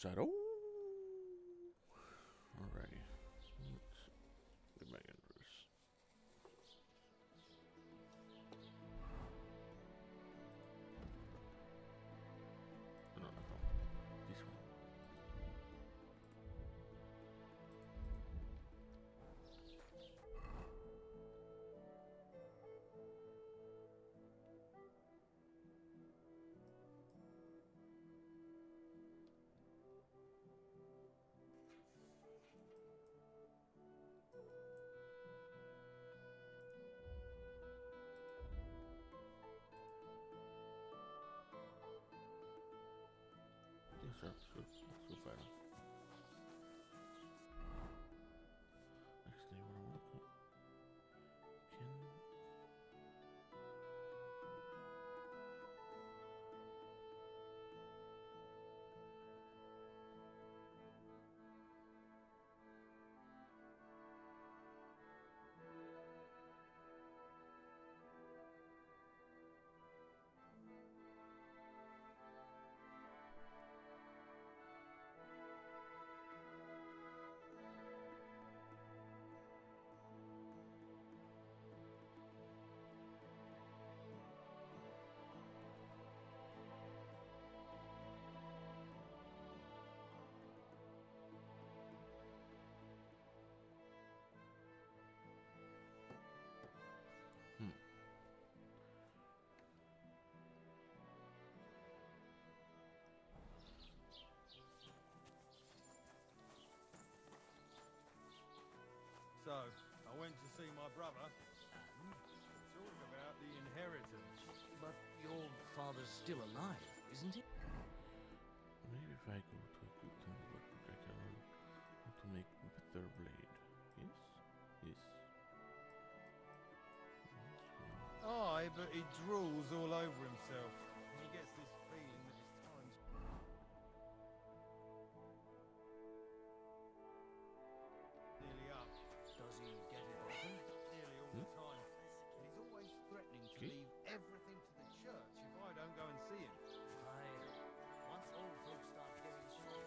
shadow. Alrighty. Let's get back into this. No. This one. Yes, sir. So far. Actually, what I want to put. Can. So, I went to see my brother, and talk about the inheritance. But your father's still alive, isn't he? Maybe if I go to a good thing, but I can learn how to make better blade. Yes? Yes. Aye, but he drools all over himself. He gets this feeling that his time's nearly up. Does he get it often? Nearly all the time. And he's always threatening to leave everything to the church if I don't go and see him. Aye. Once old folks start getting strong.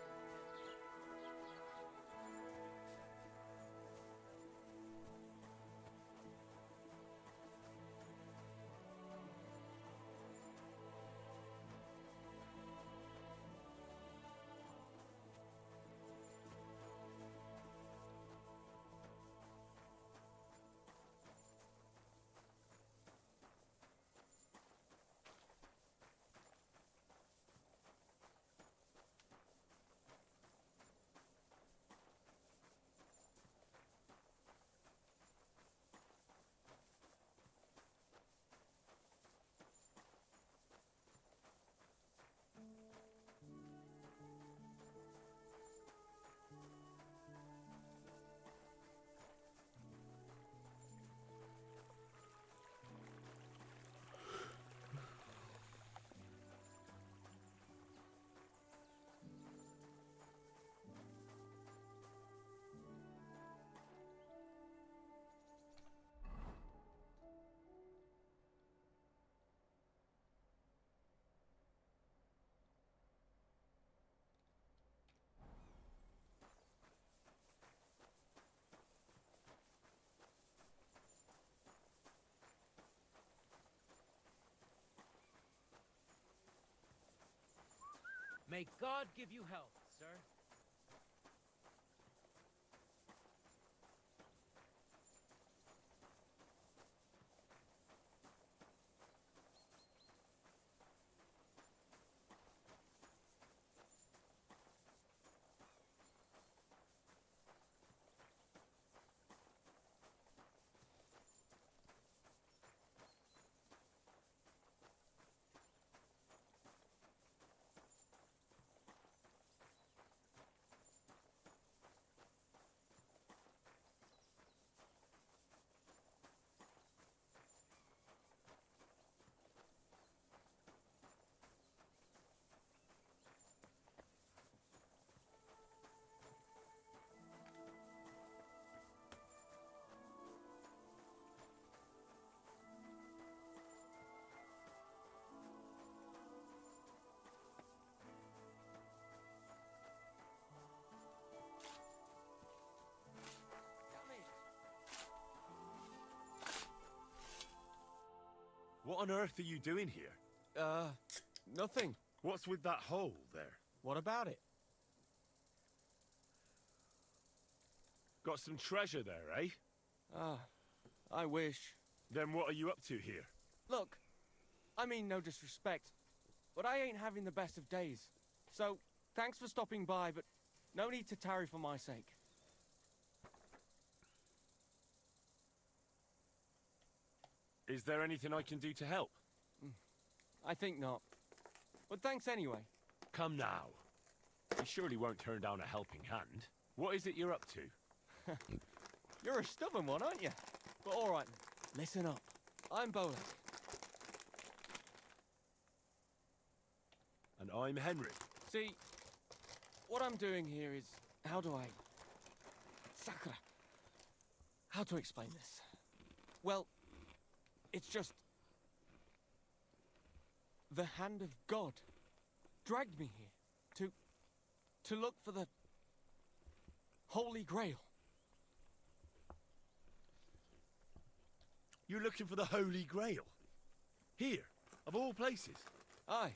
May God give you health, sir. What on earth are you doing here? Nothing. What's with that hole there? What about it? Got some treasure there, eh? I wish. Then what are you up to here? Look, I mean no disrespect, but I ain't having the best of days. So, thanks for stopping by, but no need to tarry for my sake. Is there anything I can do to help? I think not. But thanks anyway. Come now. You surely won't turn down a helping hand. What is it you're up to? You're a stubborn one, aren't you? But alright, listen up. I'm Bolek. And I'm Henry. See, what I'm doing here is... How do I... Sakura. How to explain this? Well, it's just... The hand of God dragged me here to look for the Holy Grail. You're looking for the Holy Grail? Here, of all places? Aye.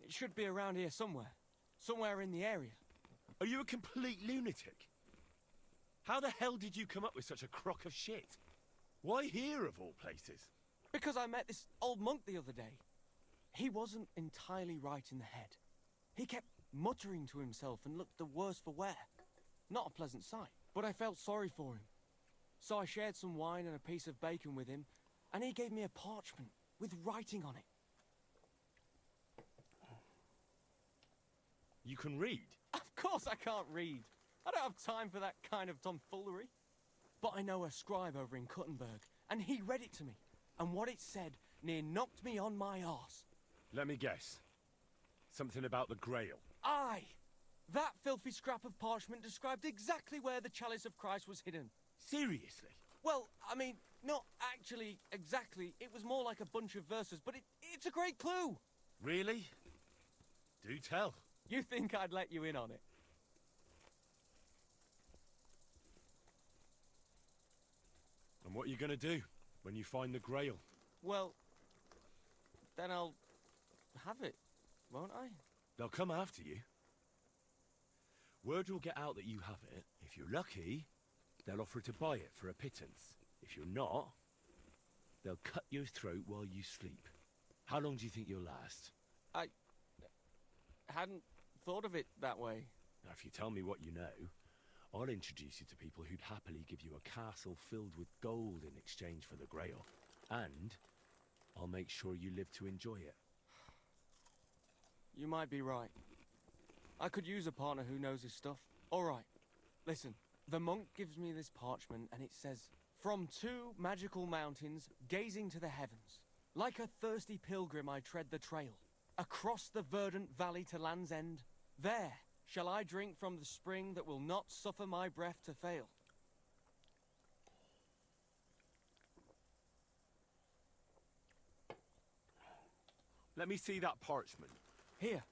It should be around here somewhere. Somewhere in the area. Are you a complete lunatic? How the hell did you come up with such a crock of shit? Why here, of all places? Because I met this old monk the other day. He wasn't entirely right in the head. He kept muttering to himself and looked the worse for wear. Not a pleasant sight, but I felt sorry for him. So I shared some wine and a piece of bacon with him, and he gave me a parchment with writing on it. You can read? Of course I can't read. I don't have time for that kind of tomfoolery. But I know a scribe over in Kuttenberg, and he read it to me. And what it said near knocked me on my arse. Let me guess. Something about the Grail. Aye! That filthy scrap of parchment described exactly where the chalice of Christ was hidden. Seriously? Well, I mean, not actually exactly. It was more like a bunch of verses, but it's a great clue. Really? Do tell. You think I'd let you in on it? And what are you gonna do when you find the Grail? Well, then I'll have it, won't I? They'll come after you. Word will get out that you have it. If you're lucky, they'll offer to buy it for a pittance. If you're not, they'll cut your throat while you sleep. How long do you think you'll last? I hadn't thought of it that way. Now, if you tell me what you know, I'll introduce you to people who'd happily give you a castle filled with gold in exchange for the Grail. And I'll make sure you live to enjoy it. You might be right. I could use a partner who knows his stuff. All right, listen. The monk gives me this parchment and it says, "From 2 magical mountains, gazing to the heavens. Like a thirsty pilgrim I tread the trail. Across the verdant valley to Land's End. There shall I drink from the spring that will not suffer my breath to fail." Let me see that parchment. Here.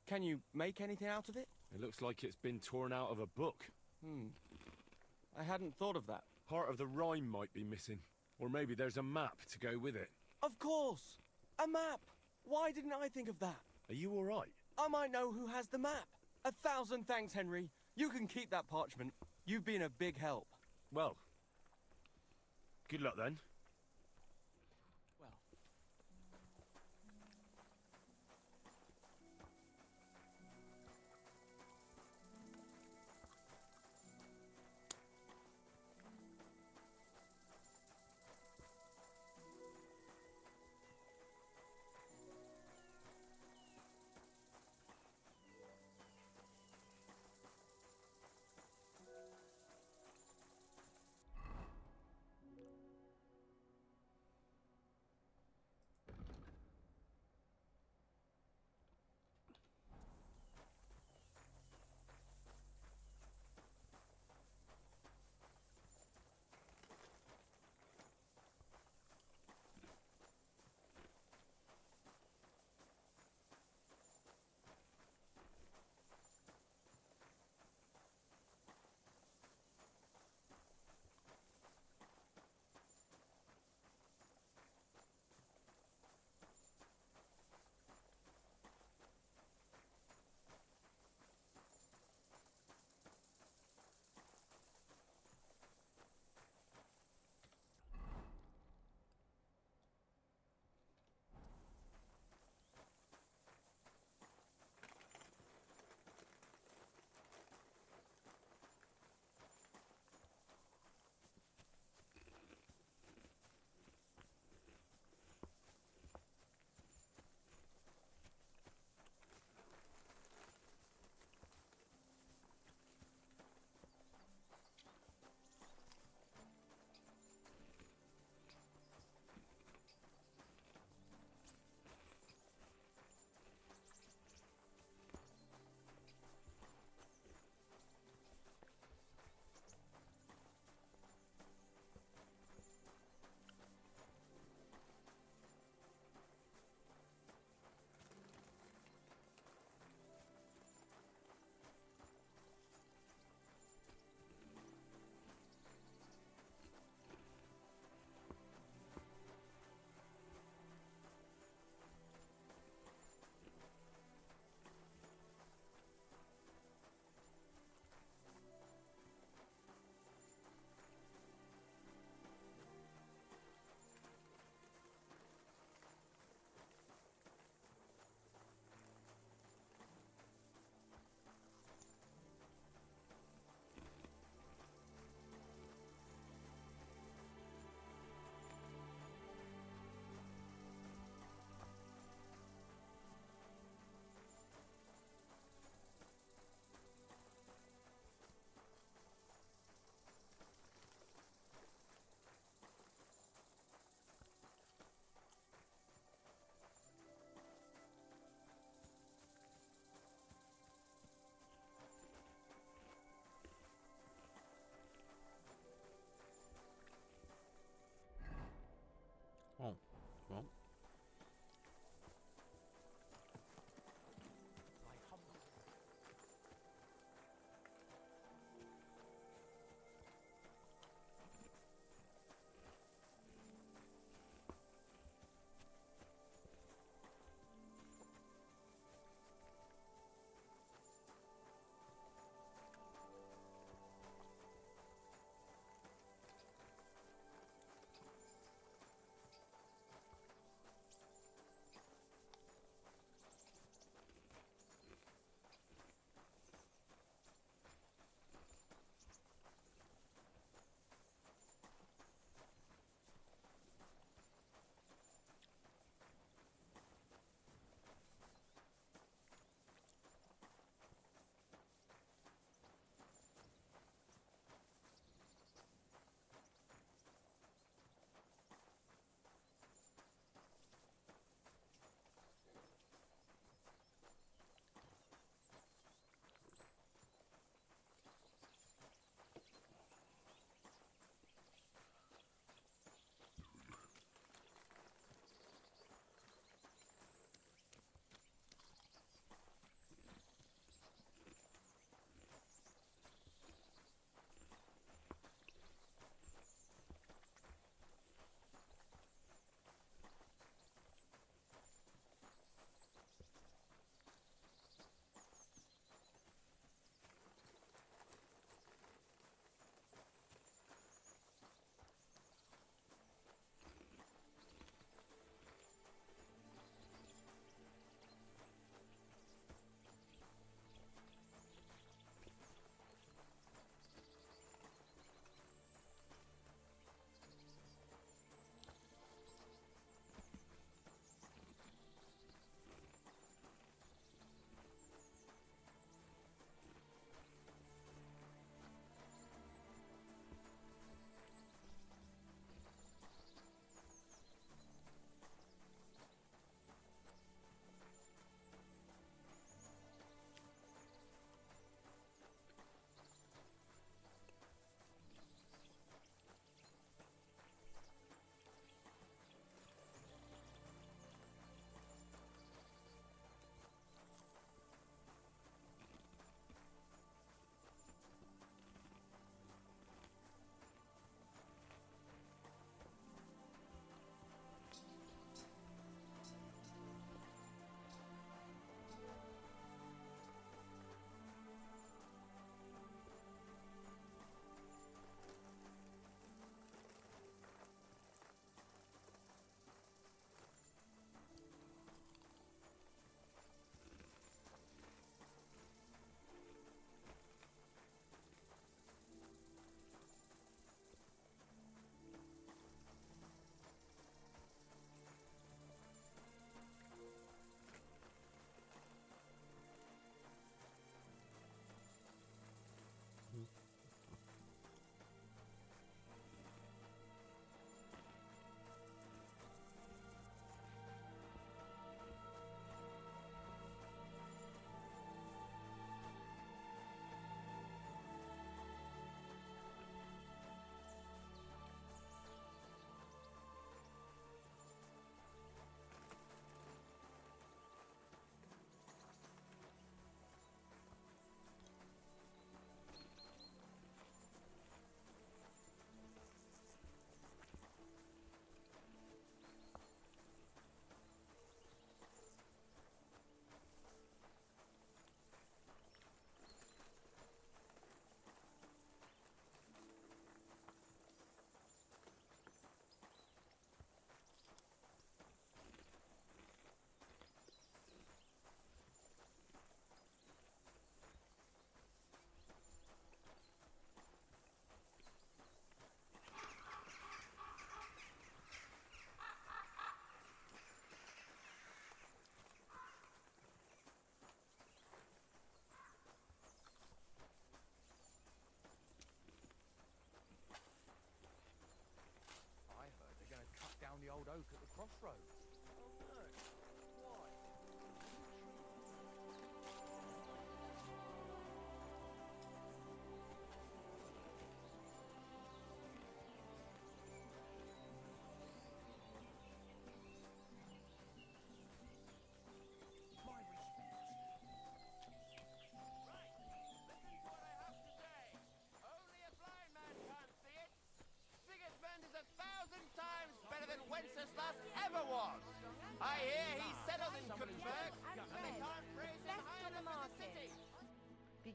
Can you make anything out of it? It looks like it's been torn out of a book. I hadn't thought of that. Part of the rhyme might be missing. Or maybe there's a map to go with it. Of course! A map! Why didn't I think of that? Are you alright? I might know who has the map. 1,000 thanks, Henry. You can keep that parchment. You've been a big help. Well, good luck then. Well. Well, My humble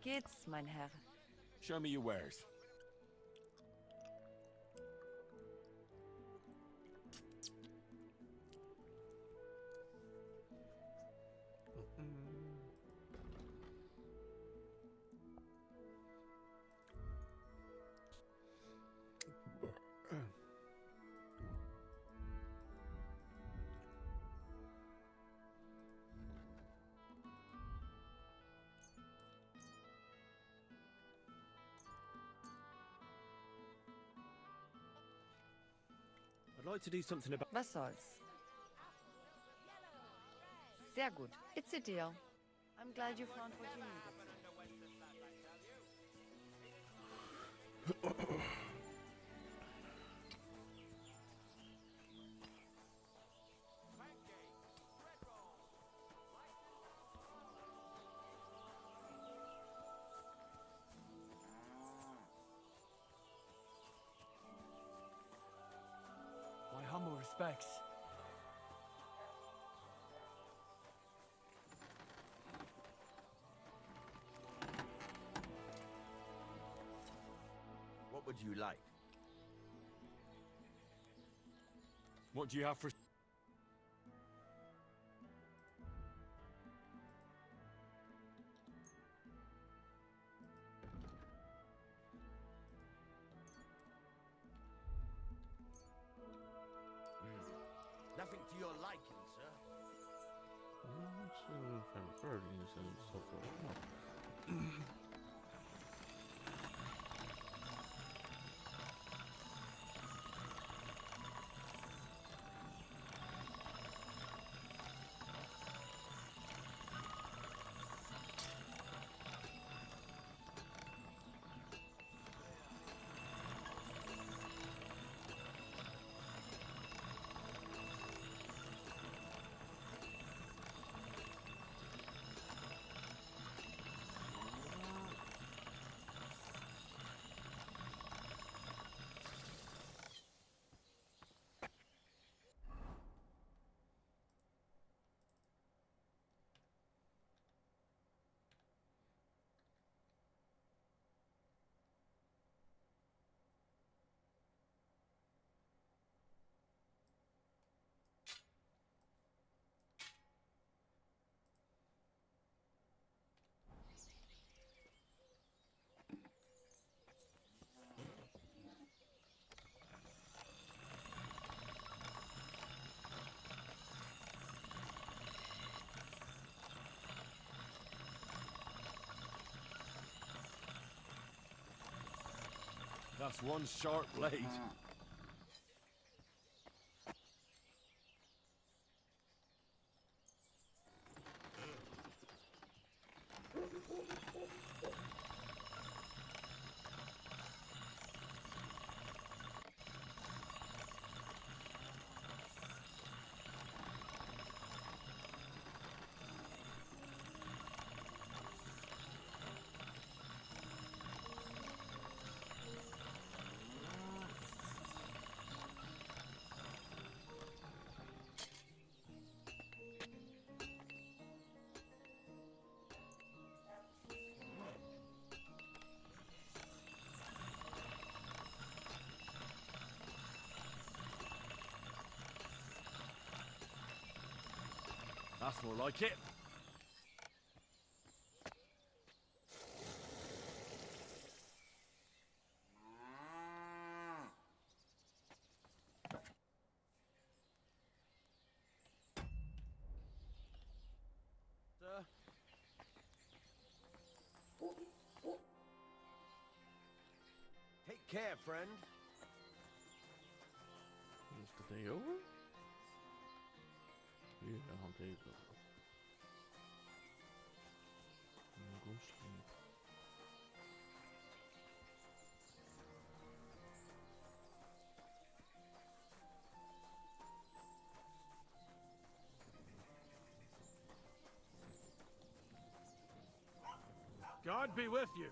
geht's, mein Herr? Show me your wares. I'd like to do something about... Was soll's? Sehr gut. It's a deal. I'm glad you found what you needed. My humble respects. What would you like? What do you have for... Nothing to your liking, sir. Let's see if I'm birdies and so forth. That's one sharp blade. That's more like it. Sir? Take care, friend. Is the day over? Yeah, day's over. I'm gonna go sleep. God be with you.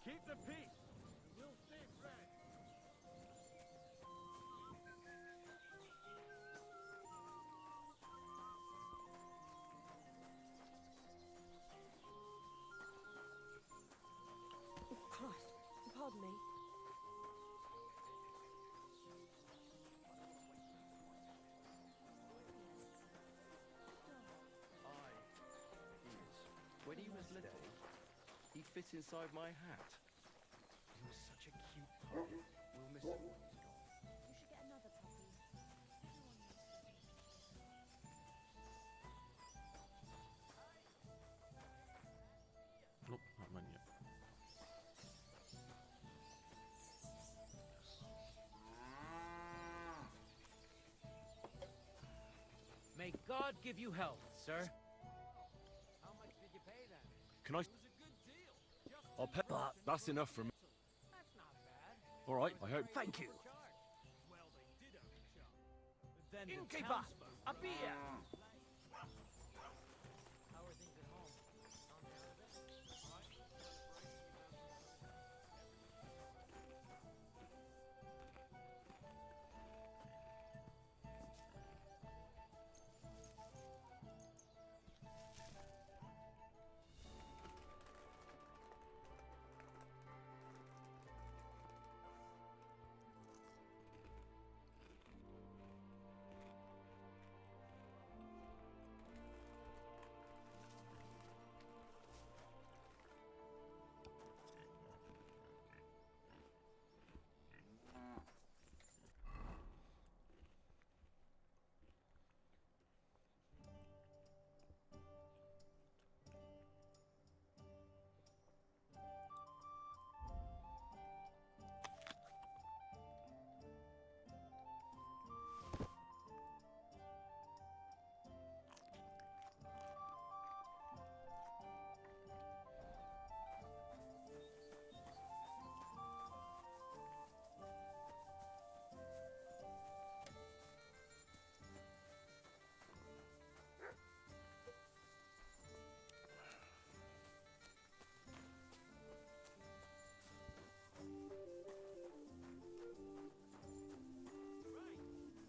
Keep the peace. We'll stay friends. was little, he'd fit inside my hat. He was such a cute puppy. We'll miss him when he's gone. You should get another puppy. Everyone needs to. Nope, not mine yet. May God give you health, sir. How much did you pay then? Can I? It was a good deal. Just I'll pay. But that's enough for me. that's not bad. All right, I hope. Thank you. Well, they did overcharge. Then the Innkeeper, townsfolk a beer. How are things at home? On care of it?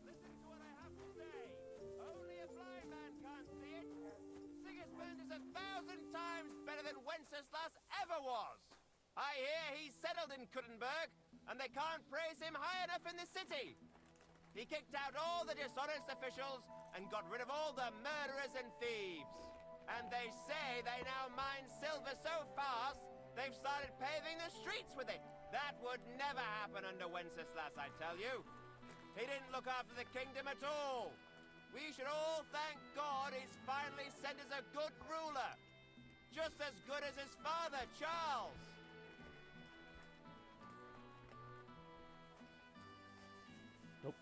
Listen to what I have to say. Only a blind man can't see it. Sigismund is 1,000 times better than Wenceslas ever was. I hear he's settled in Kuttenberg, and they can't praise him high enough in the city. He kicked out all the dishonest officials and got rid of all the murderers and thieves. And they say they now mine silver so fast, they've started paving the streets with it. That would never happen under Wenceslas, I tell you. He didn't look after the kingdom at all. We should all thank God he's finally sent us a good ruler. Just as good as his father, Charles. Nope.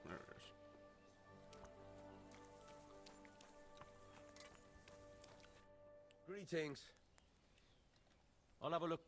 There it is. Greetings. I'll have a look.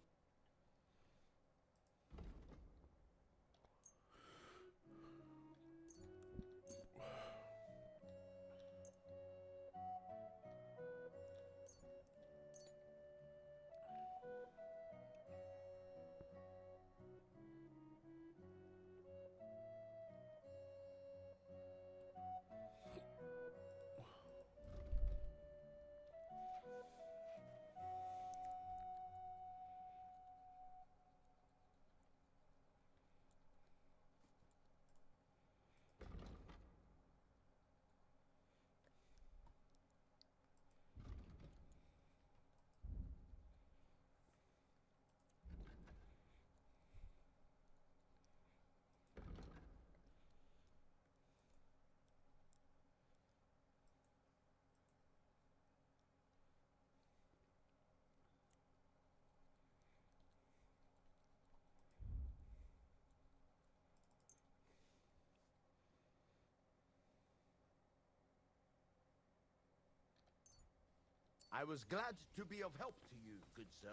I was glad to be of help to you, good sir.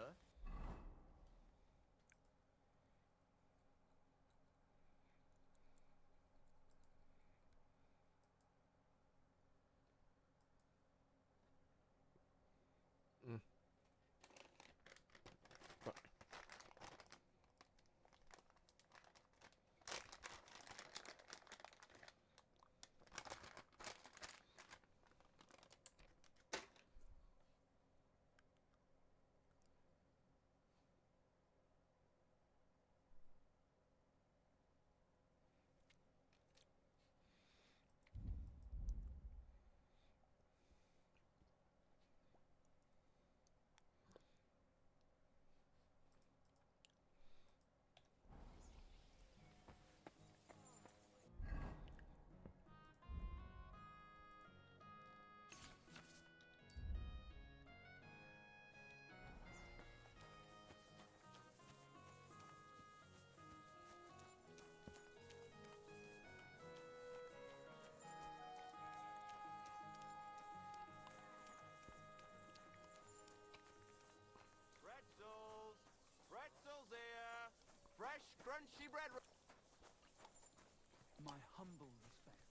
Pretzels! Pretzels here! Fresh, crunchy bread. My humble respects.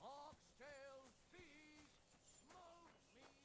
Oxtail, beef, smoked meat.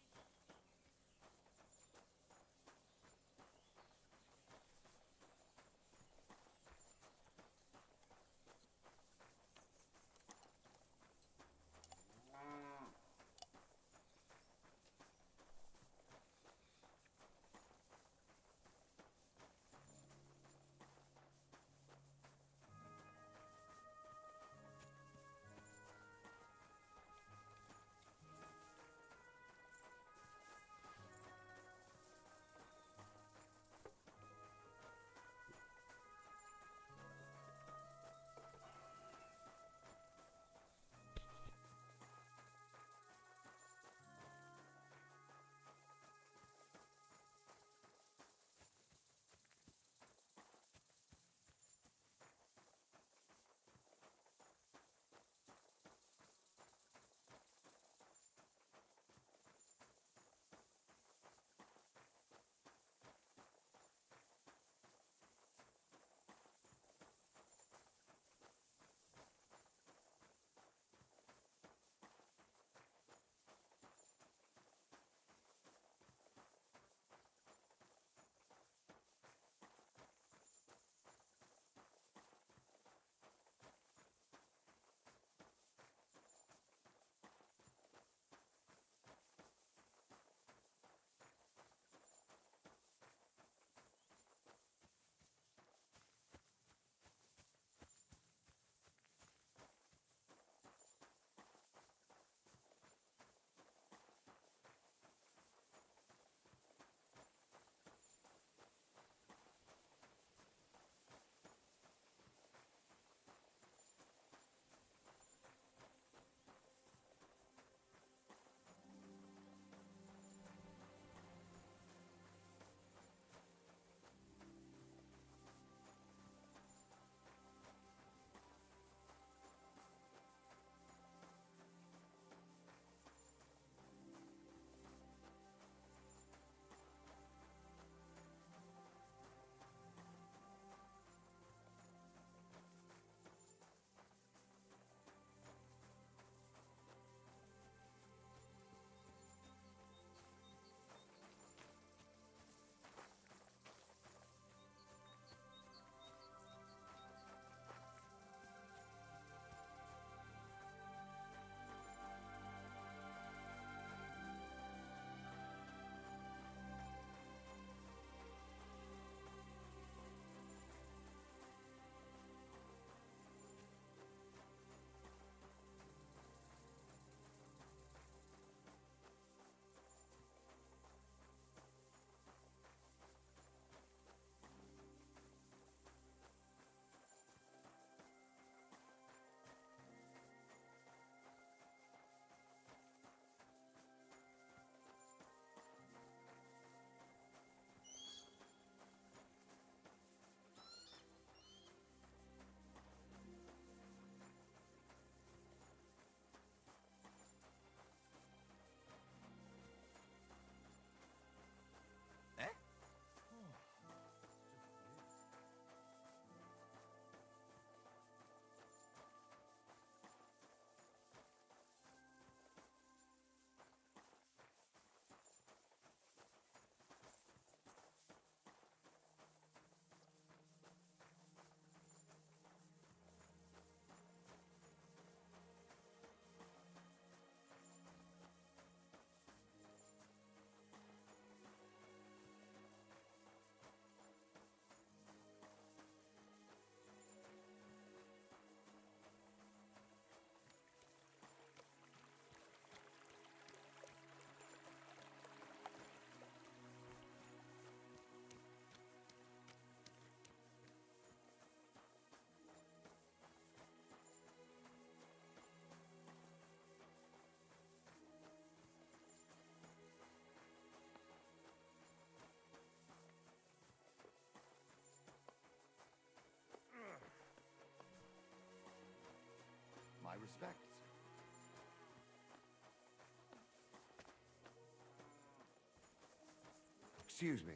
Excuse me.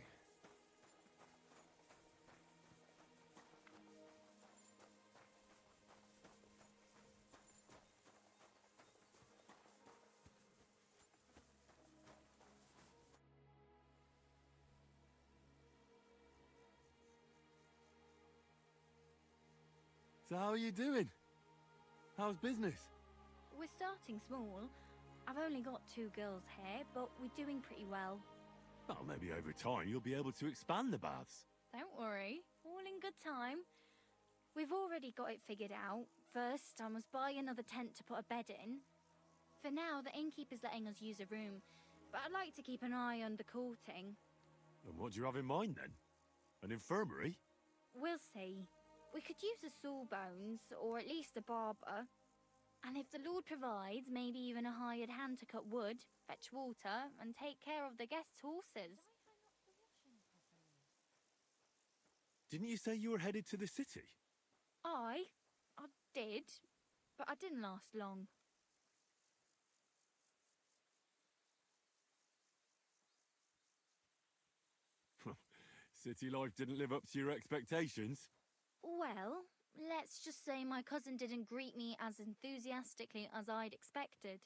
So how are you doing? How's business? We're starting small. I've only got 2 girls here, but we're doing pretty well. Oh, maybe over time you'll be able to expand the baths. Don't worry, all in good time. We've already got it figured out. First, I must buy another tent to put a bed in. For now, the innkeeper's letting us use a room, but I'd like to keep an eye on the courting. And what do you have in mind then? An infirmary? We'll see. We could use a sawbones, or at least a barber. And if the Lord provides, maybe even a hired hand to cut wood, fetch water, and take care of the guests' horses. Didn't you say you were headed to the city? I did, but I didn't last long. City life didn't live up to your expectations? Well, let's just say my cousin didn't greet me as enthusiastically as I'd expected.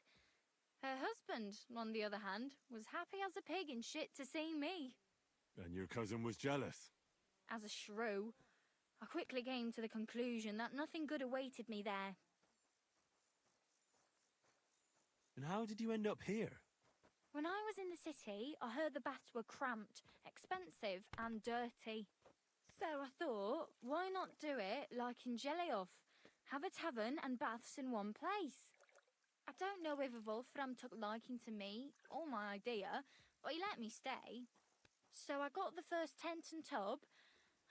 Her husband, on the other hand, was happy as a pig in shit to see me. And your cousin was jealous? As a shrew, I quickly came to the conclusion that nothing good awaited me there. And how did you end up here? When I was in the city, I heard the baths were cramped, expensive and dirty. So I thought, why not do it like in Jelioff? Have a tavern and baths in one place. I don't know if Wolfram took liking to me or my idea, but he let me stay. So I got the first tent and tub,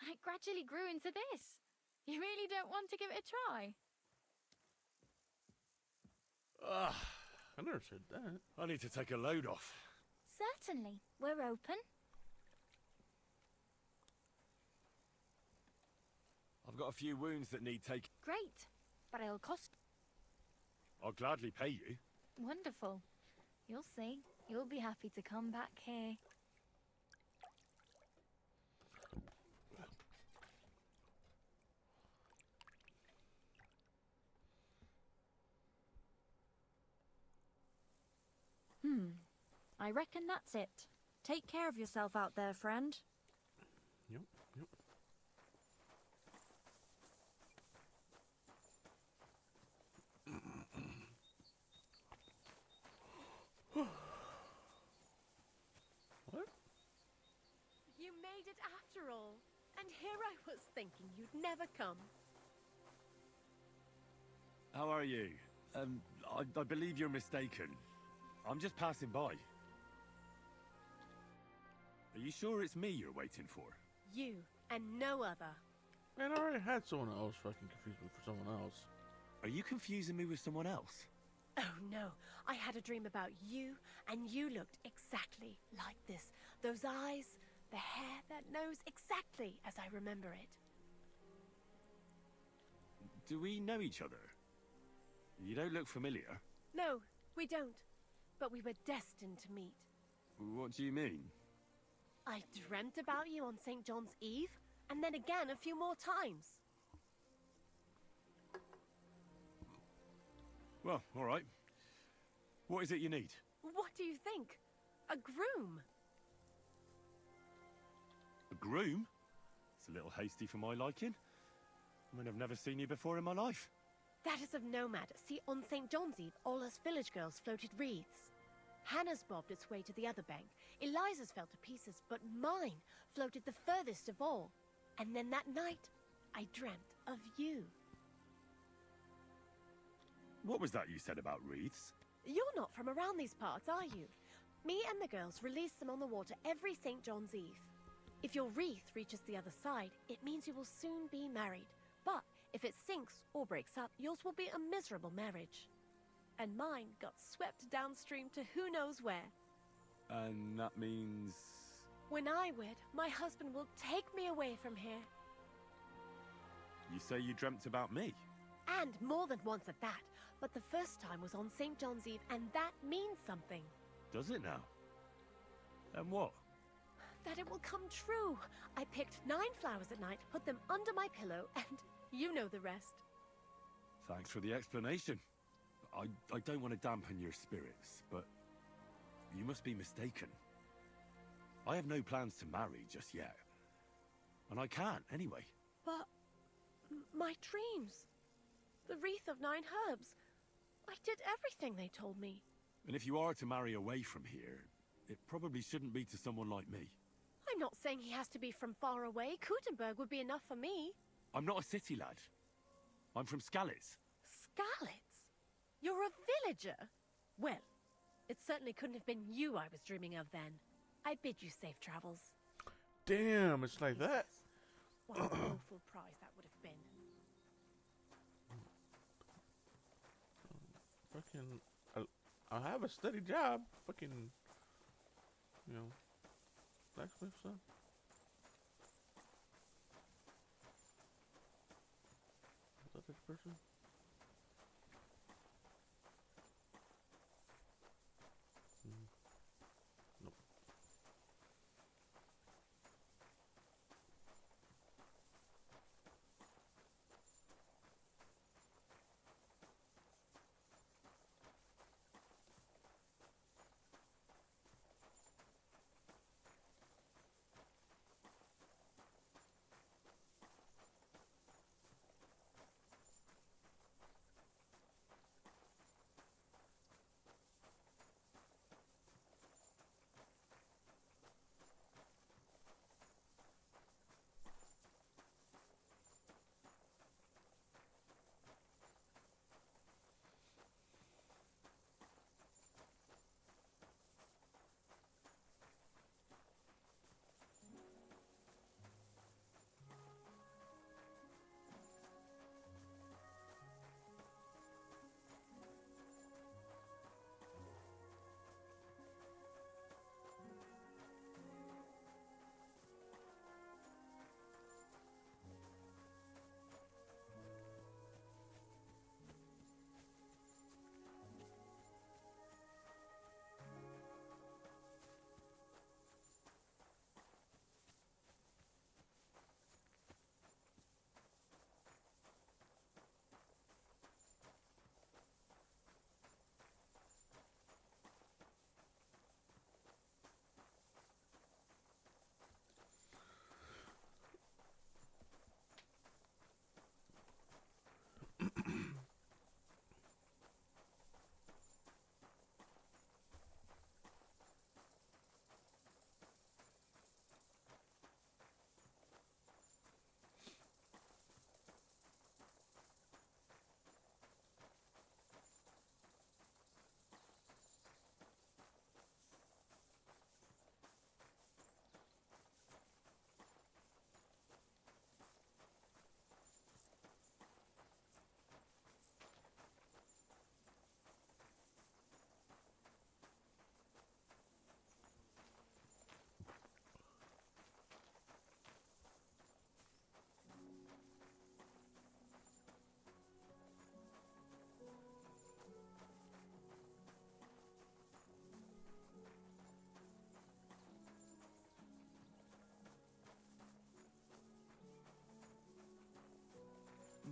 and it gradually grew into this. You really don't want to give it a try? I never said that. I need to take a load off. Certainly. We're open. I've got a few wounds that need taking. Great. But it'll cost... I'll gladly pay you. Wonderful. You'll see. You'll be happy to come back here. I reckon that's it. Take care of yourself out there, friend. Yep, yep. What? You made it after all. And here I was thinking you'd never come. How are you? I believe you're mistaken. I'm just passing by. Are you sure it's me you're waiting for? You and no other. Man, I already had someone else fucking confuse me for someone else. Are you confusing me with someone else? Oh no, I had a dream about you, and you looked exactly like this. Those eyes, the hair, that nose, exactly as I remember it. Do we know each other? You don't look familiar. No, we don't. But we were destined to meet. What do you mean? I dreamt about you on St. John's Eve, and then again a few more times. Well, all right. What is it you need? What do you think? A groom? A groom? It's a little hasty for my liking. I mean, I've never seen you before in my life. That is of no matter. See, on St. John's Eve, all us village girls floated wreaths. Hannah's bobbed its way to the other bank. Eliza's fell to pieces, but mine floated the furthest of all. And then that night, I dreamt of you. What was that you said about wreaths? You're not from around these parts, are you? Me and the girls release them on the water every St. John's Eve. If your wreath reaches the other side, it means you will soon be married. But if it sinks or breaks up, yours will be a miserable marriage. And mine got swept downstream to who knows where. And that means... When I wed, my husband will take me away from here. You say you dreamt about me? And more than once at that. But the first time was on St. John's Eve, and that means something. Does it now? And what? that it will come true. I picked 9 flowers at night, put them under my pillow, and you know the rest. Thanks for the explanation. I don't want to dampen your spirits, but you must be mistaken. I have no plans to marry just yet. And I can't, anyway. But my dreams. The wreath of 9 herbs. I did everything they told me. And if you are to marry away from here, it probably shouldn't be to someone like me. I'm not saying he has to be from far away. Kutenberg would be enough for me. I'm not a city lad. I'm from Skalitz. Skalitz? You're a villager? Well, it certainly couldn't have been you I was dreaming of then. I bid you safe travels. Damn, it's like that. What a woeful prize that would have been. Fucking, I'll have a steady job. Fucking, you know, blacksmith son. Is that this person? Nope.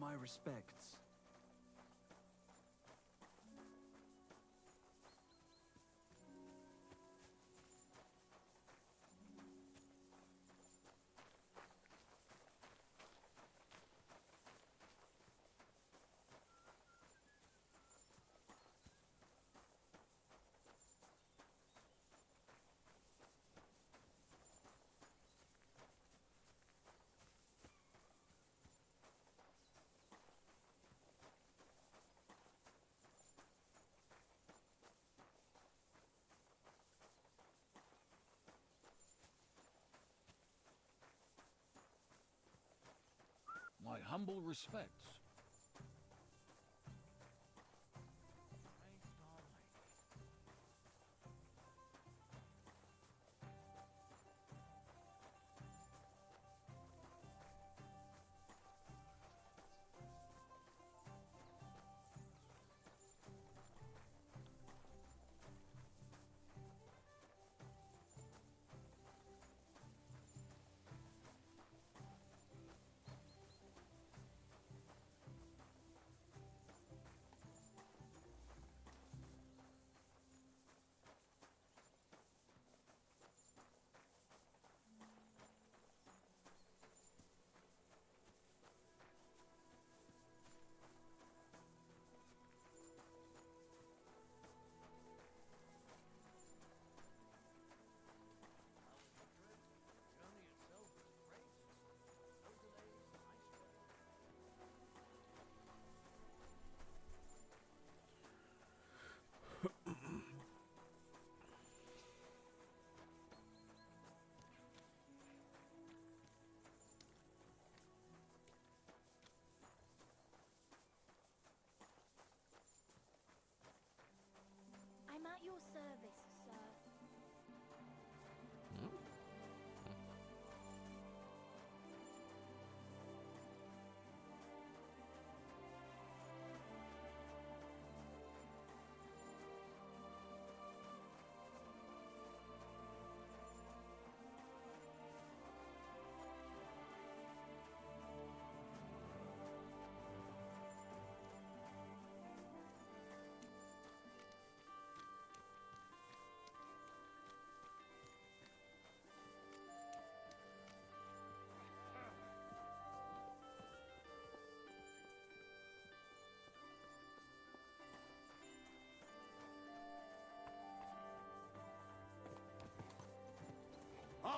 My respects. My humble respects.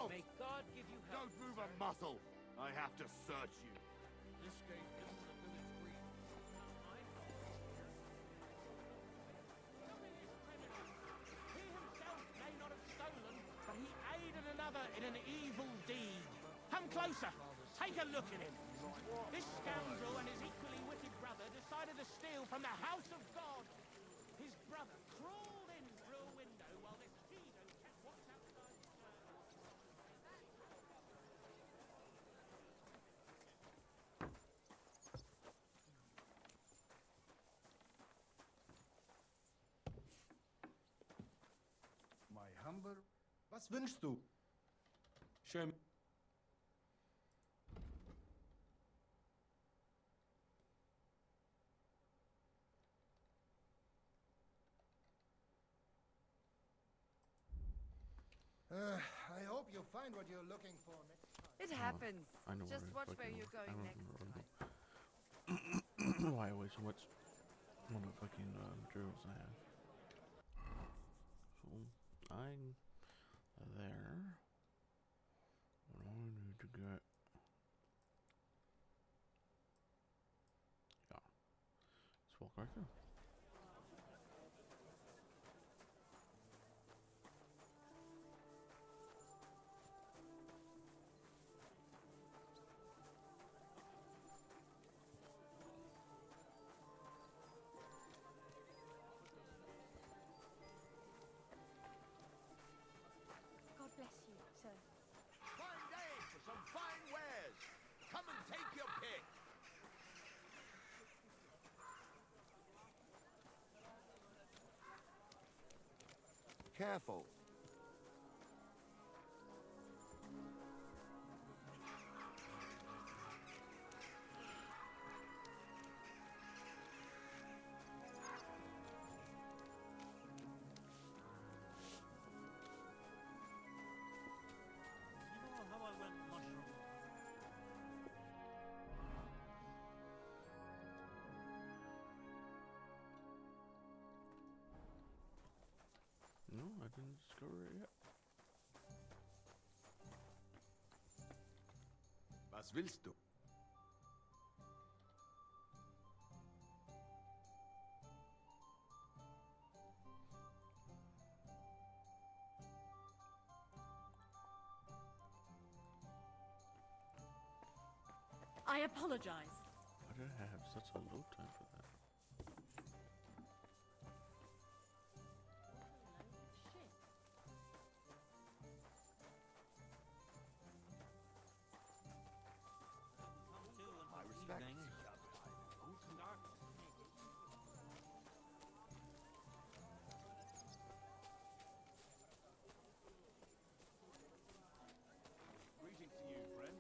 yourself! May God give you help. Don't move a muscle! I have to search you. This gate isn't the village green. I He himself may not have stolen, but he aided another in an evil deed. Come closer. Take a look at him. This scoundrel and his equally wicked brother decided to steal from the house of God. His brother crawled in through a window while this heathen kept watch outside the door. My humble. Was wünschst du? Show me. I hope you find what you're looking for next time. It happens. I know Just watch where fucking- you're going I don't next remember. time. Why I always watch what the fucking materials I have. So I'm there. What I need to get. Yeah. Let's walk right through. God bless you, sir. Fine day for some fine wares. Come and take your pick. Careful. You know how I went mushroom? No, I didn't discover it yet. Was willst du? I apologize. Why did I have such a low time for that? Come to and My have respects. evening. Greetings to you, friend.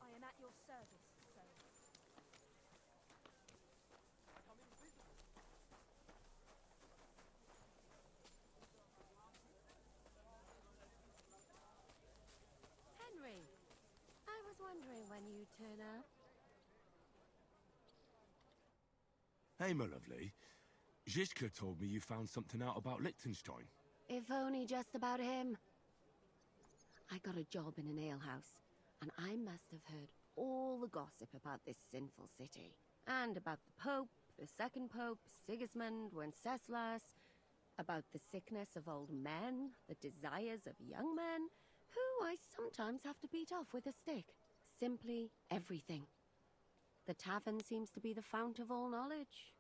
I am at your service, sir. Henry, I was wondering when you'd turn up. Hey, my lovely. Zizka told me you found something out about Liechtenstein. If only just about him. I got a job in an alehouse, and I must have heard all the gossip about this sinful city. And about the Pope, the second Pope, Sigismund, Wenceslas, about the sickness of old men, the desires of young men, who I sometimes have to beat off with a stick. Simply everything. The tavern seems to be the fount of all knowledge.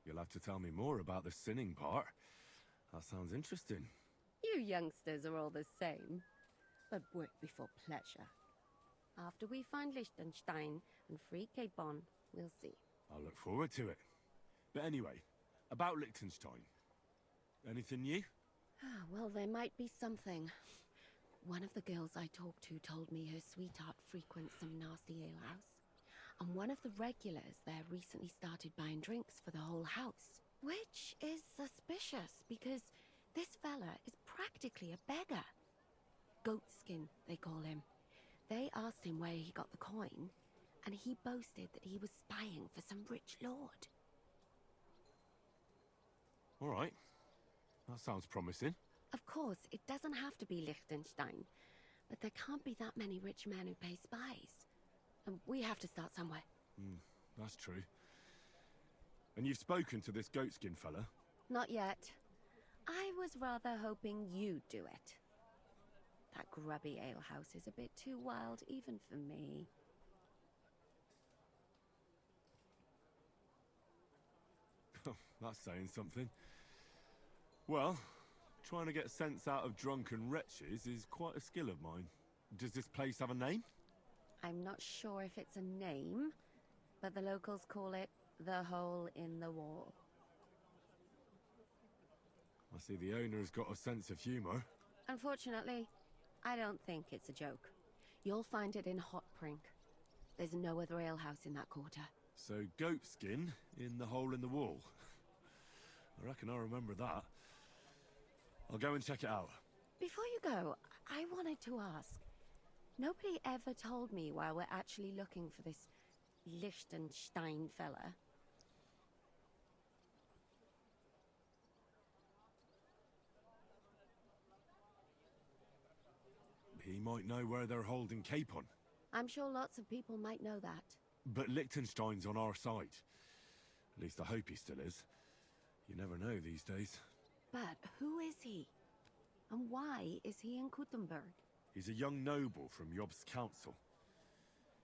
You'll have to tell me more about the sinning part. That sounds interesting. You youngsters are all the same. But work before pleasure. After we find Liechtenstein and free Cape Bon, we'll see. I look forward to it. But anyway, about Liechtenstein. Anything new? Well, there might be something. One of the girls I talked to told me her sweetheart frequents some nasty alehouse. And one of the regulars there recently started buying drinks for the whole house. Which is suspicious, because this fella is practically a beggar. Goatskin, they call him. They asked him where he got the coin, and he boasted that he was spying for some rich lord. All right. That sounds promising. Of course, it doesn't have to be Liechtenstein, but there can't be that many rich men who pay spies. And we have to start somewhere. That's true. And you've spoken to this goatskin fella? Not yet. I was rather hoping you'd do it. That grubby alehouse is a bit too wild even for me. That's saying something. Well, trying to get sense out of drunken wretches is quite a skill of mine. Does this place have a name? I'm not sure if it's a name, but the locals call it the Hole in the Wall. I see the owner's got a sense of humor. Unfortunately, I don't think it's a joke. You'll find it in Hot Prink. There's no other alehouse in that quarter. So goatskin in the hole in the wall. I reckon I remember that. I'll go and check it out. Before you go, I wanted to ask. Nobody ever told me why we're actually looking for this Liechtenstein fella. He might know where they're holding Capon. I'm sure lots of people might know that. But Liechtenstein's on our side. At least I hope he still is. You never know these days. But who is he? And why is he in Kuttenberg? He's a young noble from Jobst's council.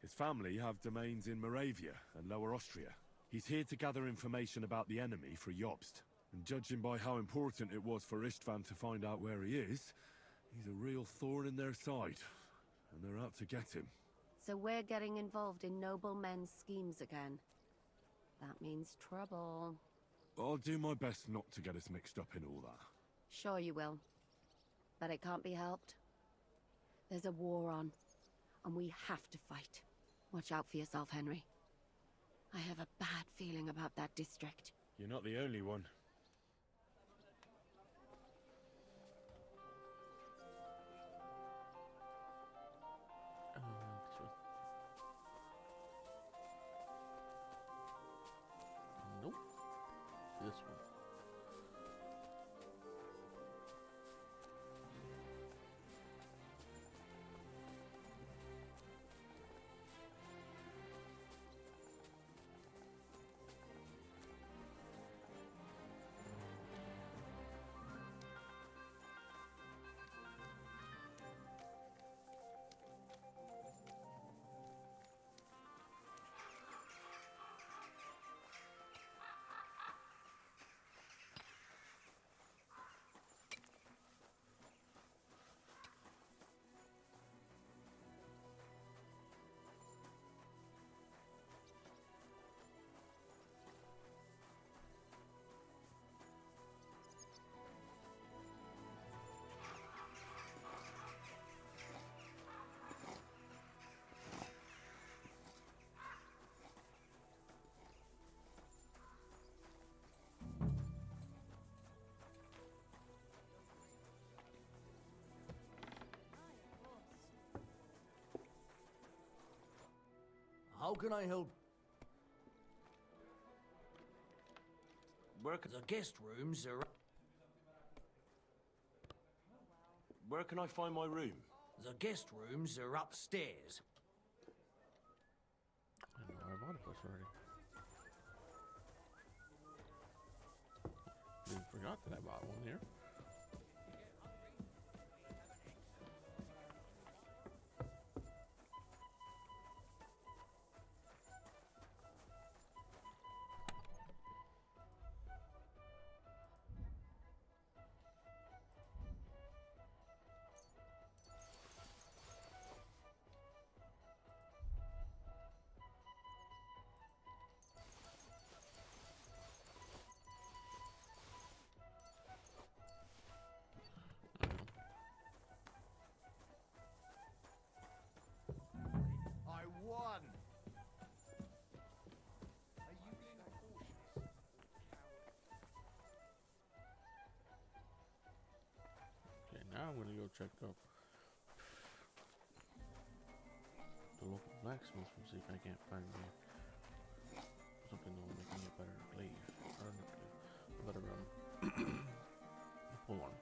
His family have domains in Moravia and Lower Austria. He's here to gather information about the enemy for Jobst. And judging by how important it was for Istvan to find out where he is, he's a real thorn in their side. And they're out to get him. So we're getting involved in noble men's schemes again. That means trouble. I'll do my best not to get us mixed up in all that. Sure you will. But it can't be helped. There's a war on, and we have to fight. Watch out for yourself, Henry. I have a bad feeling about that district. You're not the only one. This one. Nope. This one. How can I help? The guest rooms are... Where can I find my room? The guest rooms are upstairs. I know I bought a place already. Even forgot that I bought one here. check up the local blacksmith and see if I can't find me something that will make me a better glaive. Or not glaive, a better horn.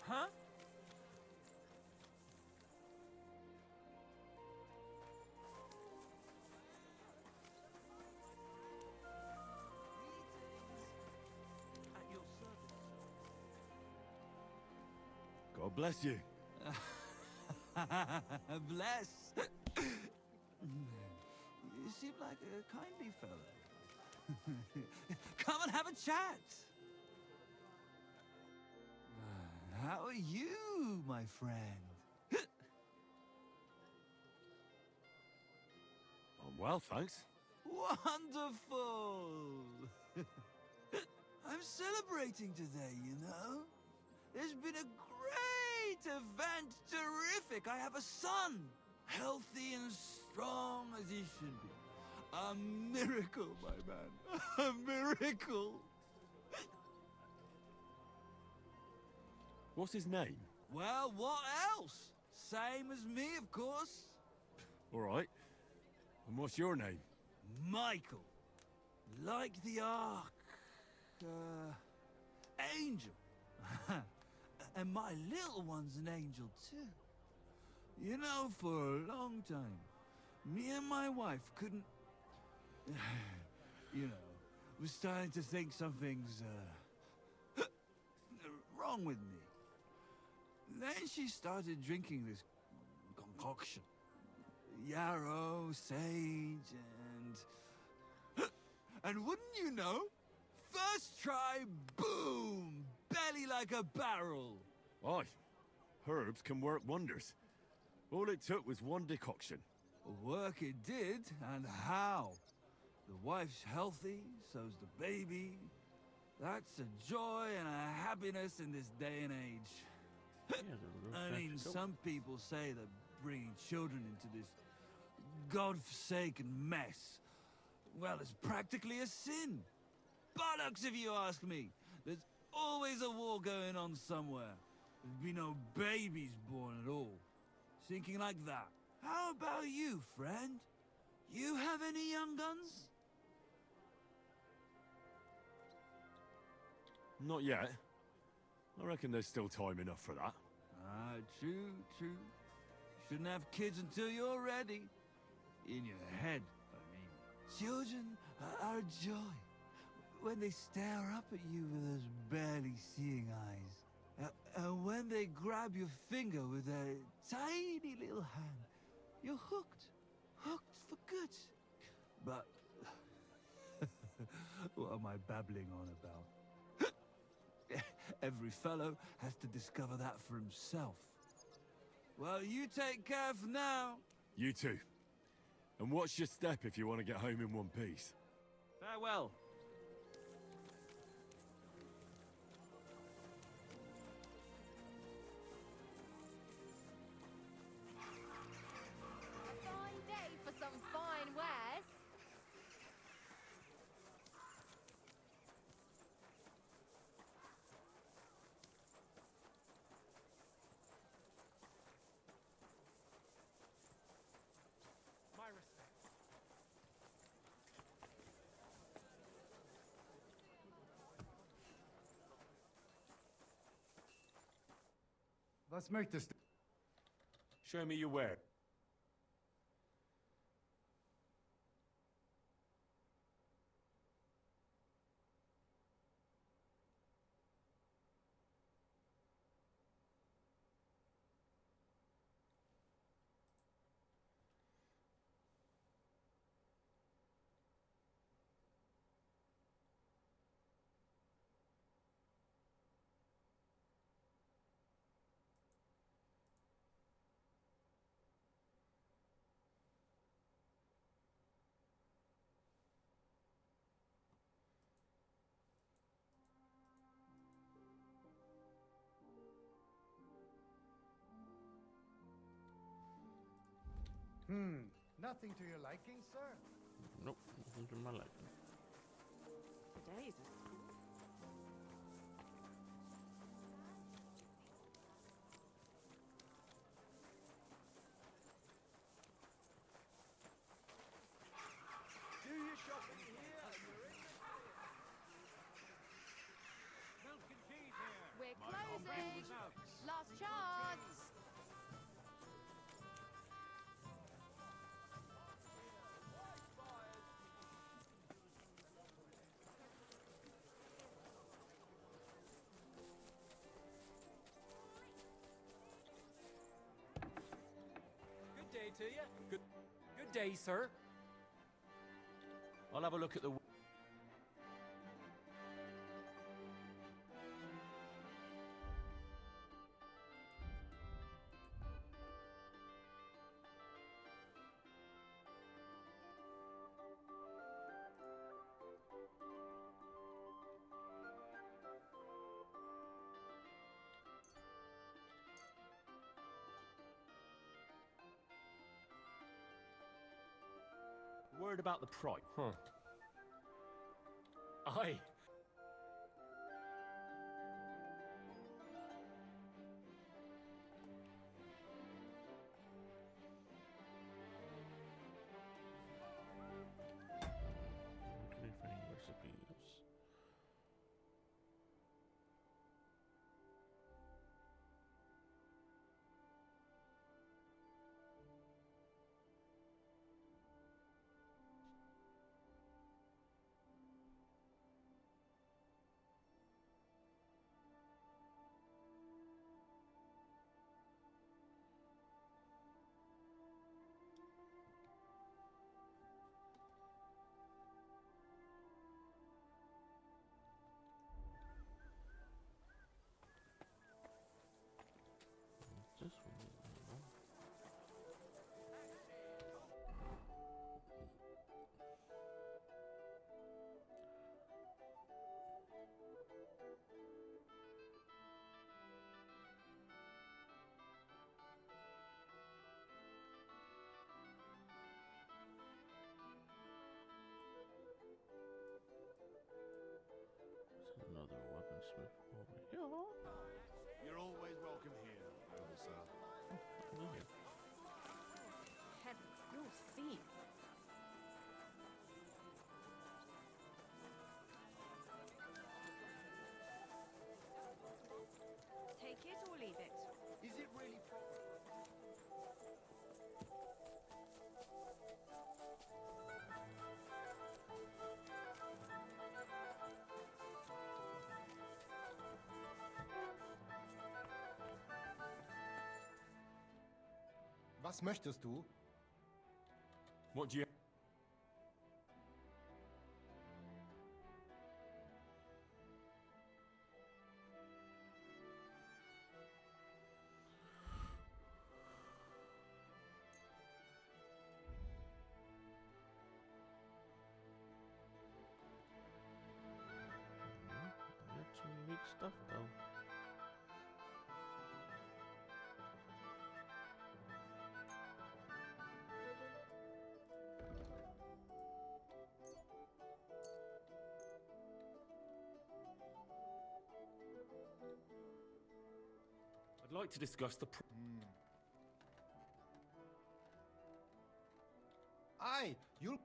Huh? At your service. God bless you. Bless. You seem like a kindly fellow. Come and have a chat. How are you, my friend? I'm well, thanks. Wonderful! I'm celebrating today, you know. There's been a great event, terrific. I have a son, healthy and strong as he should be. A miracle, my man. A miracle. What's his name? Well, what else? Same as me, of course. All right. And what's your name? Michael. Like the Ark. Angel. And my little one's an angel, too. You know, for a long time, me and my wife couldn't... you know, was starting to think something's, wrong with me. Then she started drinking this concoction. Yarrow, sage, and wouldn't you know? First try, boom! Belly like a barrel. Aye. Herbs can work wonders. All it took was one decoction. Work it did, and how? The wife's healthy, so's the baby. That's a joy and a happiness in this day and age. I mean, some people say that bringing children into this godforsaken mess, well, it's practically a sin. Bollocks, if you ask me. There's always a war going on somewhere. There'd be no babies born at all. Thinking like that. How about you, friend? You have any young guns? Not yet. I reckon there's still time enough for that. Ah, true, true. Shouldn't have kids until you're ready. In your head, I mean. Children are a joy. When they stare up at you with those barely seeing eyes. And when they grab your finger with their tiny little hand, you're hooked. Hooked for good. But... what am I babbling on about? Every fellow has to discover that for himself. Well, you take care for now. You too. And watch your step if you want to get home in one piece. Farewell. A fine day for some fine wares. My respect. Was möchtest du? Show me your ware. Nothing to your liking, sir? Nope, nothing to my liking. Today's a Do your shopping here and you're in the milk and cheese here. We're closing! Last chance! Good day to you. Good day, sir. I'll have a look at the... Word about the price. Huh. Aye. Can I find recipes? This one is the one. There's another weaponsmith over here. You're always welcome here, noble sir. Look. Heavens, you'll see. Take it or leave it. Is it really Was möchtest du? What do you... Got some unique stuff though. I'd like to discuss the... Aye, you'll...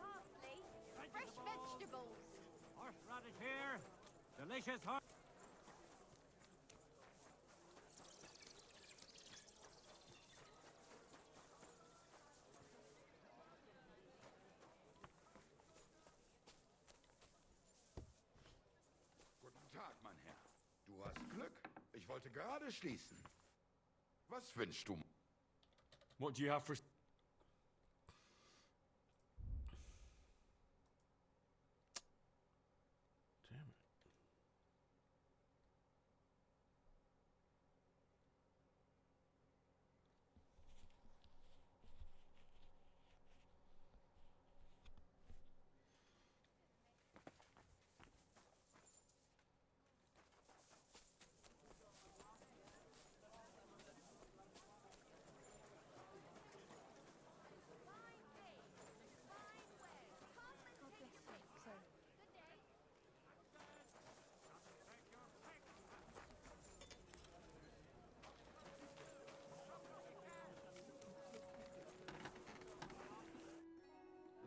Parsley, fresh vegetables. Horseradish here. Delicious wollte gerade schließen. Was wünschst du? What do you have for... Damn it.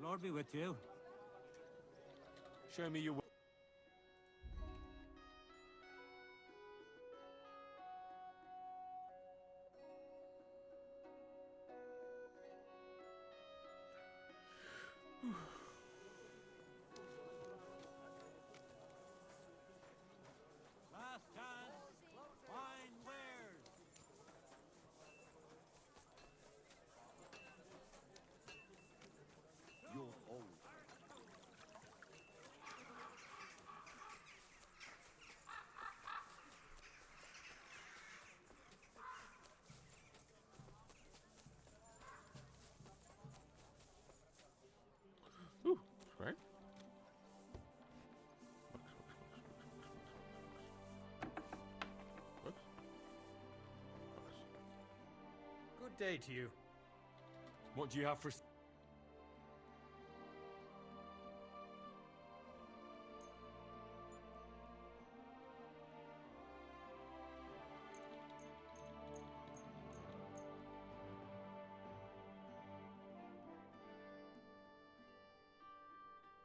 Lord be with you. Show me your... Last chance. Fine wares. You're old. Ooh, right. Books. Good day to you. What do you have for...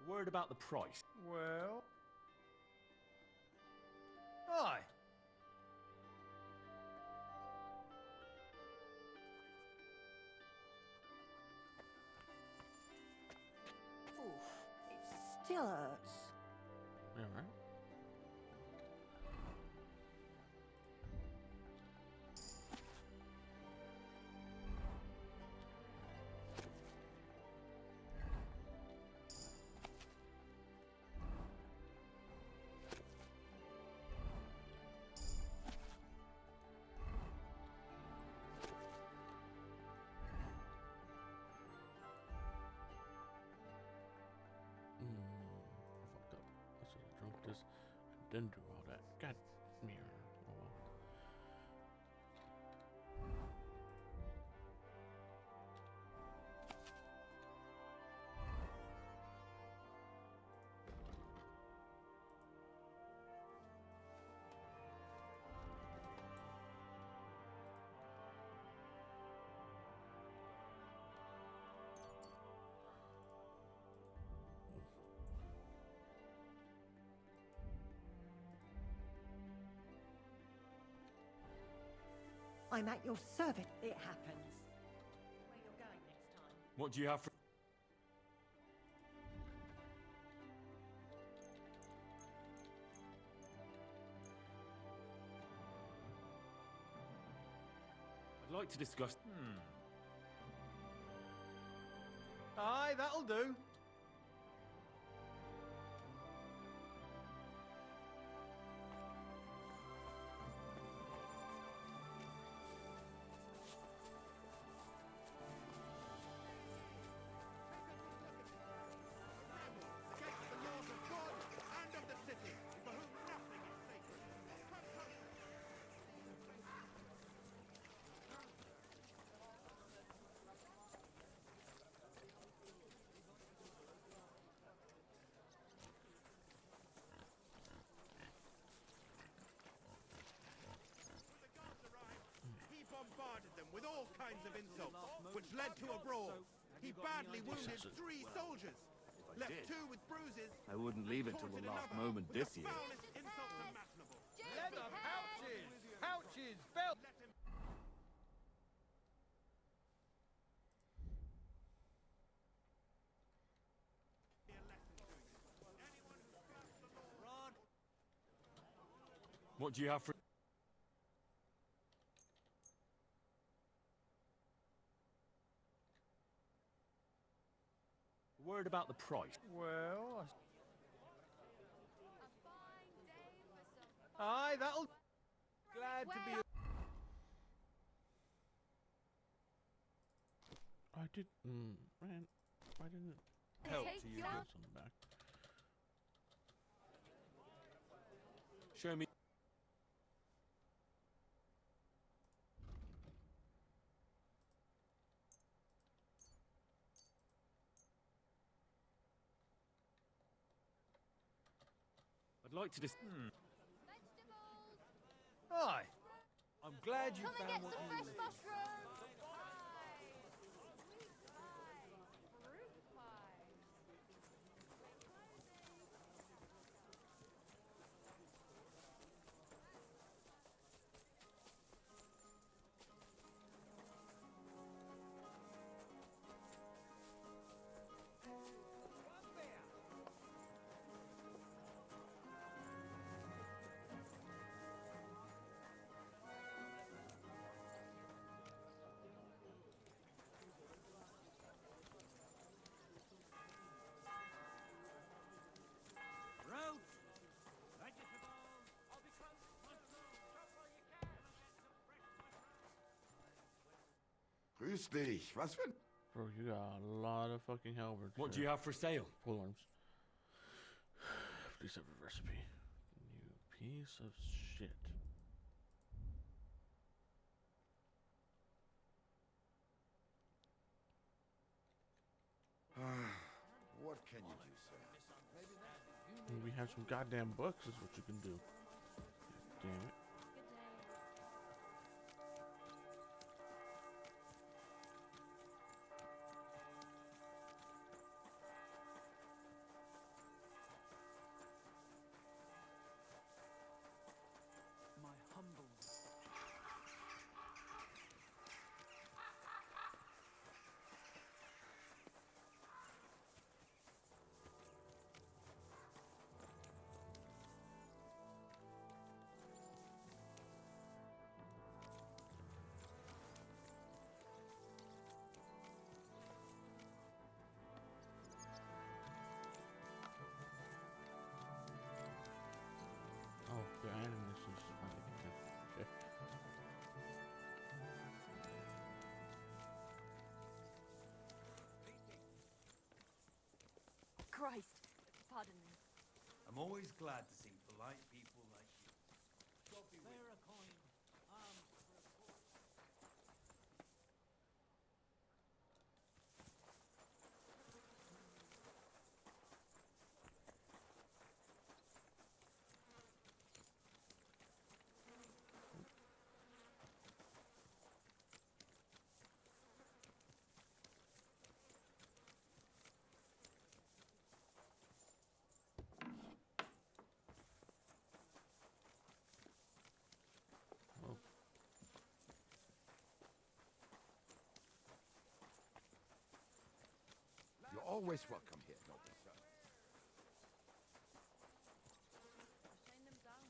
Word about the price. Well... Aye. Oof, it still hurts. Yeah, right. I fucked up. I should have drunk this and then do all that. God, mirror. Oh well. I'm at your service. It happens. Where you're going next time? What do you have for... I'd like to discuss... Aye, that'll do. Against the laws of God and of the city, for whom nothing is sacred. Come closer. When the guards arrived, he bombarded them with all kinds of insults, which led to a brawl. He badly wounded 3 soldiers, left 2 with bruises. I wouldn't leave it till the last moment this year. Foulest insults imaginable. Leather pouches! Pouches! Belt! Let him be a lesson to you. Anyone who skirts the law Rod. What do you have for... Word about the price. Well, aye, that'll... Glad to be... I did... man, why didn't it Help Take to you. some- on the back? Show me. I'd like to just... Aye. I'm glad you Come and found get what some you fresh needed. mushrooms! Route! Vegetables! I'll be close. Mushrooms, chop all you can. Grüß dich. Was für ein... Bro, you got a lot of fucking halberds. What do you have for sale? Full arms. Please have a recipe. You piece of shit. What can you do, sir? We have some goddamn books is what you can do. Damn it. My humble... Oh, the animation is funny. Okay. Christ, pardon me. I'm always glad to see polite people like you. There a coin. Oh. You're always welcome here, noble sir. Chain them down.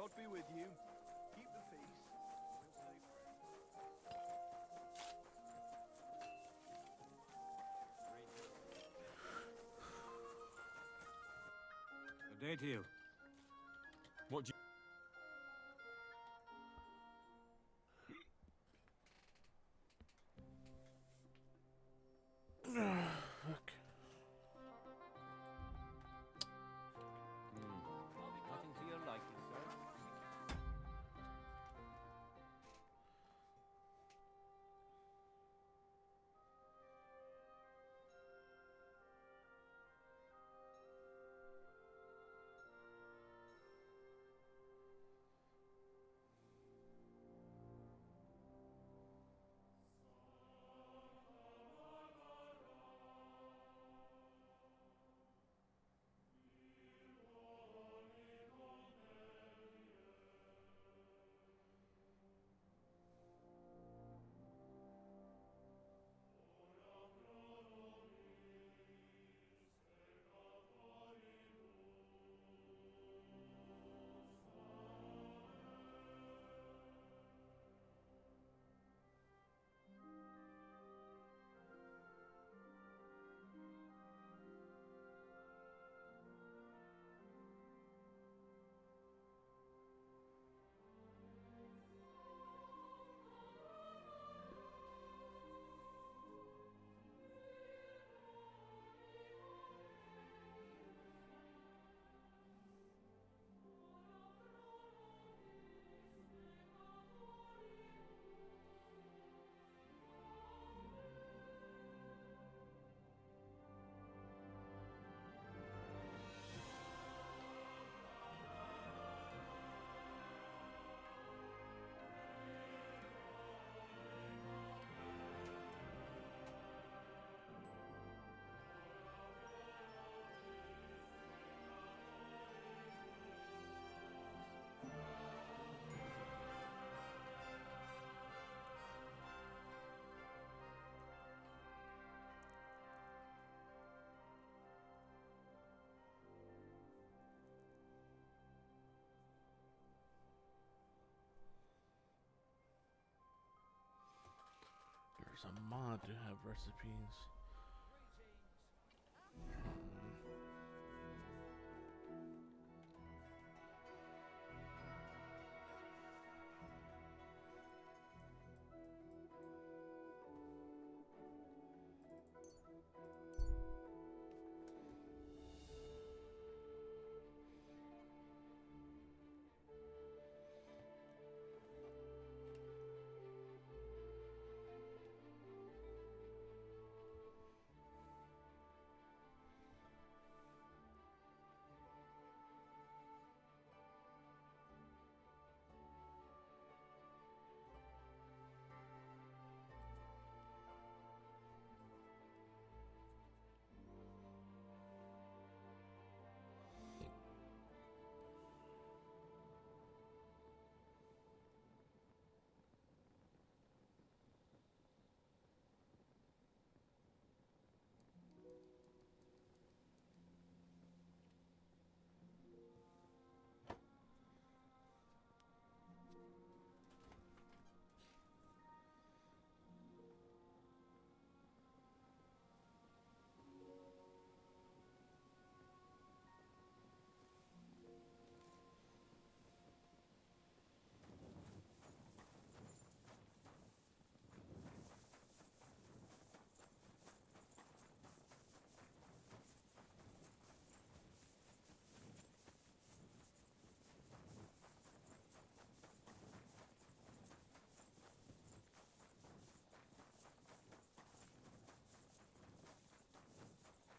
God be with you. Keep the peace. We'll say Good day to you. What do you... Fuck. nothing to your liking, sir. There's a mod to have recipes.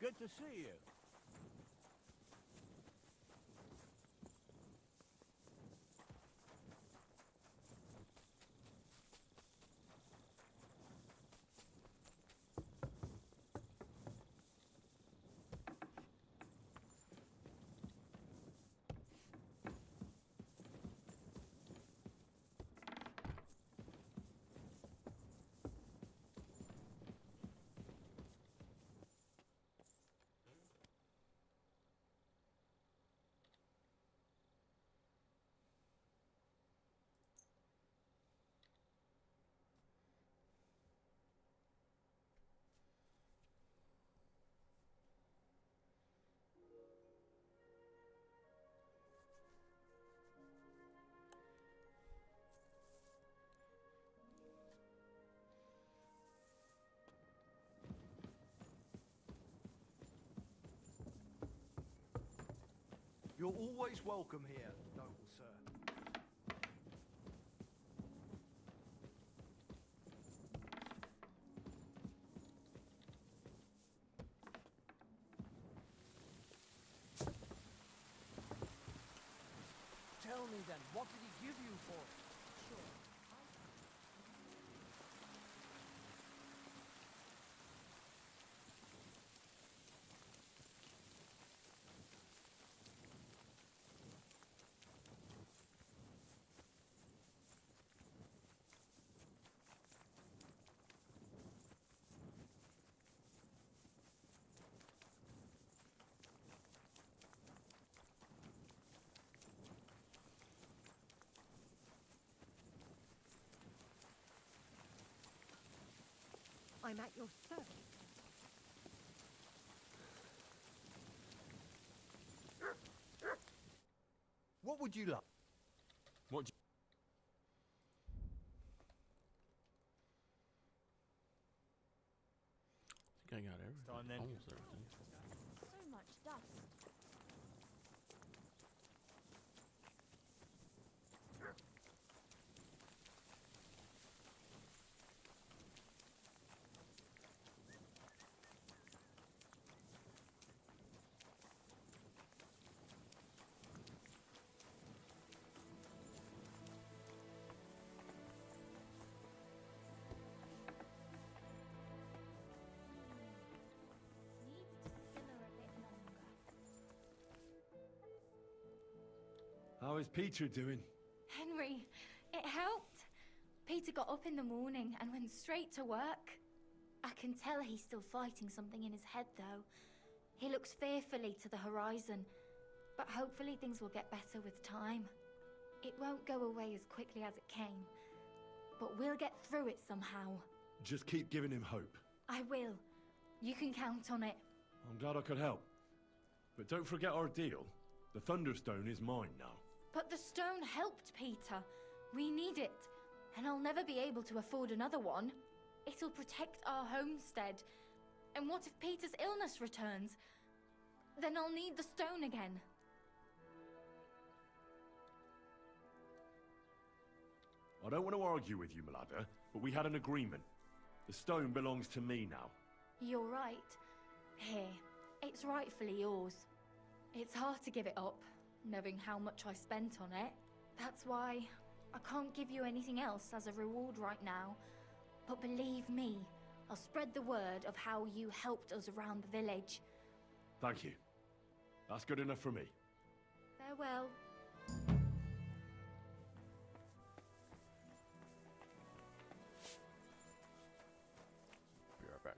Good to see you. You're always welcome here, noble sir. Tell me then, what did he give you for it? Sure. I'm at your service. What would you like? What do I think I got everything. Time then. Almost everything. So much dust. Needs to simmer a bit longer. How is Peter doing? Henry, it helped. Peter got up in the morning and went straight to work. I can tell he's still fighting something in his head, though. He looks fearfully to the horizon, but hopefully things will get better with time. It won't go away as quickly as it came, but we'll get through it somehow. Just keep giving him hope. I will. You can count on it. I'm glad I could help. But don't forget our deal. The Thunderstone is mine now. But the stone helped Peter. We need it, and I'll never be able to afford another one. It'll protect our homestead. And what if Peter's illness returns? Then I'll need the stone again. I don't want to argue with you, Malada, but we had an agreement. The stone belongs to me now. You're right. Here, it's rightfully yours. It's hard to give it up, knowing how much I spent on it. That's why I can't give you anything else as a reward right now. But believe me, I'll spread the word of how you helped us around the village. Thank you. That's good enough for me. Farewell. Be right back.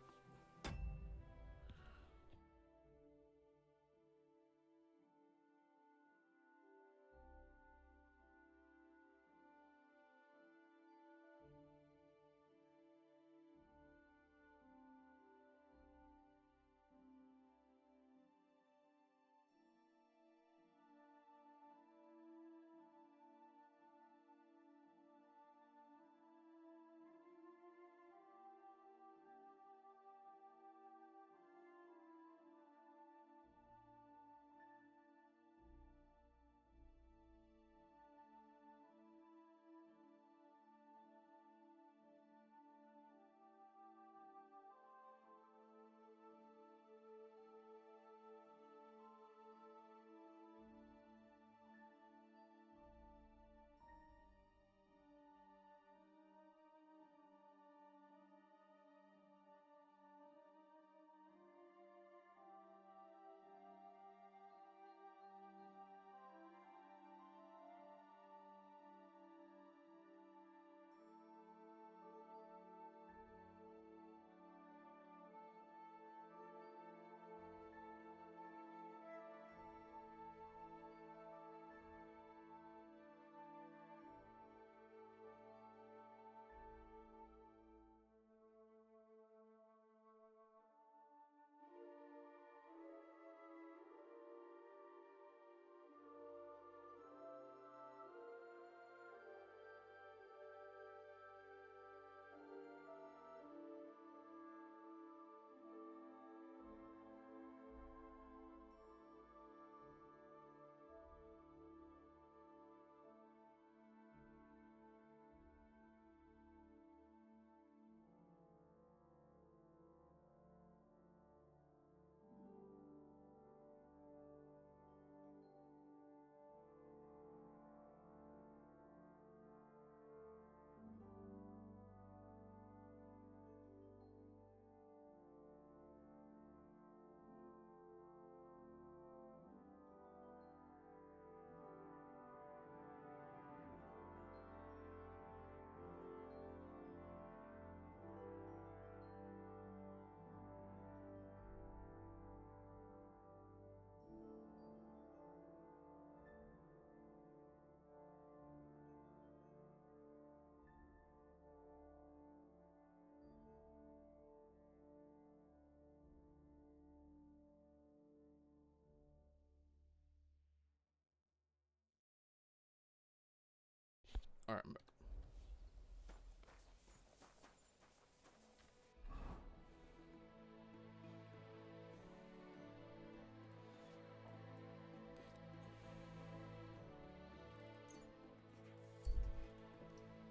Alright, I'm back.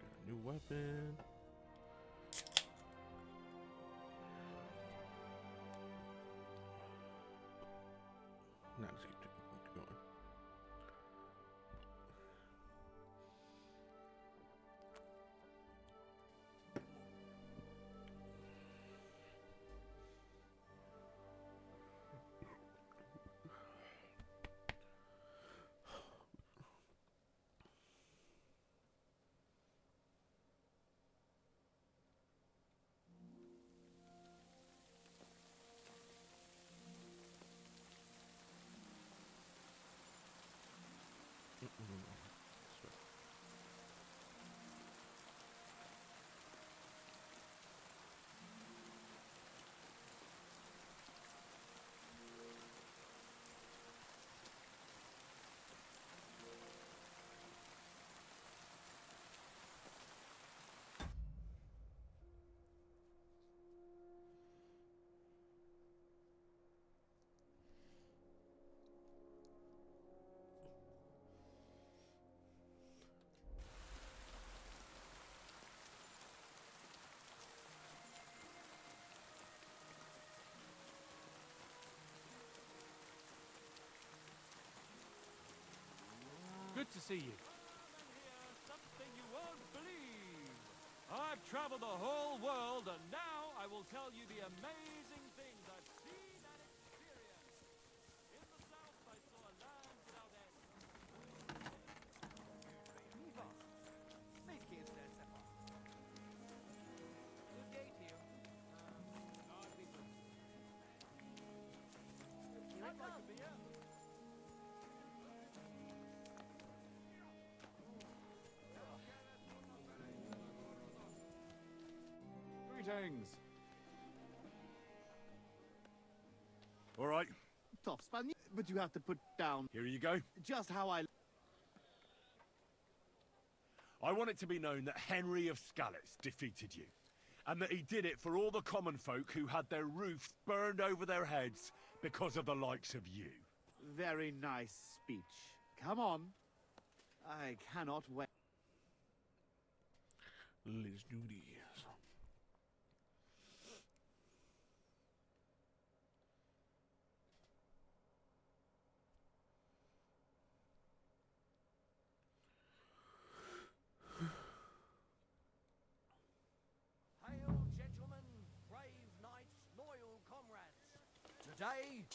Got a new weapon. Now let's keep going. Good to see you. Something you won't believe. I've traveled the whole world, and now I will tell you the amazing things I've seen and experienced. In the south, I saw a land without end. Good day to you. God be with you. I'd like a beer. Greetings. All right, Tough Spaniard, but you have to put down here you go. just how I... I want it to be known that Henry of Skalitz defeated you, and that he did it for all the common folk who had their roofs burned over their heads because of the likes of you. Very nice speech. Come on. I cannot wait. Let's do this. Hail, gentlemen, brave knights, loyal comrades. Today,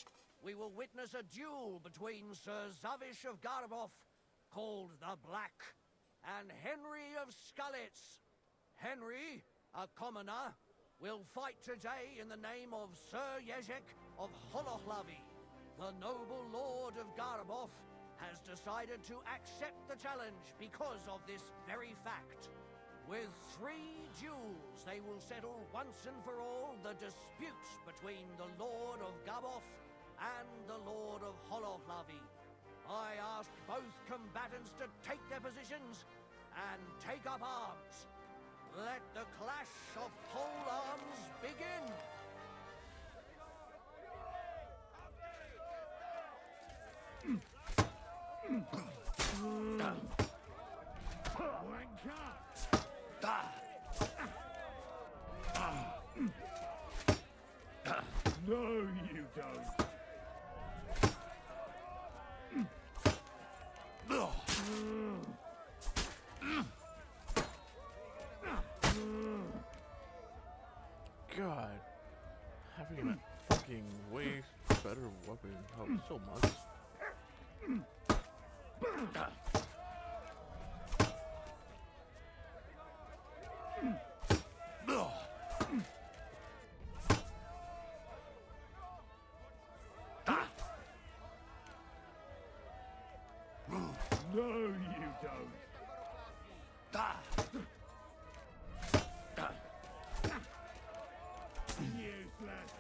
we will witness a duel between Sir Zavish of Garabov, called the Black, and Henry of Skalitz. Henry, a commoner, will fight today in the name of Sir Jezek of Holohlavi. The noble lord of Garabov has decided to accept the challenge because of this very fact. With 3 duels, they will settle once and for all the dispute between the Lord of Gaboth and the Lord of Holohlavi. I ask both combatants to take their positions and take up arms. Let the clash of pole arms begin! No, you don't. God, having a fucking way better weapon helps so much. No, you don't. Useless.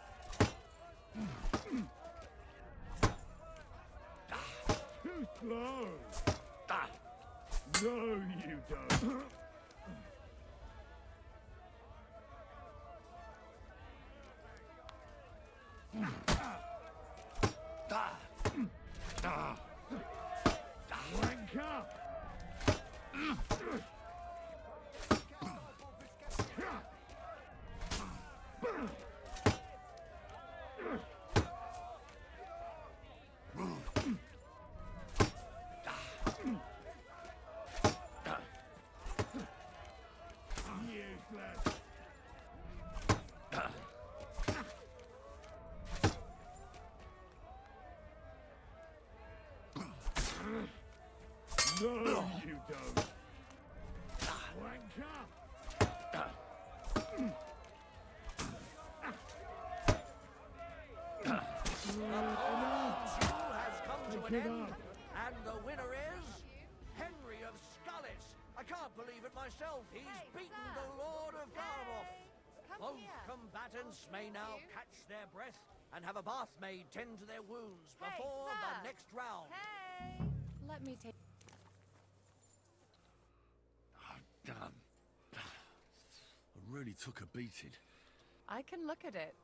Too slow. No, you don't. Wanker! Useless. No, you don't. Wanker! Duel has come to an end, and the winner is Henry of Scarlet. I can't believe it myself. He's beaten the Lord of Garboff. Both combatants may now catch their breath and have a bath maid tend to their wounds before the next round. Hey! Let me take... Damn. I really took a beating. I can look at it.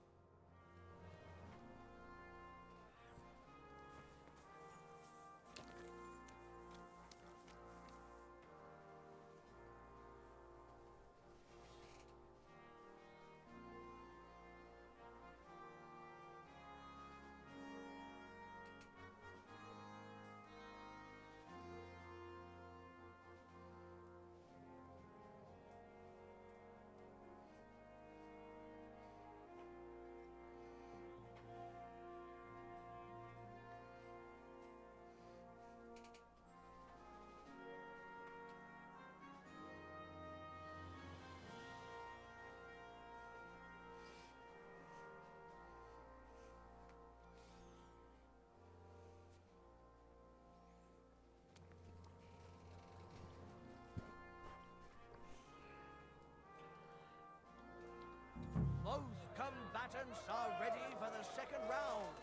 Both combatants are ready for the second round.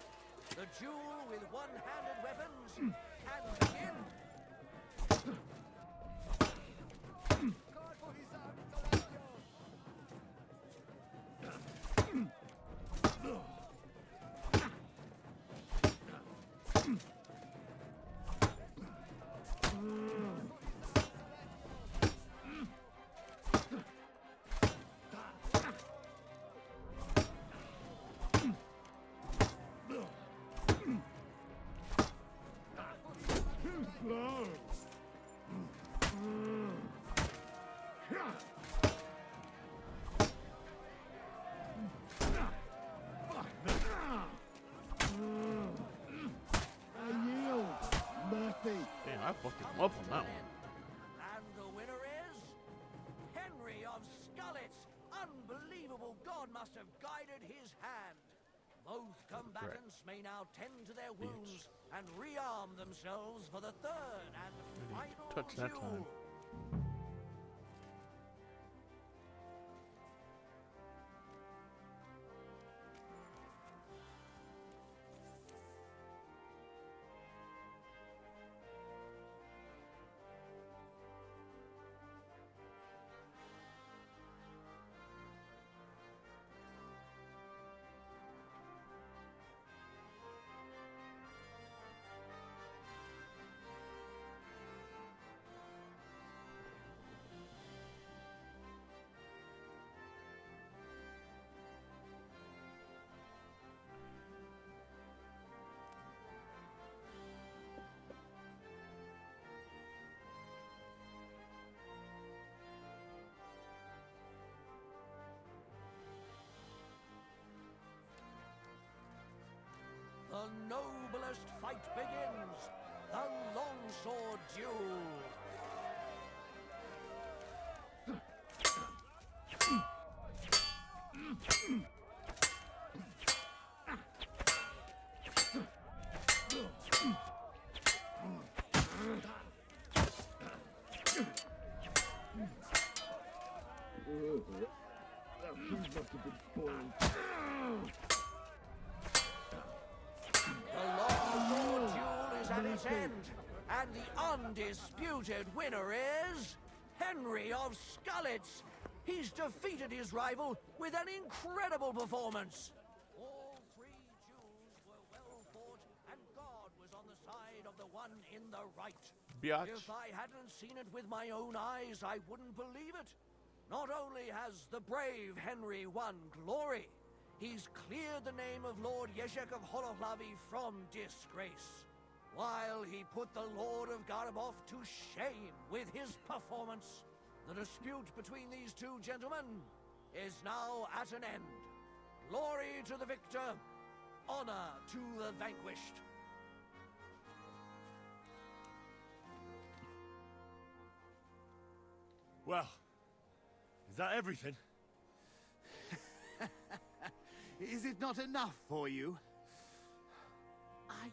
The duel with one-handed weapons can begin. Slow. I yield. Mercy. Damn, I fucked him up on that one. And the winner is Henry of Scarlet. Unbelievable. God must have guided his hand. Both combatants may now tend to their wounds and rearm themselves for the third and final touch that duel. time. The noblest fight begins. The longsword duel. That food must have been spoiled. The longsword duel is at its end. And the undisputed winner is Henry of Scullets. He's defeated his rival with an incredible performance. All three duels were well fought, and God was on the side of the one in the right. Biatch. If I hadn't seen it with my own eyes, I wouldn't believe it. Not only has the brave Henry won glory, he's cleared the name of Lord Yeshek of Holohlavi from disgrace, while he put the Lord of Garabov to shame with his performance. The dispute between these two gentlemen is now at an end. Glory to the victor, honor to the vanquished. Well, is that everything? Is it not enough for you? I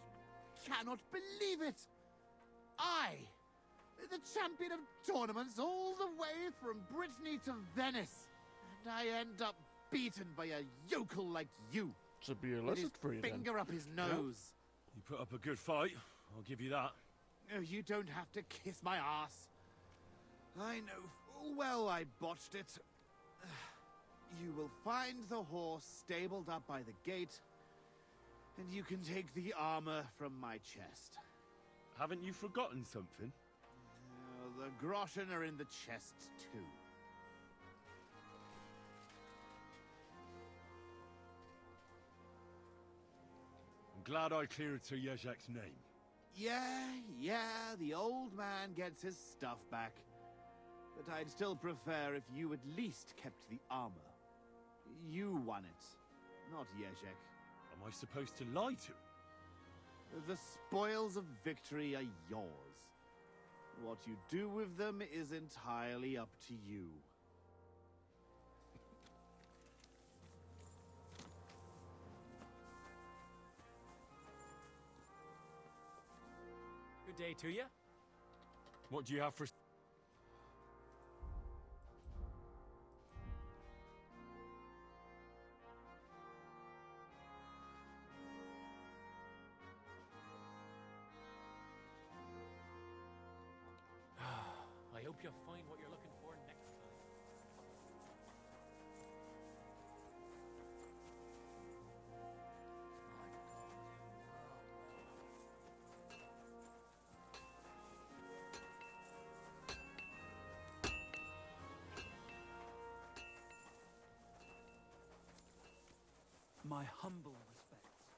cannot believe it! I, the champion of tournaments all the way from Brittany to Venice, and I end up beaten by a yokel like you. To be a with lesson his for you then. finger up his nose. You put up a good fight, I'll give you that. Oh, you don't have to kiss my ass. I know full well I botched it. You will find the horse stabled up by the gate, and you can take the armor from my chest. Haven't you forgotten something? The groschen are in the chest, too. I'm glad I cleared Sir Yezhek's name. Yeah, the old man gets his stuff back. But I'd still prefer if you at least kept the armor. You won it, not Yezhek. Am I supposed to lie to him? The spoils of victory are yours. What you do with them is entirely up to you. Good day to you. What do you have for... I hope you'll find what you're looking for next time. My humble respects.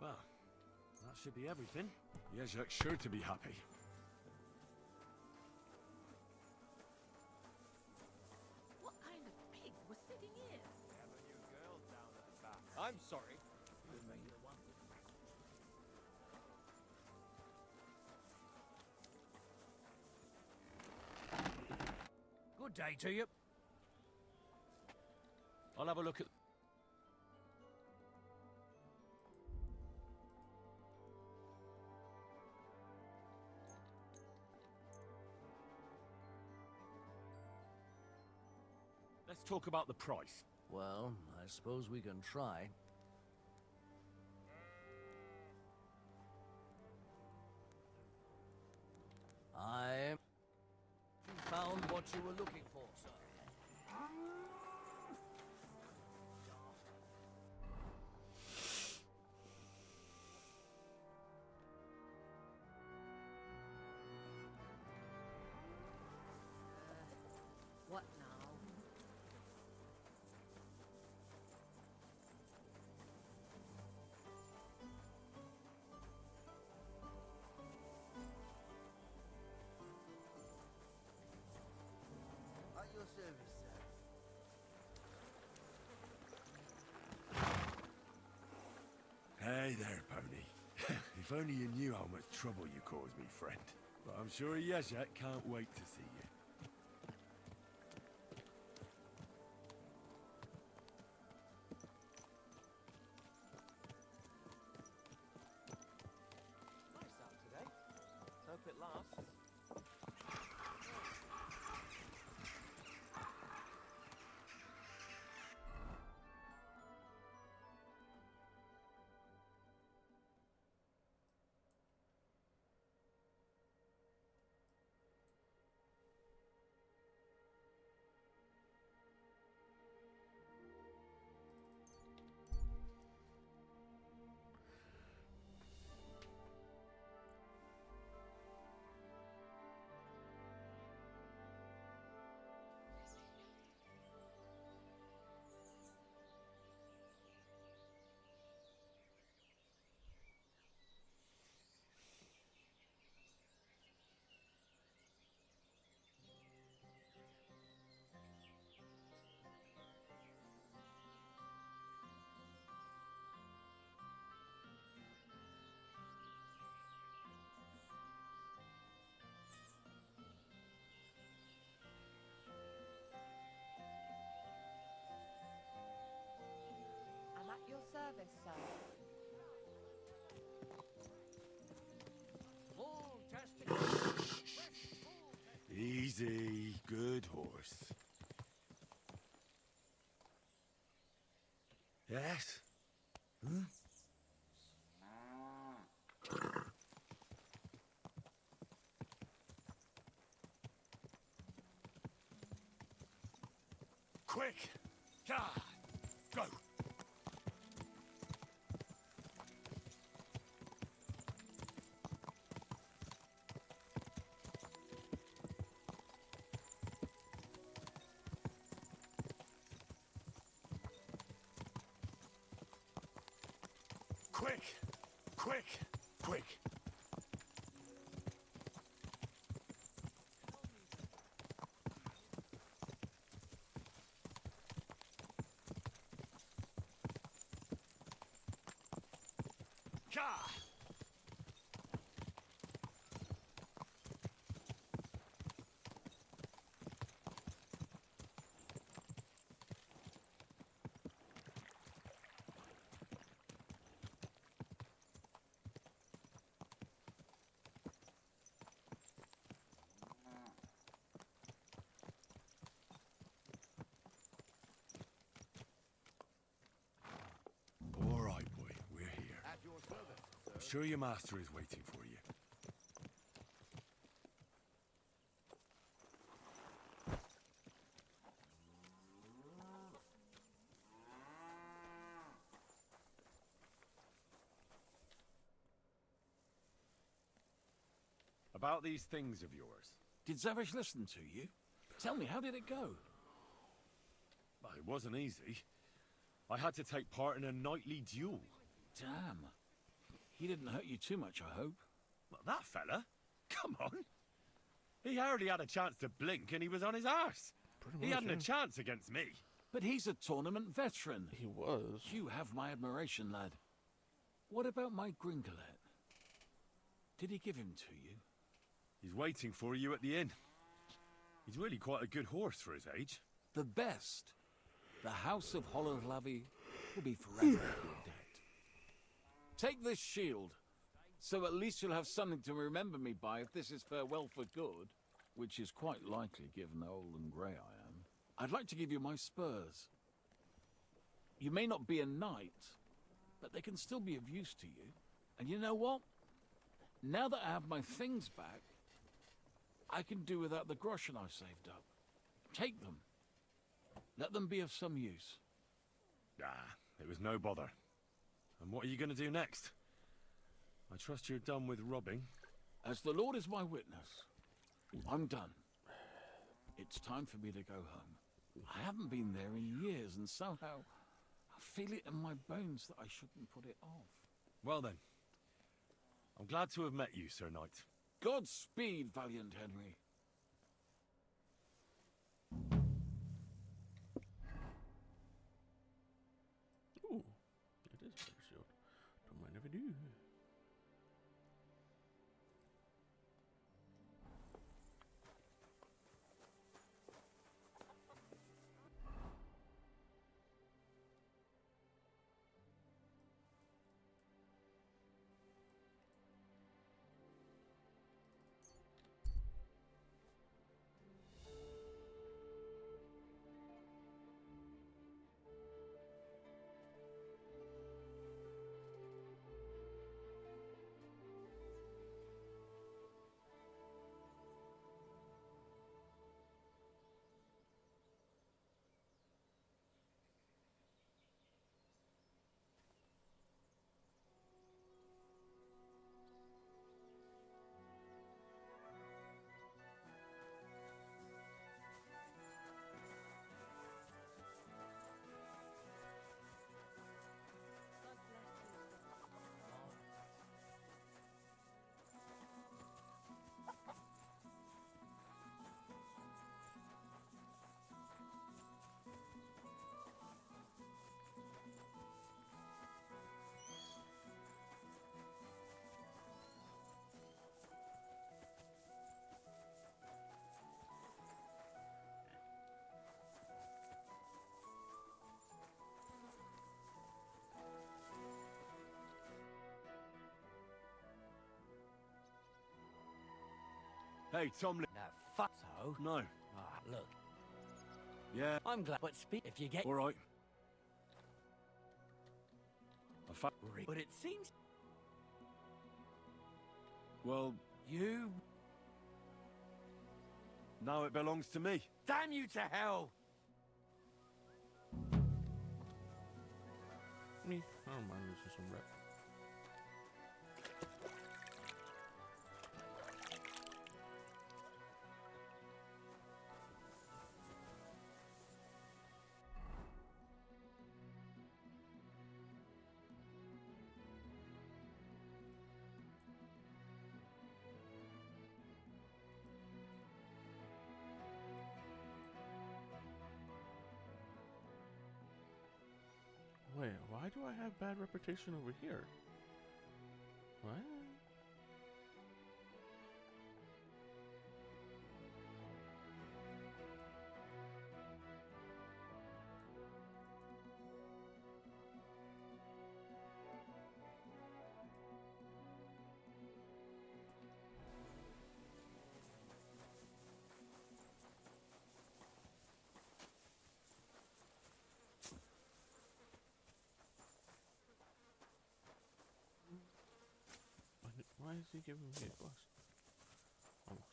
Well, that should be everything. Yezhek's sure to be happy. What kind of pig was sitting here? I'm sorry. Good day to you. I'll have a look at... Let's talk about the price. Well, I suppose we can try. You found what you were looking for, sir. What now? At your service, sir. Hey there, pony. If only you knew how much trouble you caused me, friend. But I'm sure Yezhek can't wait to see you. exercise. Full testing. Easy, good horse. Yes? Hmm? Quick! Ga! Go! Quick! Quick! Quick! Ga! All right, boy, we're here. At your service, sir. I'm sure your master is waiting for you. About these things of yours. Did Zavish listen to you? Tell me, how did it go? Well, it wasn't easy. I had to take part in a nightly duel. Damn. He didn't hurt you too much, I hope. Well, that fella? Come on. He hardly had a chance to blink and he was on his arse. He hadn't a chance against me. But he's a tournament veteran. He was. You have my admiration, lad. What about my Gringolet? Did he give him to you? He's waiting for you at the inn. He's really quite a good horse for his age. The best. The House of Hollowlavy will be forever in your debt. Take this shield, so at least you'll have something to remember me by if this is farewell for good, which is quite likely given how old and grey I am. I'd like to give you my spurs. You may not be a knight, but they can still be of use to you. And you know what? Now that I have my things back, I can do without the groschen I've saved up. Take them. Let them be of some use. Ah, it was no bother. And what are you going to do next? I trust you're done with robbing. As the Lord is my witness, I'm done. It's time for me to go home. I haven't been there in years, and somehow I feel it in my bones that I shouldn't put it off. Well then, I'm glad to have met you, Sir Knight. Godspeed, valiant Henry. Ooh, it is very short. Don't mind if I do. Hey, Tom. No, fuck so. No. Ah, look. Yeah. I'm glad, but speak if you get. All right. But it seems. Well, you. now it belongs to me. Damn you to hell! Me, I don't mind losing some rep. Wait, why do I have bad reputation over here? What? Why is he giving me a plus? Almost.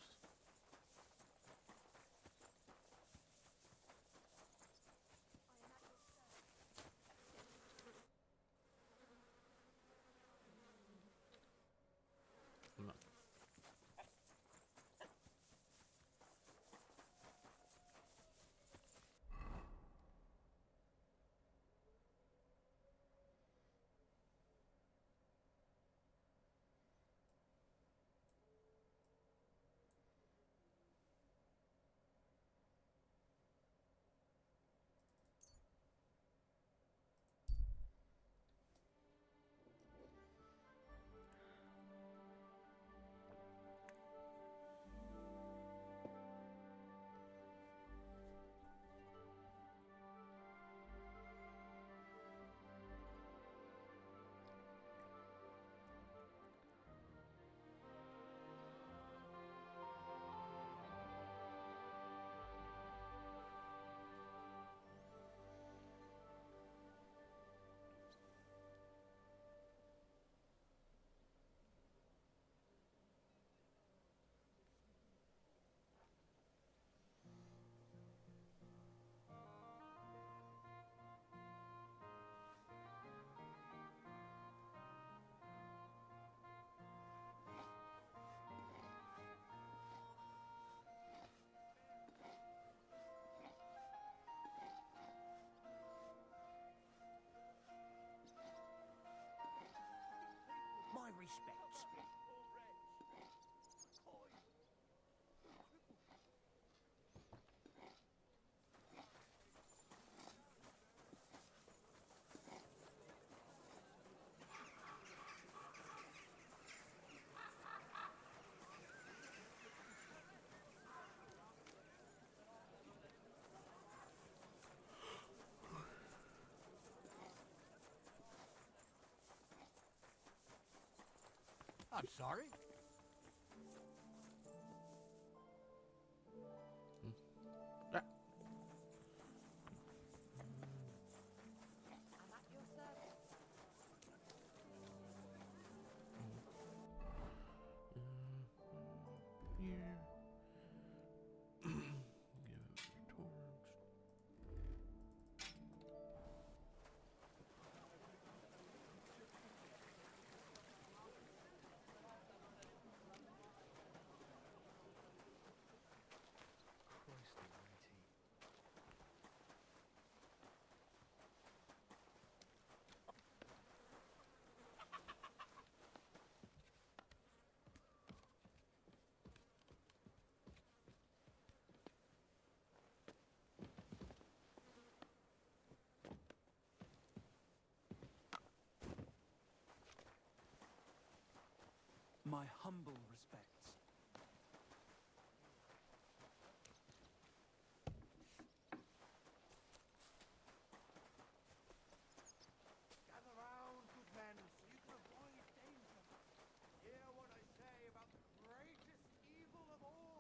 No. My respects. I'm sorry. Ah. I'm at your service. Here. Give it torch. Christ almighty. My humble respects. Gather round, good men, so you can avoid danger. Hear what I say about the greatest evil of all.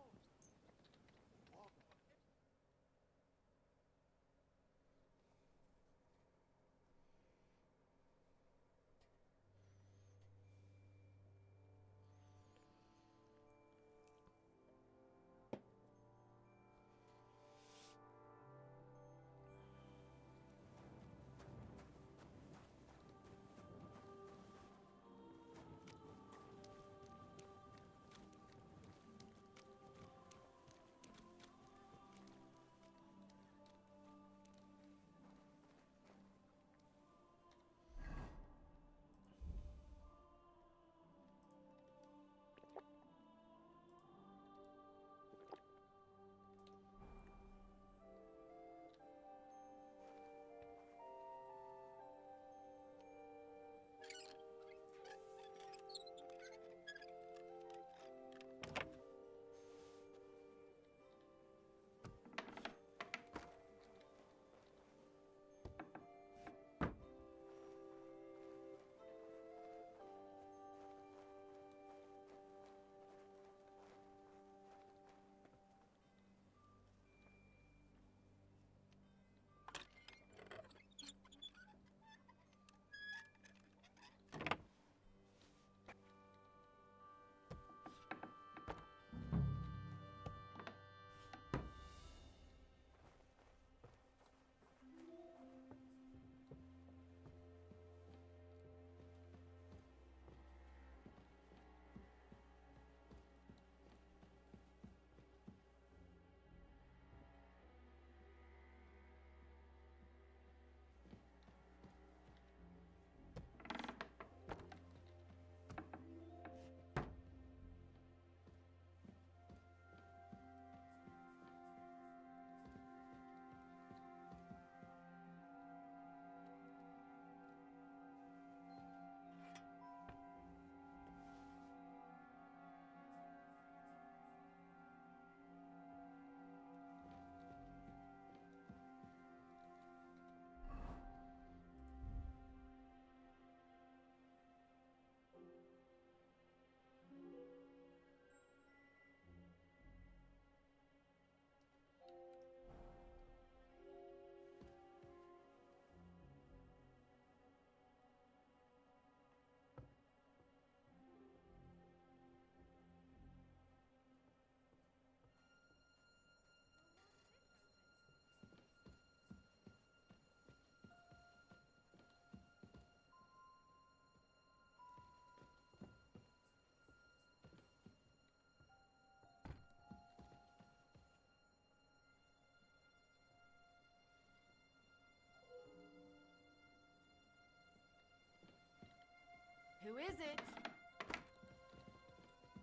Who is it?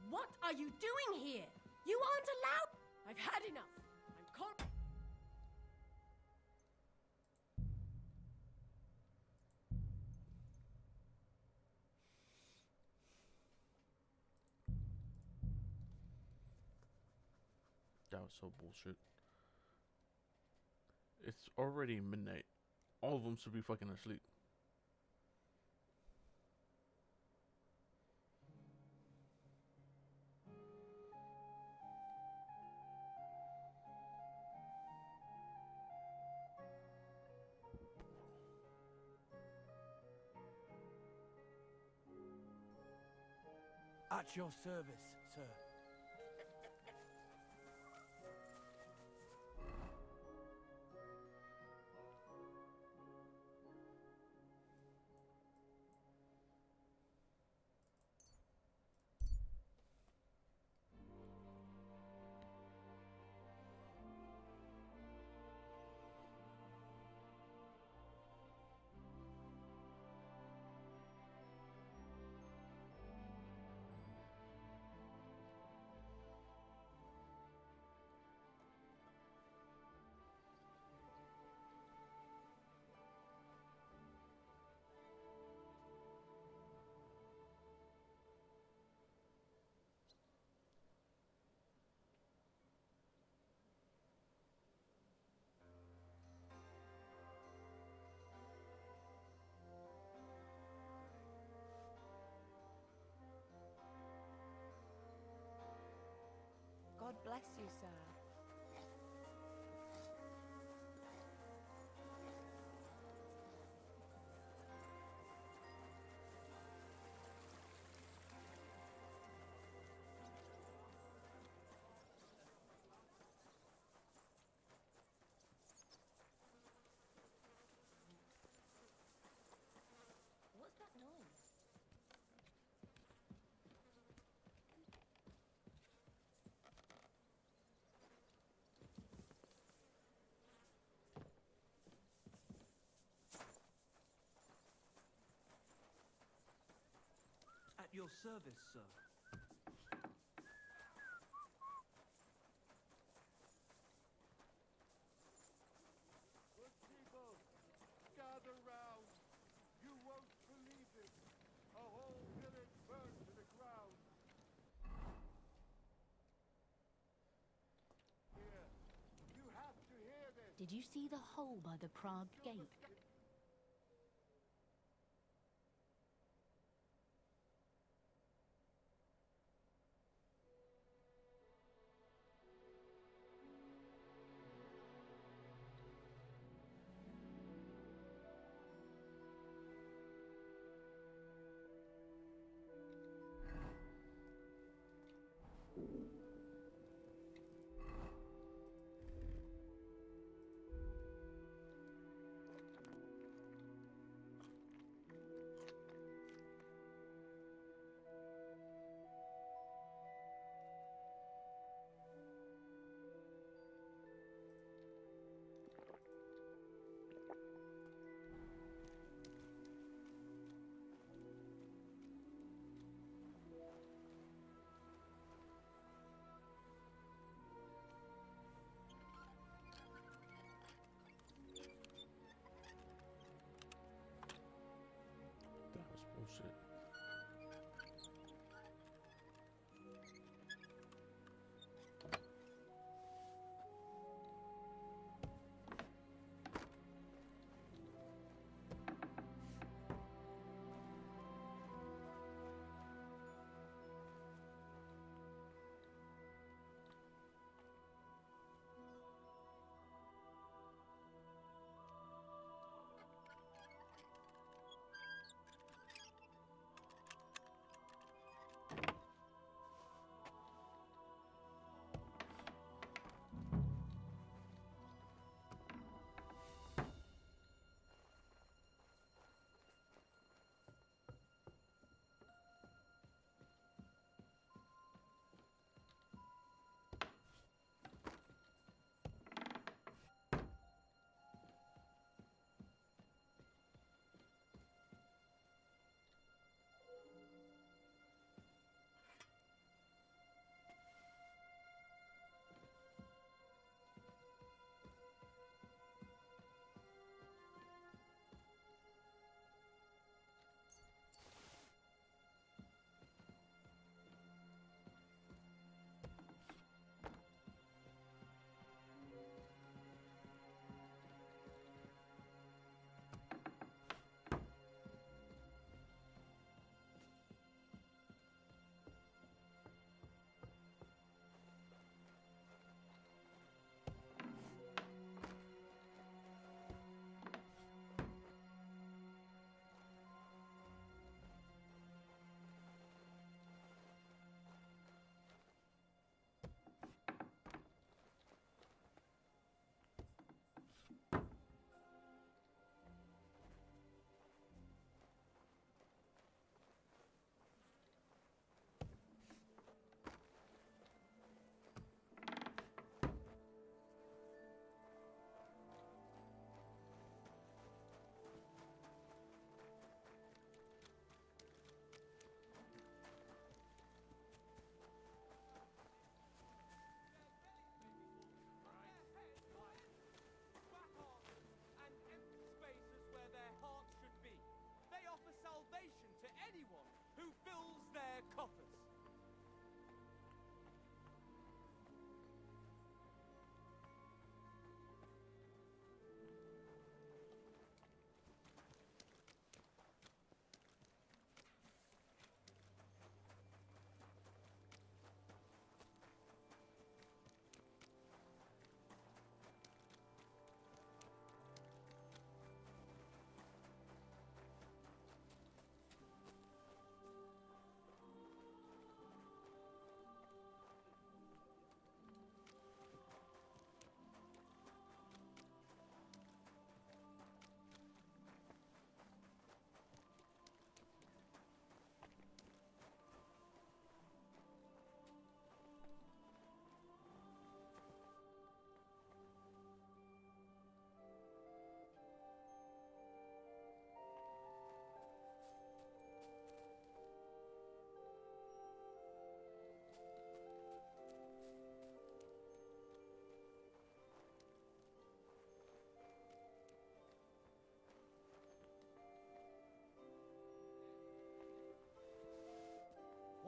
What are you doing here? You aren't allowed. I've had enough. I'm call. That was so bullshit. It's already midnight. All of them should be fucking asleep. At your service, sir. God bless you, sir. What's that noise? At your service, sir. Good people, gather round. You won't believe it. A whole village burned to the ground. Here, you have to hear this. Did you see the hole by the Prague gate?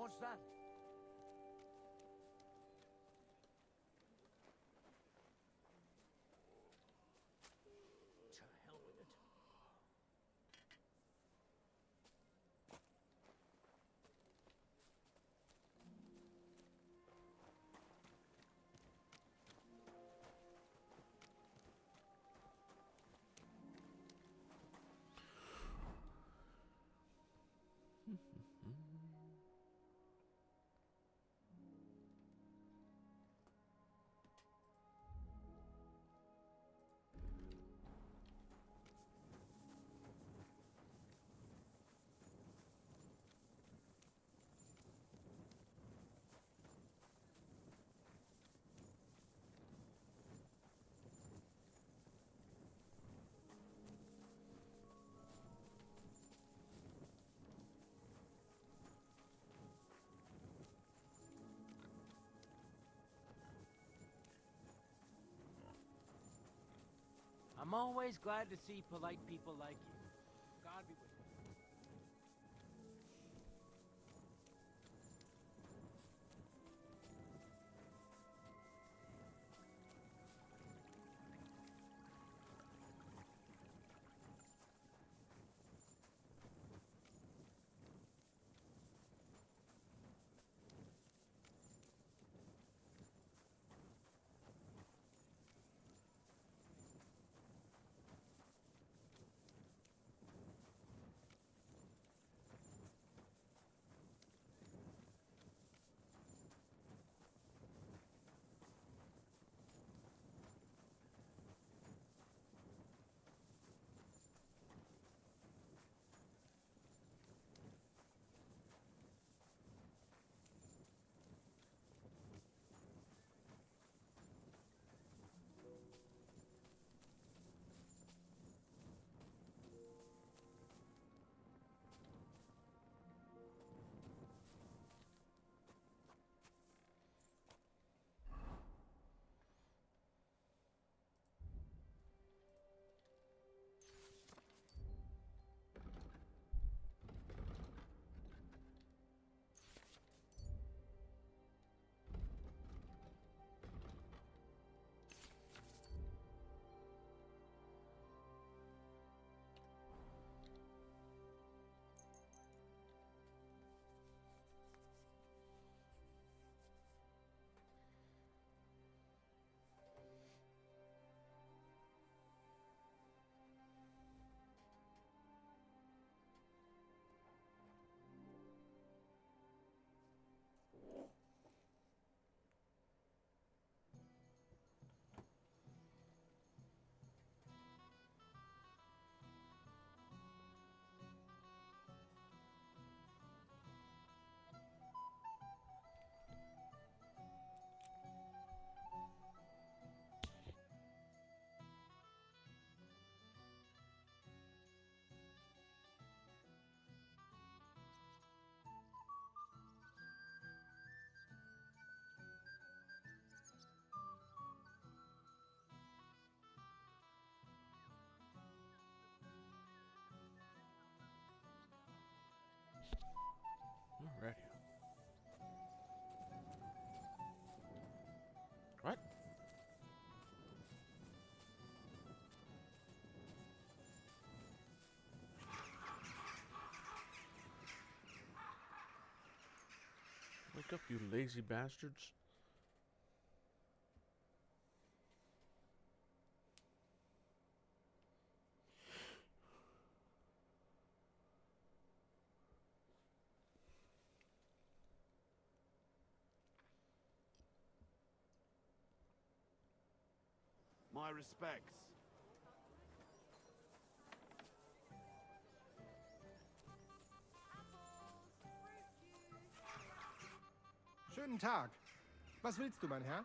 What's that? To hell with it. I'm always glad to see polite people like you. God be with you. Alrighty. What? Wake up, you lazy bastards. My respects. Schönen Tag. Was willst du, mein Herr?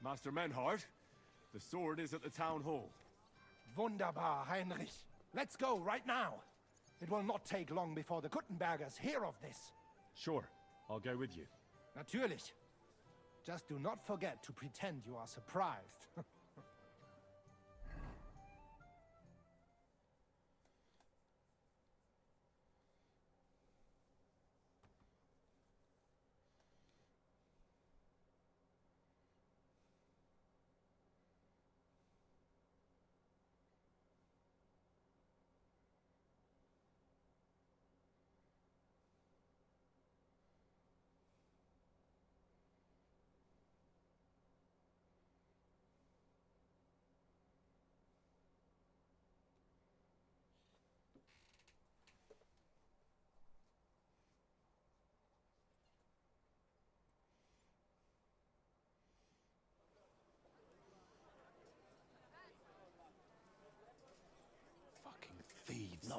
Master Menhart, the sword is at the town hall. Wunderbar, Heinrich. Let's go right now. It will not take long before the Kuttenbergers hear of this. Sure, I'll go with you. Natürlich. Just do not forget to pretend you are surprised.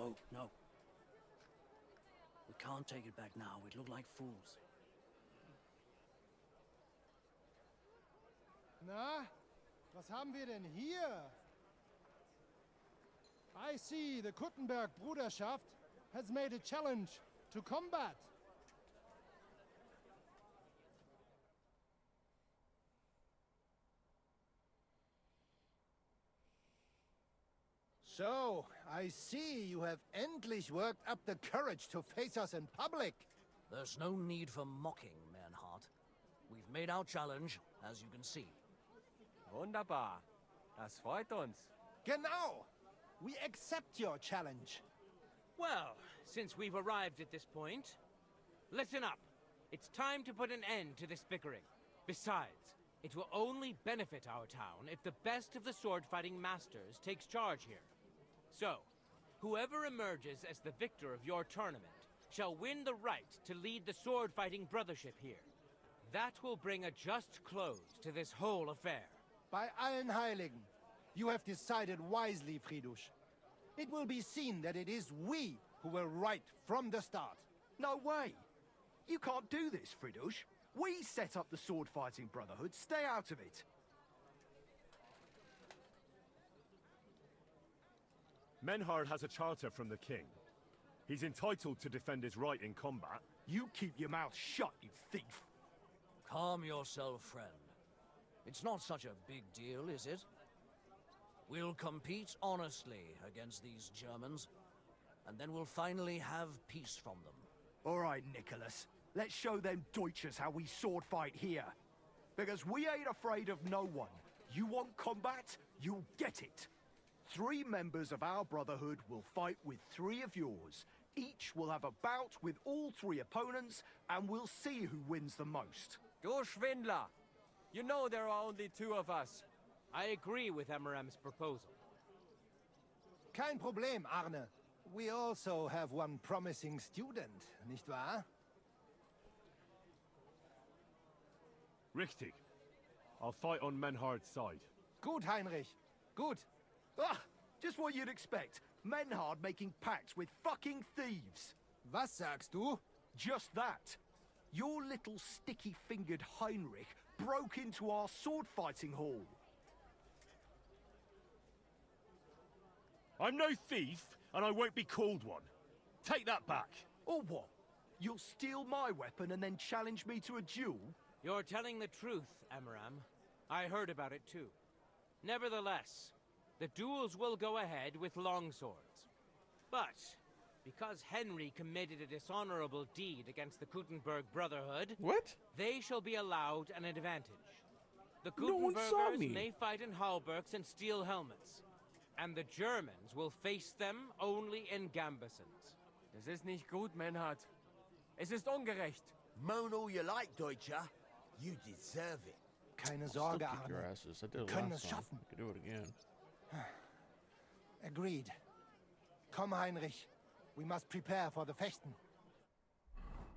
No, no. We can't take it back now. We'd look like fools. Na, was haben wir denn hier? I see the Kuttenberg Bruderschaft has made a challenge to combat. So, I see you have endlich worked up the courage to face us in public. There's no need for mocking, Mernhardt. We've made our challenge, as you can see. Wunderbar. Das freut uns. Genau. We accept your challenge. Well, since we've arrived at this point, listen up. It's time to put an end to this bickering. Besides, it will only benefit our town if the best of the sword-fighting masters takes charge here. So, whoever emerges as the victor of your tournament shall win the right to lead the sword-fighting brothership here. That will bring a just close to this whole affair. Bei allen Heiligen, you have decided wisely, Fridush. It will be seen that it is we who were right from the start. No way! You can't do this, Fridush. We set up the sword-fighting brotherhood. Stay out of it. Menhard has a charter from the king. He's entitled to defend his right in combat. You keep your mouth shut, you thief. Calm yourself, friend. It's not such a big deal, is it? We'll compete honestly against these Germans, and then we'll finally have peace from them. All right, Nicholas. Let's show them Deutschers how we sword fight here. Because we ain't afraid of no one. You want combat? You'll get it. 3 members of our brotherhood will fight with 3 of yours. Each will have a bout with all 3 opponents, and we'll see who wins the most. Du Schwindler! You know there are only 2 of us. I agree with Emiram's proposal. Kein Problem, Arne. We also have one promising student, nicht wahr? Richtig. I'll fight on Menhard's side. Gut, Heinrich. Gut. Ah, just what you'd expect. Menhard making pacts with fucking thieves. Was sagst du? Just that. Your little sticky-fingered Heinrich broke into our sword-fighting hall. I'm no thief, and I won't be called one. Take that back. Or what? You'll steal my weapon and then challenge me to a duel? You're telling the truth, Emiram. I heard about it too. Nevertheless, the duels will go ahead with longswords. But, because Henry committed a dishonorable deed against the Kuttenberg Brotherhood... What? They shall be allowed an advantage. The No one saw Kuttenbergers me. may fight in halbergs and steel helmets. And the Germans will face them only in gambesons. Das ist nicht gut, Menhard. Es ist ungerecht. Moan all you like, Deutscher. You deserve it. Keine Still Sorge, kick your Arne. asses. I did Wir it können last es time. schaffen. I can do it again. Agreed. Komm, Heinrich. We must prepare for the Fechten.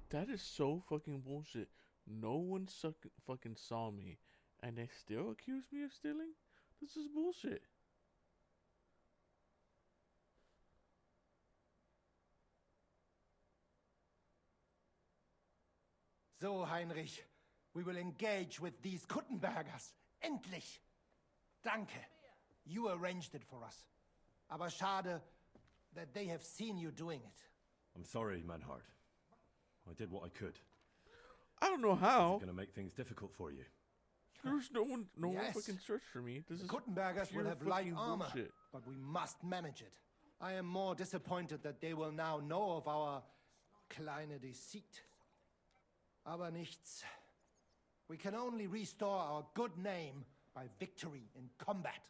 That is so fucking bullshit. No one fucking saw me, and they still accuse me of stealing? This is bullshit. So, Heinrich, we will engage with these Kuttenbergers. Endlich! Danke. You arranged it for us. Aber schade that they have seen you doing it. I'm sorry, Menhard. I did what I could. I don't know how. It's gonna make things difficult for you. There's no one Yes. fucking searched for me. This The is Kuttenbergers will pure have light fucking armor, bullshit. but we must manage it. I am more disappointed that they will now know of our kleine Deceit. Aber nichts. We can only restore our good name by victory in combat.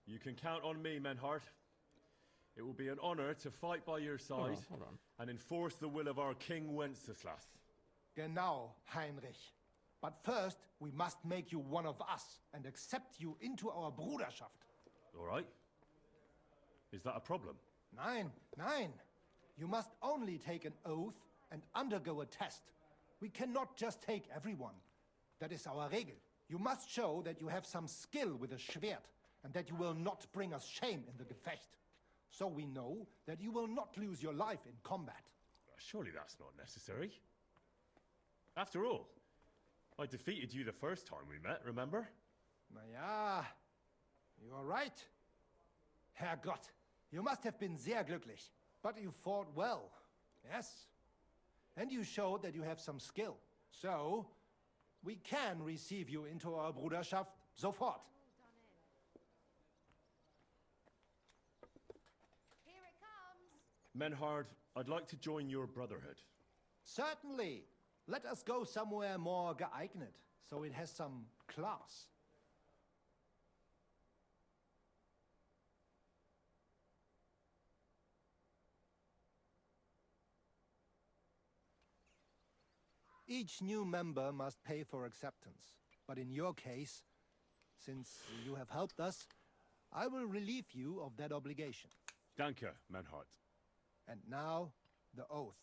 You can count on me, Menhard. It will be an honor to fight by your side Hold on. and enforce the will of our King Wenceslas. Genau, Heinrich. But first, we must make you one of us and accept you into our Bruderschaft. All right? Is that a problem? Nein, nein. You must only take an oath and undergo a test. We cannot just take everyone. That is our Regel. You must show that you have some skill with a Schwert and that you will not bring us shame in the Gefecht. so we know that you will not lose your life in combat. Surely that's not necessary. After all, I defeated you the first time we met, remember? Na ja, you are right. Herrgott, you must have been sehr glücklich. But you fought well, yes? And you showed that you have some skill. So, we can receive you into our Bruderschaft sofort. Here it comes. Menhard, I'd like to join your brotherhood. Certainly. Let us go somewhere more geeignet, so it has some class. Each new member must pay for acceptance. But in your case, since you have helped us, I will relieve you of that obligation. Danke, Menhard. And now, the oath.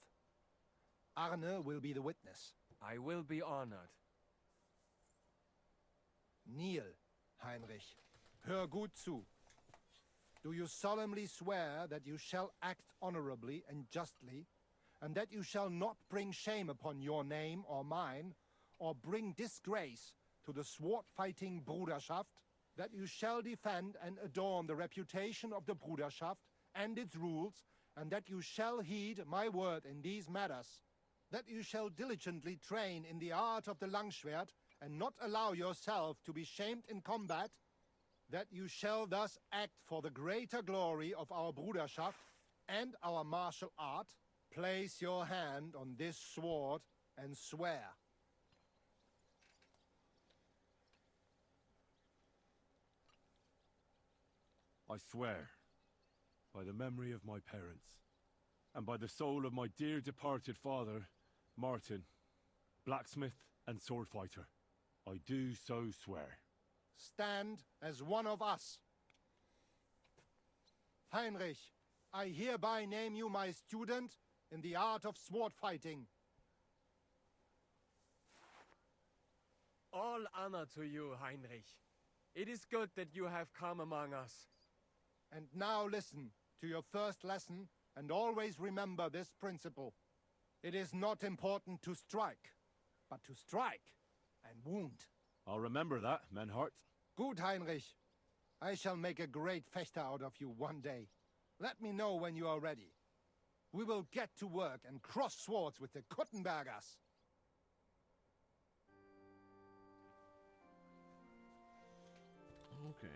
Arne will be the witness. I will be honored. Kneel, Heinrich. Hör gut zu. Do you solemnly swear that you shall act honorably and justly, and that you shall not bring shame upon your name or mine, or bring disgrace to the sword-fighting Bruderschaft, that you shall defend and adorn the reputation of the Bruderschaft and its rules, and that you shall heed my word in these matters, that you shall diligently train in the art of the Langschwert, and not allow yourself to be shamed in combat, that you shall thus act for the greater glory of our Bruderschaft and our martial art. Place your hand on this sword and swear. I swear, by the memory of my parents, and by the soul of my dear departed father, Martin, blacksmith and sword fighter, I do so swear. Stand as one of us. Heinrich, I hereby name you my student in the art of sword fighting. All honor to you, Heinrich. It is good that you have come among us. And now listen to your first lesson, and always remember this principle. It is not important to strike, but to strike and wound. I'll remember that, Menhart. Gut, Heinrich. I shall make a great fechter out of you one day. Let me know when you are ready. We will get to work and cross swords with the Kuttenbergers. Okay.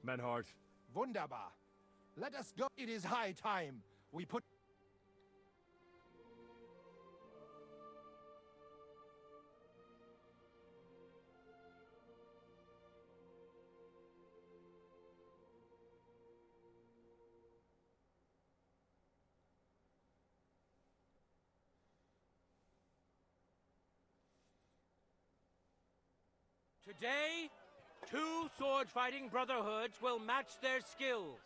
Menhard. Wunderbar. Let us go. It is high time. We put... Today, 2 sword-fighting brotherhoods will match their skills.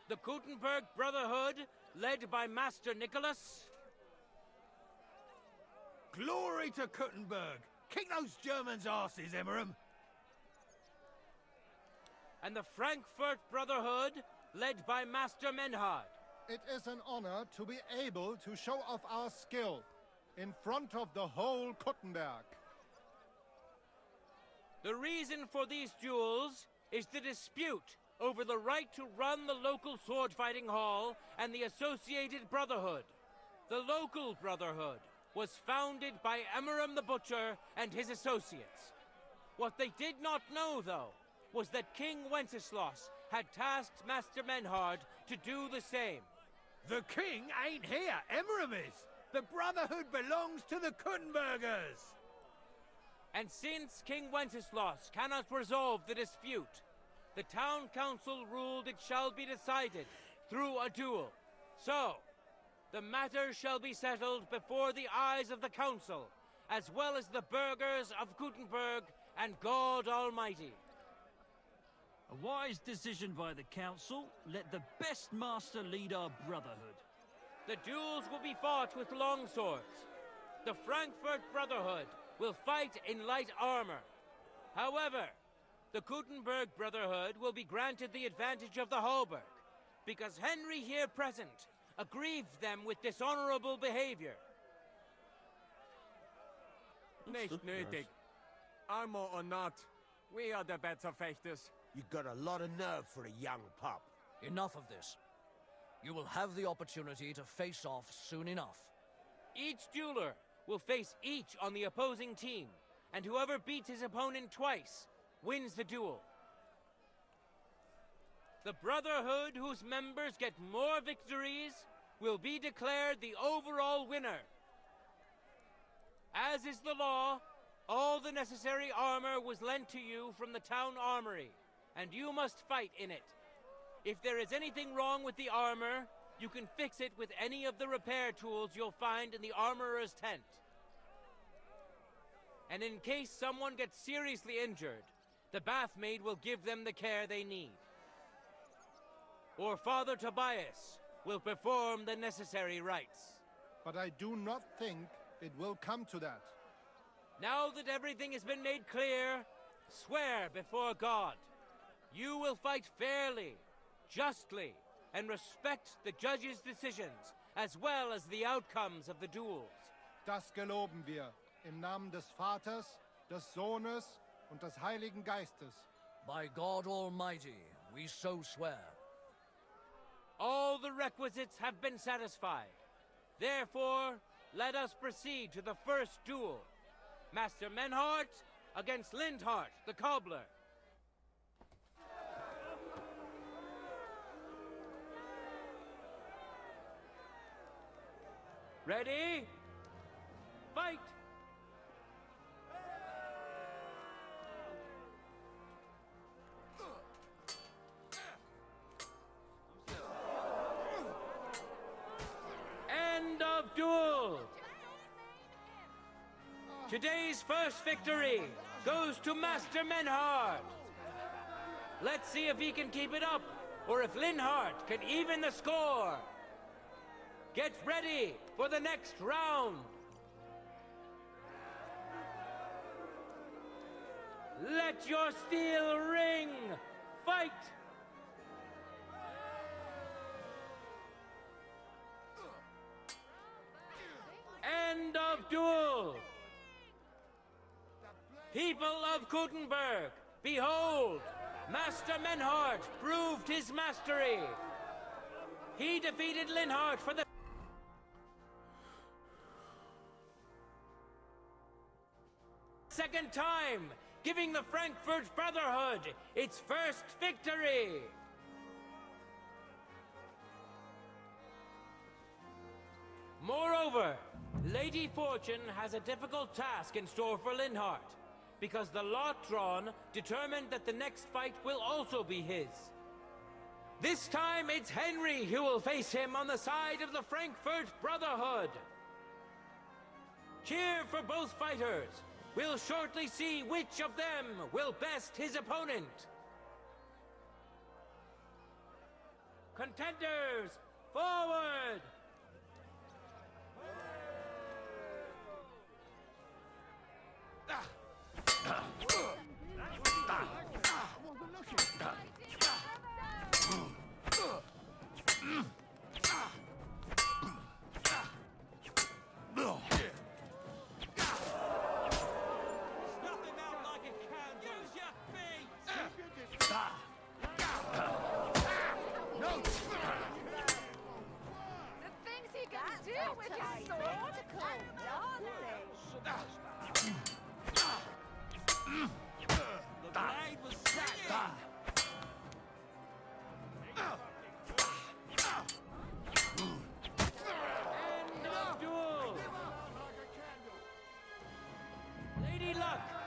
The Gutenberg Brotherhood, led by Master Nicholas. Glory to Kuttenberg! Kick those Germans' asses, Emmeram! And the Frankfurt Brotherhood, led by Master Menhard. It is an honor to be able to show off our skill in front of the whole Kuttenberg. The reason for these duels is the dispute over the right to run the local sword-fighting hall and the associated brotherhood. The local brotherhood was founded by Emmeram the Butcher and his associates. What they did not know, though, was that King Wenceslas had tasked Master Menhard to do the same. The king ain't here, Emmeram is! The brotherhood belongs to the Kuttenbergers! And since King Wenceslas cannot resolve the dispute, the town council ruled it shall be decided through a duel. So, the matter shall be settled before the eyes of the council, as well as the burghers of Gutenberg and God Almighty. A wise decision by the council. Let the best master lead our brotherhood. The duels will be fought with long swords. The Frankfurt Brotherhood will fight in light armor. However, the Gutenberg Brotherhood will be granted the advantage of the hauberk, because Henry here present aggrieved them with dishonorable behavior. Nicht nötig. Armor or not, we are the better fechters. You got a lot of nerve for a young pup. Enough of this. You will have the opportunity to face off soon enough. Each dueler will face each on the opposing team, and whoever beats his opponent twice wins the duel. The Brotherhood whose members get more victories will be declared the overall winner. As is the law, all the necessary armor was lent to you from the town armory, and you must fight in it. If there is anything wrong with the armor, you can fix it with any of the repair tools you'll find in the armorer's tent. And in case someone gets seriously injured, the bathmaid will give them the care they need. Or Father Tobias will perform the necessary rites. But I do not think it will come to that. Now that everything has been made clear, swear before God. You will fight fairly, justly, and respect the judge's decisions, as well as the outcomes of the duels. Das geloben wir, im Namen des Vaters, des Sohnes und des Heiligen Geistes. By God Almighty, we so swear. All the requisites have been satisfied. Therefore, let us proceed to the first duel. Master Menhart against Lindhart, the cobbler. Ready? Fight! End of duel! Today's first victory goes to Master Menhart. Let's see if he can keep it up, or if Linhart can even the score. Get ready for the next round. Let your steel ring. Fight! End of duel. People of Gutenberg, behold, Master Menhart proved his mastery. He defeated Linhart for the second time, giving the Frankfurt Brotherhood its first victory. Moreover, Lady Fortune has a difficult task in store for Linhart, because the lot drawn determined that the next fight will also be his. This time it's Henry who will face him on the side of the Frankfurt Brotherhood. Cheer for both fighters. We'll shortly see which of them will best his opponent. Contenders, forward!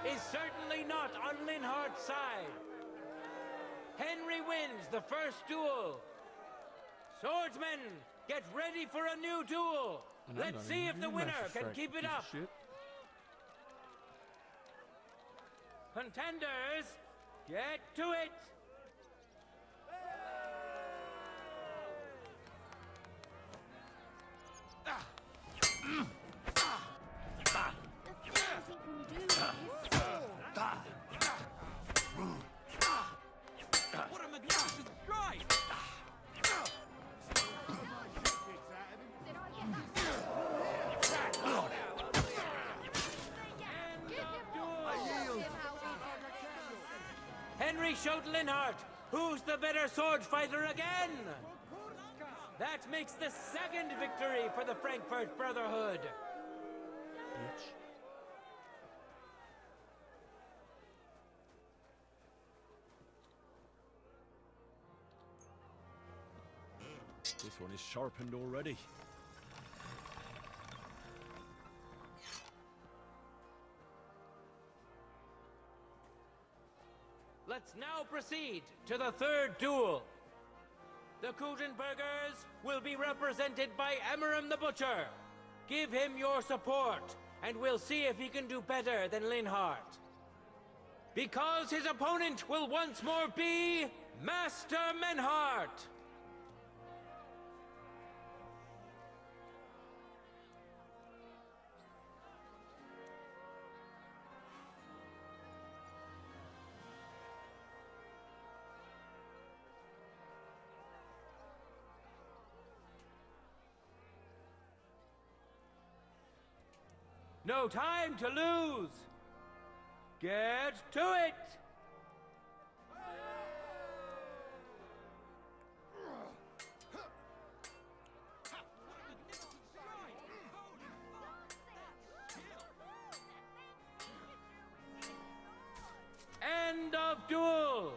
Is certainly not on Linhart's side. Henry wins the first duel. Swordsmen, get ready for a new duel. Let's see if the winner can keep it up. Contenders, get to it. Henry showed Linhart who's the better sword fighter again. That makes the second victory for the Frankfurt Brotherhood. Bitch. This one is sharpened already. Let's now proceed to the third duel. The Kutenbergers will be represented by Emmeram the Butcher. Give him your support, and we'll see if he can do better than Linhart. Because his opponent will once more be Master Menhart. No time to lose! Get to it! End of duel!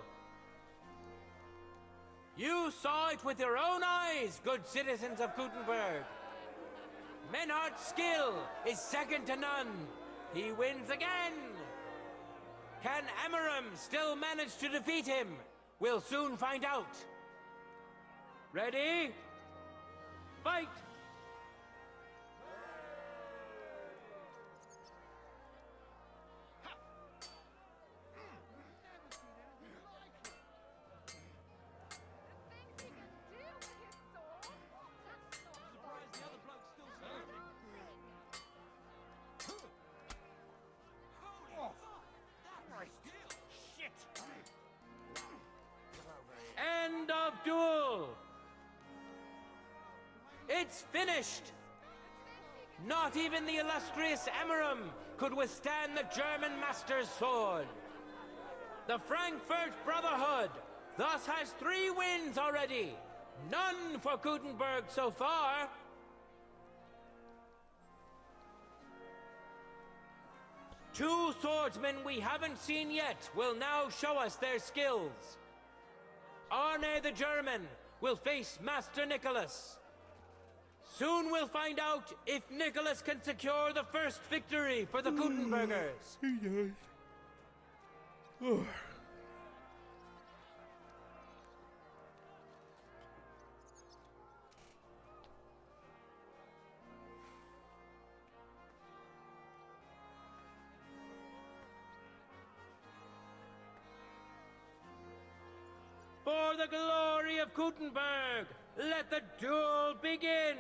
You saw it with your own eyes, good citizens of Kutenberg. Menhardt's skill is second to none. He wins again. Can Emmeram still manage to defeat him? We'll soon find out. Ready? Fight! End of duel! It's finished! Not even the illustrious Emmeram could withstand the German master's sword. The Frankfurt Brotherhood thus has 3 wins already. None for Kutenberg so far. Two swordsmen we haven't seen yet will now show us their skills. Arne the German will face Master Nicholas. Soon we'll find out if Nicholas can secure the first victory for the Kutenbergers. He does. Oh. For the glory of Kutenberg, let the duel begin!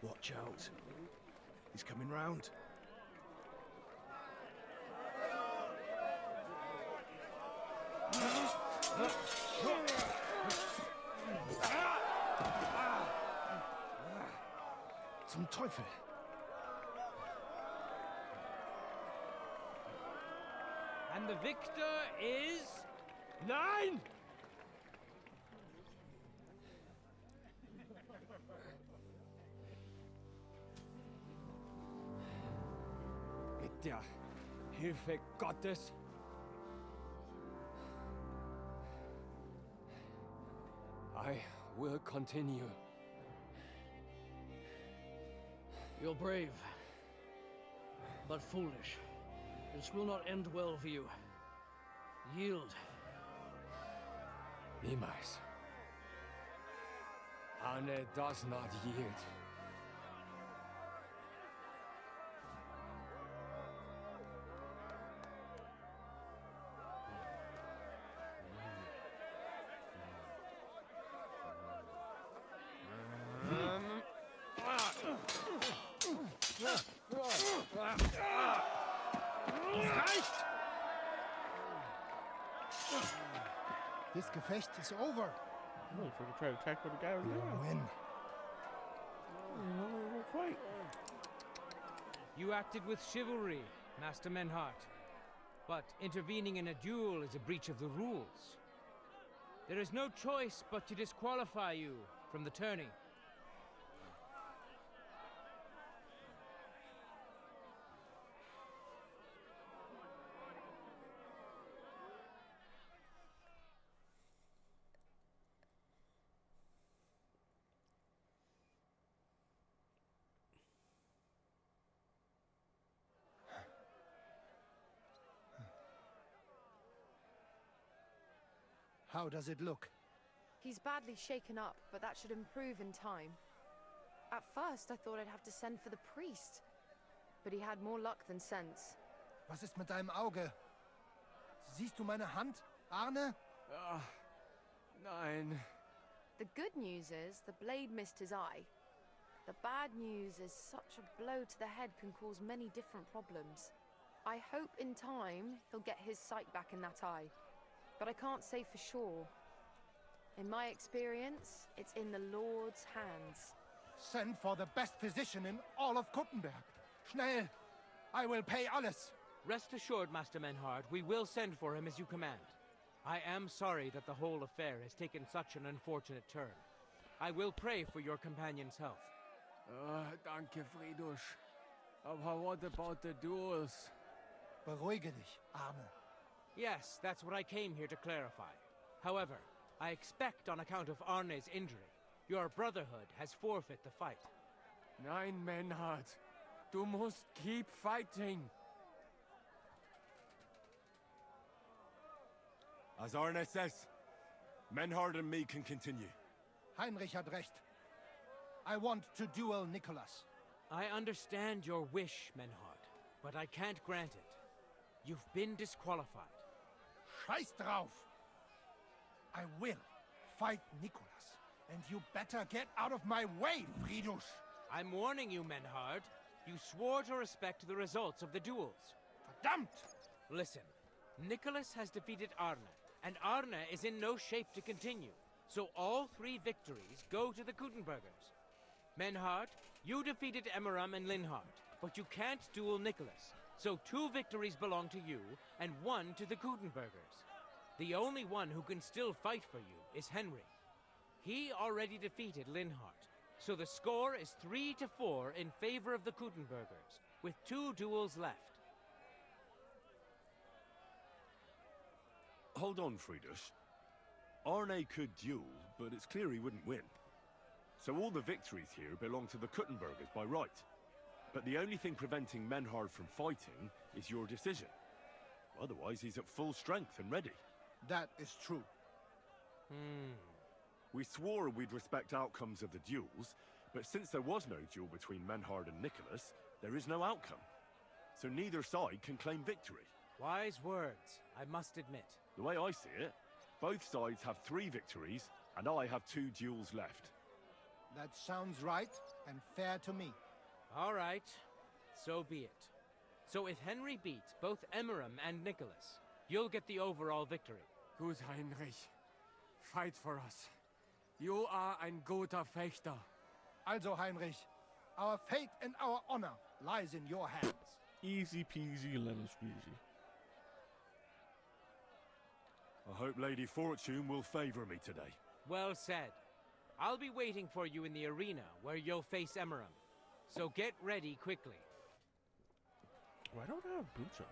Watch out. He's coming round. Zum Teufel. And the victor is... Nein! Mit der Hilfe Gottes. I will continue. You're brave, but foolish. This will not end well for you. Yield. Niemals. Arne does not yield. This Gefecht is over. Oh, if we try to attack where the guy was down. Win. Fight. You acted with chivalry, Master Menhart. But intervening in a duel is a breach of the rules. There is no choice but to disqualify you from the tourney. How does it look? He's badly shaken up, but that should improve in time. At first, I thought I'd have to send for the priest, but he had more luck than sense. Was ist mit deinem Auge? Siehst du meine Hand, Arne? Nein. The good news is the blade missed his eye. The bad news is such a blow to the head can cause many different problems. I hope in time he'll get his sight back in that eye, but I can't say for sure. In my experience, it's in the Lord's hands. Send for the best physician in all of Kuttenberg. Schnell! I will pay alles. Rest assured, Master Menhard, we will send for him as you command. I am sorry that the whole affair has taken such an unfortunate turn. I will pray for your companion's health. Danke, Friedrich. Aber what about the duels? Beruhige dich, Arne. Yes, that's what I came here to clarify. However, I expect on account of Arne's injury, your brotherhood has forfeit the fight. Nein, Menhard. Du musst keep fighting. As Arne says, Menhard and me can continue. Heinrich had recht. I want to duel Nicholas. I understand your wish, Menhard, but I can't grant it. You've been disqualified. Scheiß drauf! I will fight Nicholas, and you better get out of my way, Friedrich! I'm warning you, Menhard. You swore to respect the results of the duels. Verdammt! Listen, Nicholas has defeated Arne, and Arne is in no shape to continue. So all 3 victories go to the Kuttenbergers. Menhard, you defeated Emmeram and Linhart, but you can't duel Nicholas. So 2 victories belong to you, and 1 to the Kuttenbergers. The only one who can still fight for you is Henry. He already defeated Linhart, so the score is 3-4 in favor of the Kuttenbergers, with 2 duels left. Hold on, Friedrich. Arne could duel, but it's clear he wouldn't win. So all the victories here belong to the Kuttenbergers by right. But the only thing preventing Menhard from fighting is your decision. Otherwise, he's at full strength and ready. That is true. We swore we'd respect outcomes of the duels, but since there was no duel between Menhard and Nicholas, there is no outcome. So neither side can claim victory. Wise words, I must admit. The way I see it, both sides have 3 victories, and I have 2 duels left. That sounds right and fair to me. All right, so be it. So if Henry beats both Emmeram and Nicholas, you'll get the overall victory. Gut, Heinrich. Fight for us. You are ein guter Fechter. Also, Heinrich, our fate and our honor lies in your hands. Easy peasy lemon squeezy. I hope Lady Fortune will favor me today. Well said. I'll be waiting for you in the arena where you'll face Emmeram. So get ready quickly. Why don't I have boots on?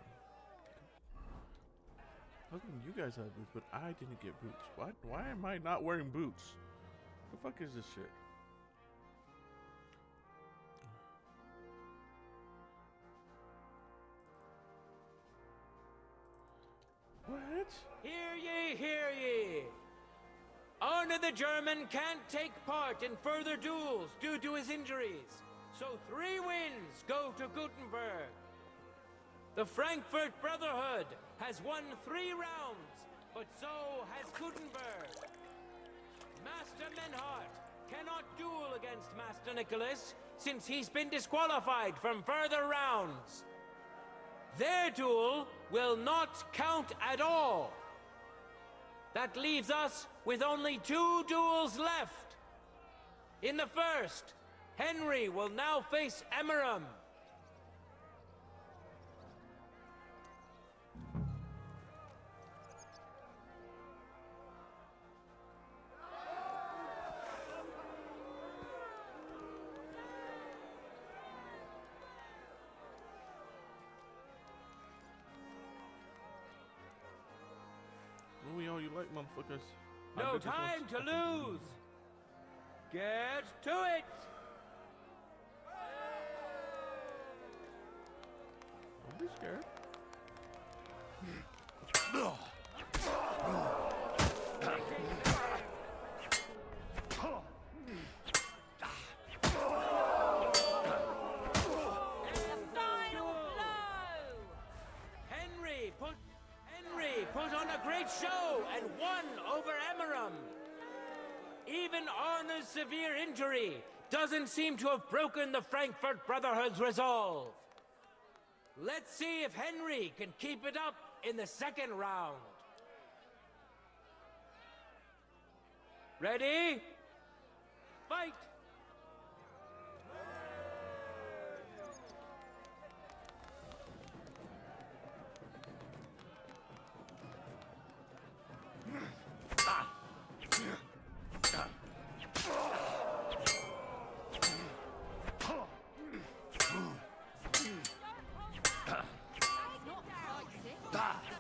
How come you guys have boots, but I didn't get boots? Why am I not wearing boots? The fuck is this shit? What? Hear ye, hear ye. Arne the German can't take part in further duels due to his injuries, so 3 wins go to Gutenberg. The Frankfurt Brotherhood has won 3 rounds, but so has Gutenberg. Master Menhart cannot duel against Master Nicholas since he's been disqualified from further rounds. Their duel will not count at all. That leaves us with only 2 duels left. In the first, Henry will now face Emmeram. Movie all you like, motherfuckers. No time to lose. Get to it. Don't be scared. Henry put on a great show and won over Emmeram. Even Arne's severe injury doesn't seem to have broken the Frankfurt Brotherhood's resolve. Let's see if Henry can keep it up in the second round. Ready? Fight!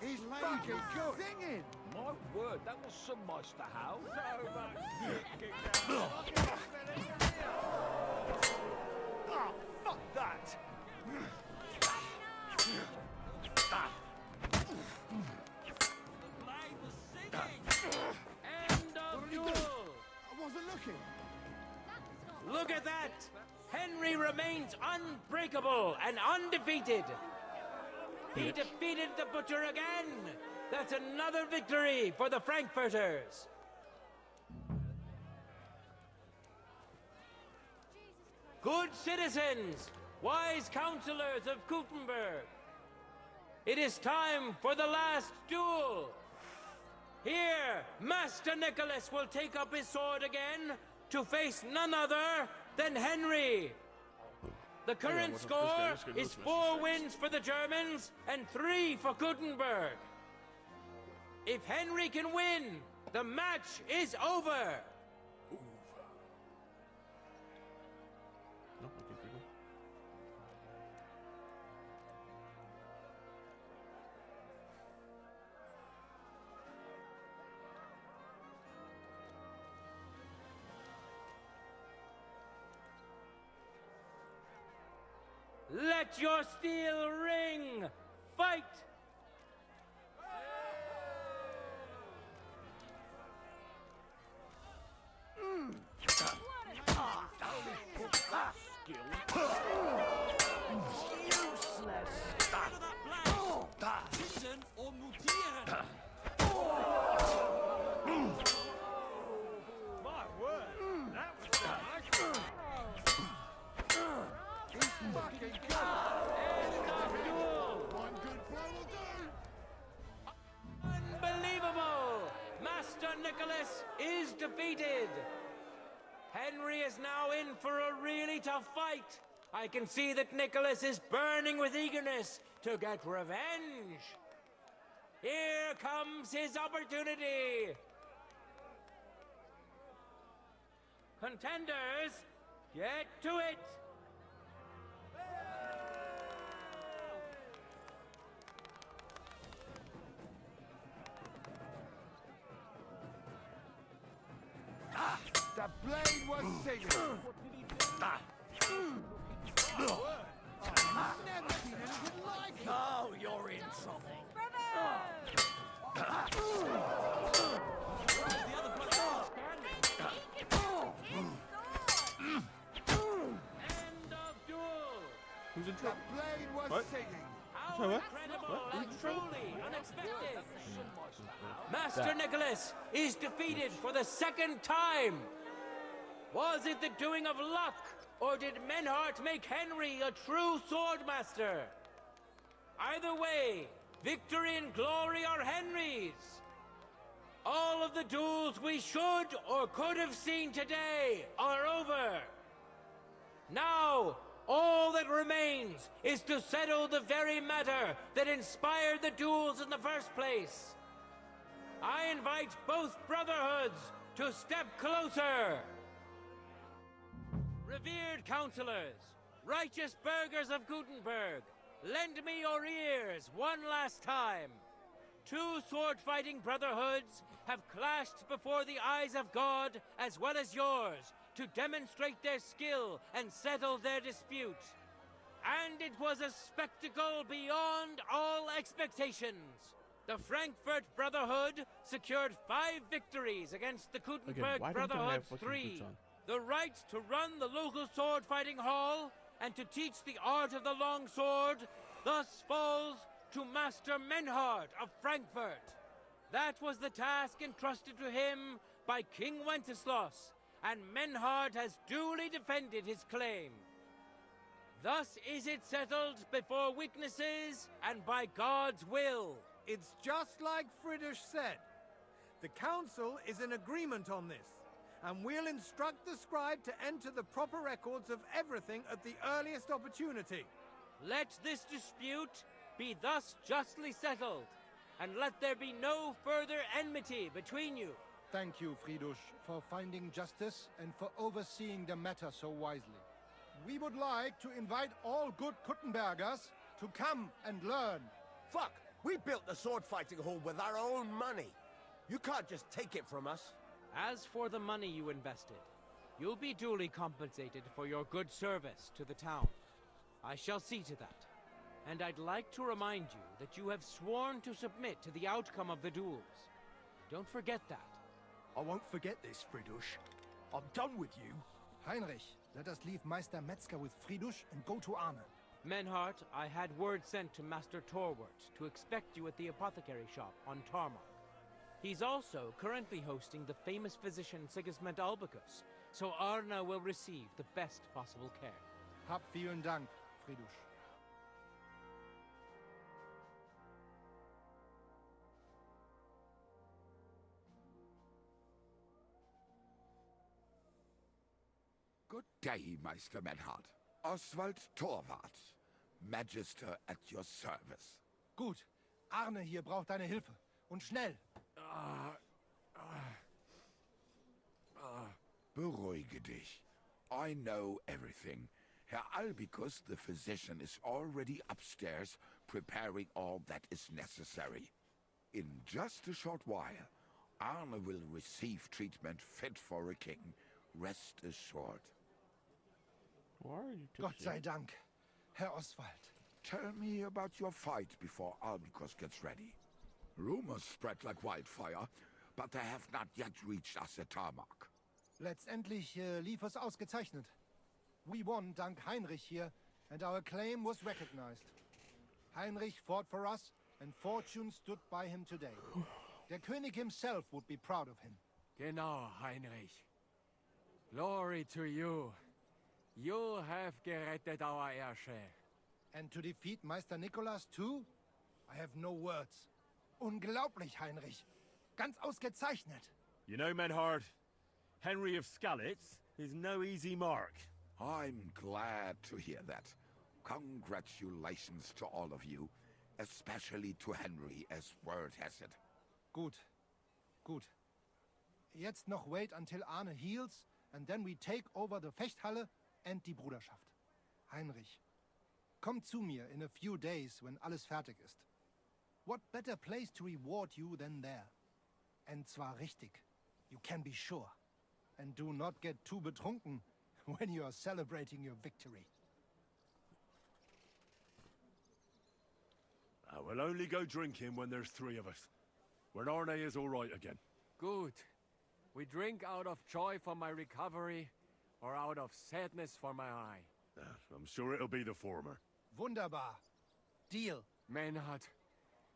He's fucking singing! My word, that was some Meister Howe. Ah, fuck that! End of duel! I wasn't looking. Look at that! Henry remains unbreakable and undefeated. He defeated the Butcher again! That's another victory for the Frankfurters! Good citizens, wise counselors of Gutenberg, it is time for the last duel! Here, Master Nicholas will take up his sword again to face none other than Henry! The current score is 4 wins for the Germans and 3 for Gutenberg. If Henry can win, the match is over. Let your steel ring! Fight! Wissen und mutieren! My word, that was a nice He's fucking good! End of duel! One good blow will do! Unbelievable! Master Nicholas is defeated! Henry is now in for a really tough fight. I can see that Nicholas is burning with eagerness to get revenge. Here comes his opportunity. Contenders, get to it! The blade was singing! I've never seen anything like it! Now you're in trouble. Who's in trouble? The blade was What? singing. Sorry, what? Incredible What? and truly unexpected. Master Nicholas is defeated for the second time. Was it the doing of luck, or did Menhart make Henry a true swordmaster? Either way, victory and glory are Henry's. All of the duels we should or could have seen today are over. Now, all that remains is to settle the very matter that inspired the duels in the first place. I invite both brotherhoods to step closer. Revered counselors, righteous burghers of Gutenberg, lend me your ears one last time. Two sword-fighting brotherhoods have clashed before the eyes of God as well as yours to demonstrate their skill and settle their dispute. And it was a spectacle beyond all expectations. The Frankfurt Brotherhood secured 5 victories against the Gutenberg why don't they have Brotherhood's fucking 3. boots on? The right to run the local sword-fighting hall and to teach the art of the longsword thus falls to Master Menhard of Frankfurt. That was the task entrusted to him by King Wenceslas, and Menhard has duly defended his claim. Thus is it settled before witnesses and by God's will. It's just like Friedrich said. The council is in agreement on this, and we'll instruct the scribe to enter the proper records of everything at the earliest opportunity. Let this dispute be thus justly settled, and let there be no further enmity between you. Thank you, Friedrich, for finding justice and for overseeing the matter so wisely. We would like to invite all good Kuttenbergers to come and learn. Fuck! We built the sword fighting hall with our own money. You can't just take it from us. As for the money you invested, you'll be duly compensated for your good service to the town. I shall see to that. And I'd like to remind you that you have sworn to submit to the outcome of the duels. Don't forget that. I won't forget this, Friedrich. I'm done with you. Heinrich, let us leave Meister Metzger with Friedrich and go to Arne. Menhart, I had word sent to Master Torwart to expect you at the apothecary shop on Tarmac. He's also currently hosting the famous physician Sigismund Albicus, so Arne will receive the best possible care. Hab vielen Dank, Friedrich. Good day, Meister Menhard. Oswald Torwart, Magister at your service. Gut. Arne hier braucht deine Hilfe. Und schnell. Beruhige dich. I know everything. Herr Albicus, the physician, is already upstairs preparing all that is necessary. In just a short while, Arne will receive treatment fit for a king. Rest assured. Why are you Gott sei Dank, Herr Oswald. Tell me about your fight before Albicus gets ready. Rumors spread like wildfire, but they have not yet reached us at Tarmac. Letztendlich lief es ausgezeichnet. We won dank Heinrich here, and our claim was recognized. Heinrich fought for us, and fortune stood by him today. Der König himself would be proud of him. Genau, Heinrich. Glory to you. You have gerettet our heirship. And to defeat Meister Nicholas too? I have no words. Unglaublich, Heinrich. Ganz ausgezeichnet. You know, Menhard, Henry of Skalitz is no easy mark. I'm glad to hear that. Congratulations to all of you, especially to Henry, as word has it. Gut. Gut. Jetzt noch wait until Arne heals, and then we take over the Fechthalle and die Bruderschaft. Heinrich, komm zu mir in a few days when alles fertig ist. What better place to reward you than there? And zwar richtig. You can be sure. And do not get too betrunken when you are celebrating your victory. I will only go drinking when there's 3 of us. Renarne is all right again. Good. We drink out of joy for my recovery, or out of sadness for my eye. I'm sure it'll be the former. Wunderbar. Deal. Maynard,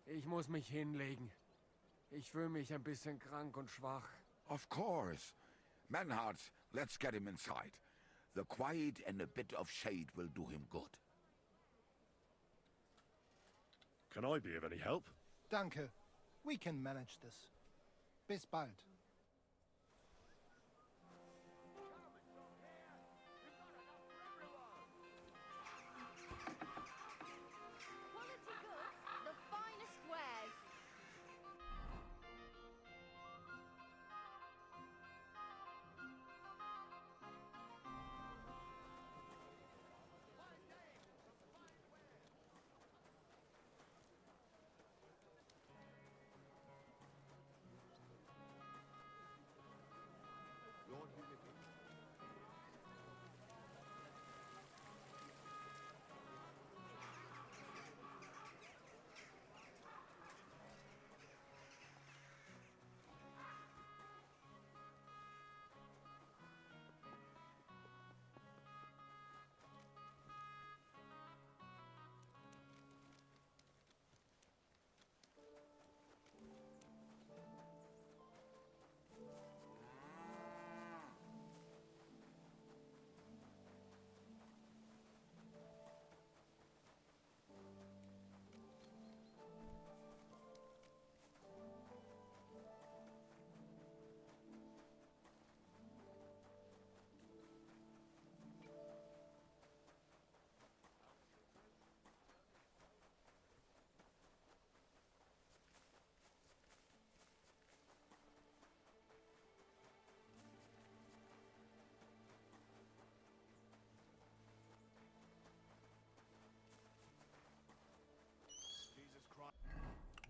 ich muss mich hinlegen. Ich fühle mich ein bisschen krank und schwach. Of course. Manhart, let's get him inside. The quiet and a bit of shade will do him good. Can I be of any help? Danke. We can manage this. Bis bald. Quality goods, the finest wares.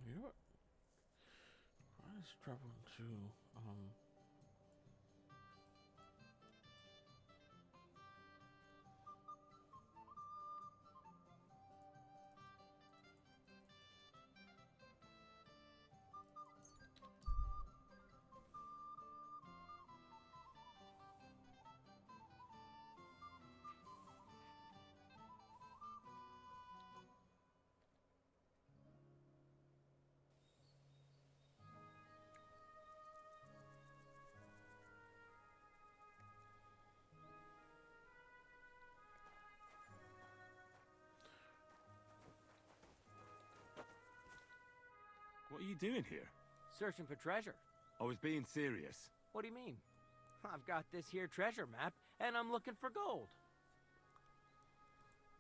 You know what? Let's travel to What are you doing here? Searching for treasure. I was being serious. What do you mean? I've got this here treasure map, and I'm looking for gold.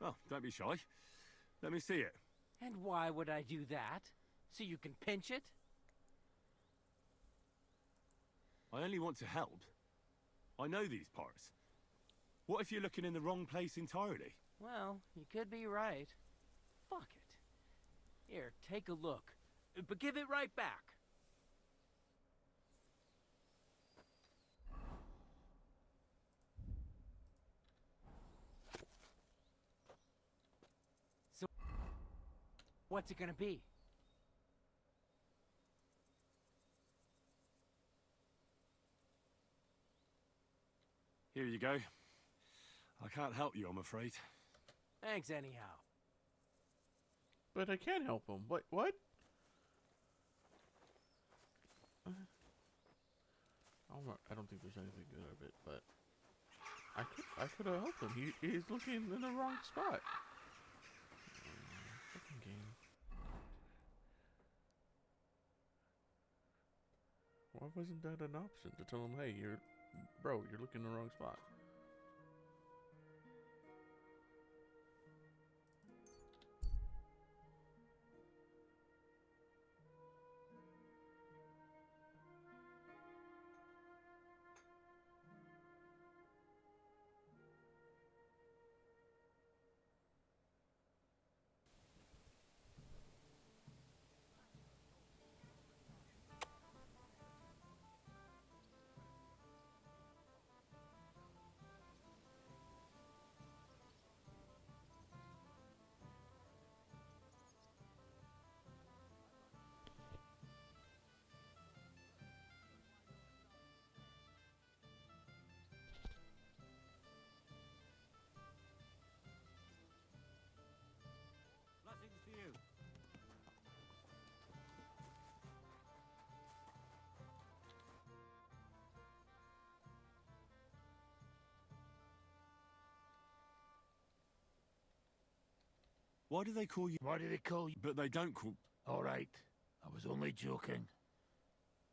Oh, don't be shy. Let me see it. And why would I do that? So you can pinch it? I only want to help. I know these parts. What if you're looking in the wrong place entirely? Well, you could be right. Fuck it. Here, take a look. But give it right back. So, what's it gonna be? Here you go. I can't help you, I'm afraid. Thanks anyhow. But I can't help him. What? I don't think there's anything good of it, but I could have helped him. He's looking in the wrong spot. Fucking game. Why wasn't that an option to tell him, hey, you're looking in the wrong spot? Why do they call you... Why do they call you? But they don't call... All right, I was only joking.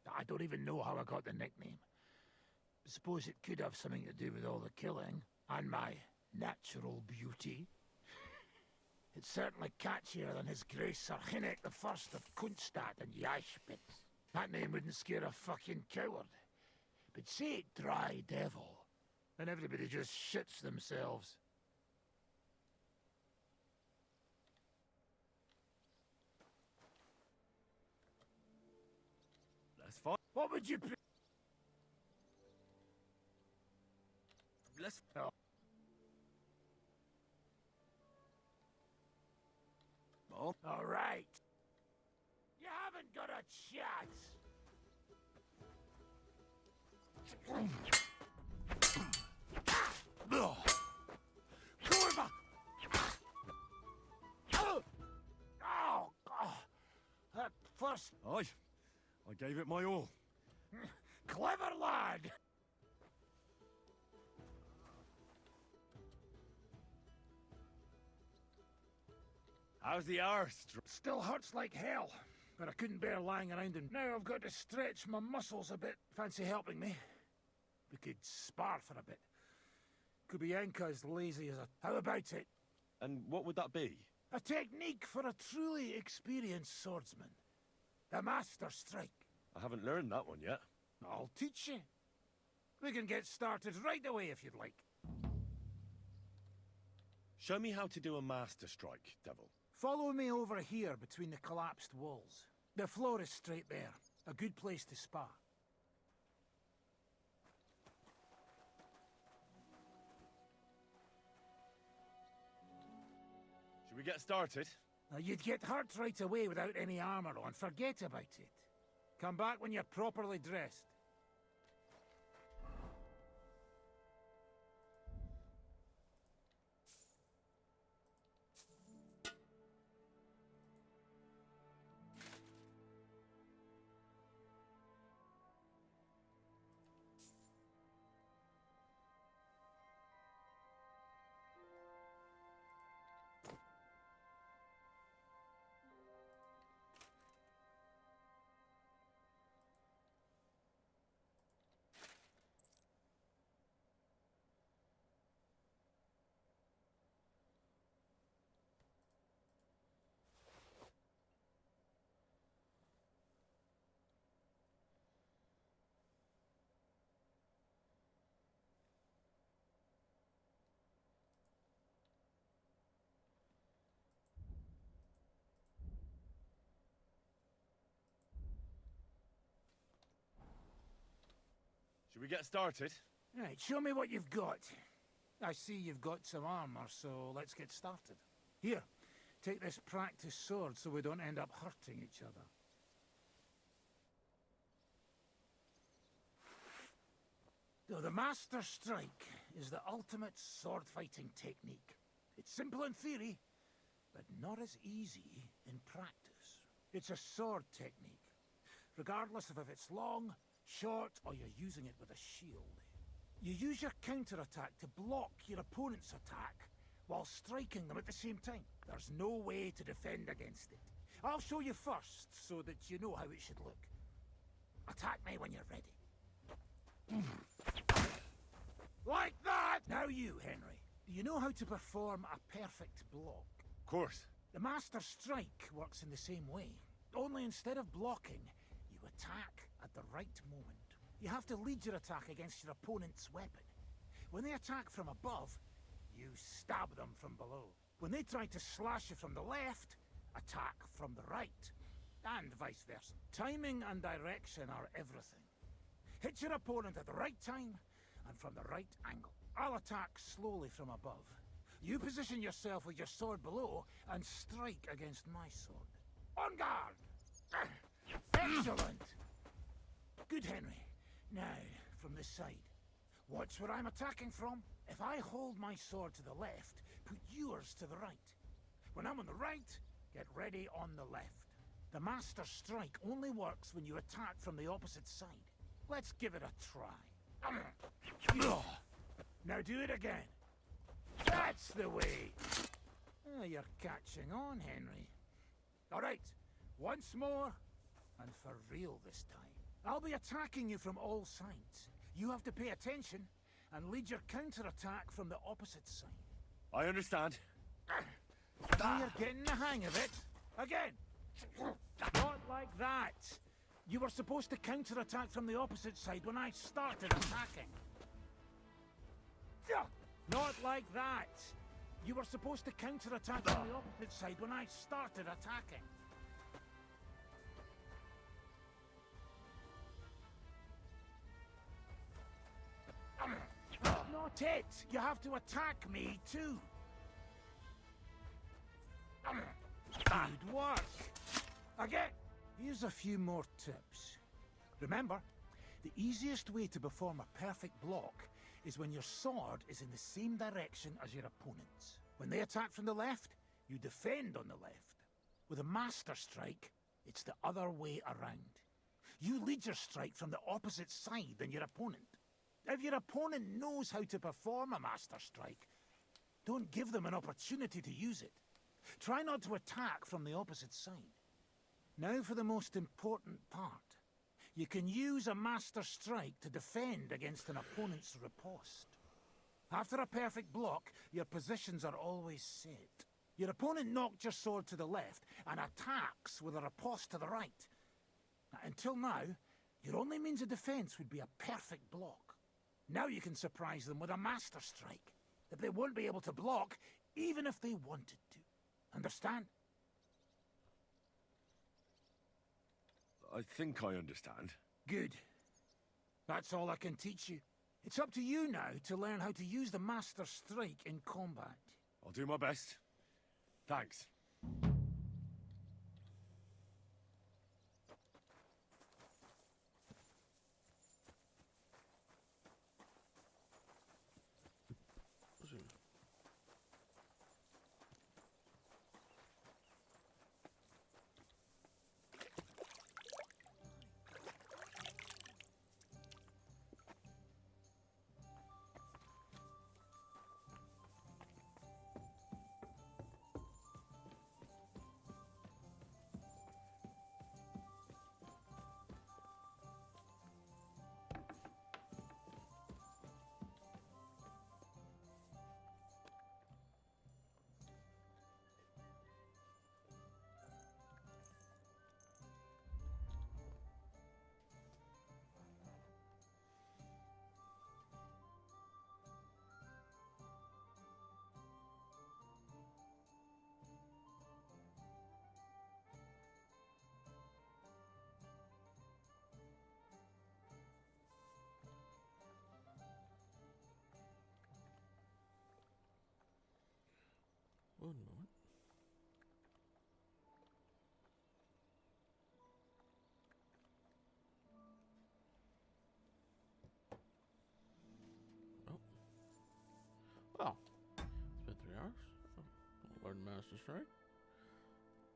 I don't even know how I got the nickname. Suppose it could have something to do with all the killing, and my natural beauty. It's certainly catchier than His Grace Sir Hinnick the First of Kunstadt and Yashpitz. That name wouldn't scare a fucking coward. But say it Dry Devil, and everybody just shits themselves. That's fine. What would you... Let's... Oh. Oh. All right. You haven't got a chance. Kurva! Oh, that first... I gave it my all. Clever lad! How's the arse? Still hurts like hell, but I couldn't bear lying around and now I've got to stretch my muscles a bit. Fancy helping me? We could spar for a bit. Could be Enka as lazy as a... How about it? And what would that be? A technique for a truly experienced swordsman. The Master Strike. I haven't learned that one yet. I'll teach you. We can get started right away if you'd like. Show me how to do a master strike, Devil. Follow me over here between the collapsed walls. The floor is straight there. A good place to spar. Should we get started? You'd get hurt right away without any armor on. Forget about it. Come back when you're properly dressed. Should we get started? Right, show me what you've got. I see you've got some armor, so let's get started. Here, take this practice sword so we don't end up hurting each other. So the Master Strike is the ultimate sword-fighting technique. It's simple in theory, but not as easy in practice. It's a sword technique, regardless of if it's long, short, or you're using it with a shield. You use your counterattack to block your opponent's attack while striking them at the same time. There's no way to defend against it. I'll show you first so that you know how it should look. Attack me when you're ready. Like that! Now you, Henry. Do you know how to perform a perfect block? Of course. The Master Strike works in the same way. Only instead of blocking, you attack at the right moment. You have to lead your attack against your opponent's weapon. When they attack from above, you stab them from below. When they try to slash you from the left, attack from the right. And vice versa. Timing and direction are everything. Hit your opponent at the right time, and from the right angle. I'll attack slowly from above. You position yourself with your sword below, and strike against my sword. On guard! Excellent! Good, Henry. Now, from this side. Watch where I'm attacking from. If I hold my sword to the left, put yours to the right. When I'm on the right, get ready on the left. The Master Strike only works when you attack from the opposite side. Let's give it a try. Now do it again. That's the way. You're catching on, Henry. All right, once more, and for real this time. I'll be attacking you from all sides. You have to pay attention and lead your counterattack from the opposite side. I understand. Now you're getting the hang of it. Again! Not like that. You were supposed to counterattack from the opposite side when I started attacking. Not like that. You were supposed to counterattack from the opposite side when I started attacking. Not it. You have to attack me too. Good work. Again. Here's a few more tips. Remember, the easiest way to perform a perfect block is when your sword is in the same direction as your opponent's. When they attack from the left, you defend on the left. With a master strike, it's the other way around. You lead your strike from the opposite side than your opponent. If your opponent knows how to perform a master strike, don't give them an opportunity to use it. Try not to attack from the opposite side. Now for the most important part. You can use a master strike to defend against an opponent's riposte. After a perfect block, your positions are always set. Your opponent knocked your sword to the left and attacks with a riposte to the right. Until now, your only means of defense would be a perfect block. Now you can surprise them with a master strike that they won't be able to block even if they wanted to. Understand? I think I understand. Good. That's all I can teach you. It's up to you now to learn how to use the master strike in combat. I'll do my best. Thanks. One moment. Oh. Well, it's been 3 hours. Learn Master Strike.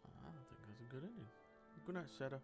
I don't think that's a good ending. Good night, Seta.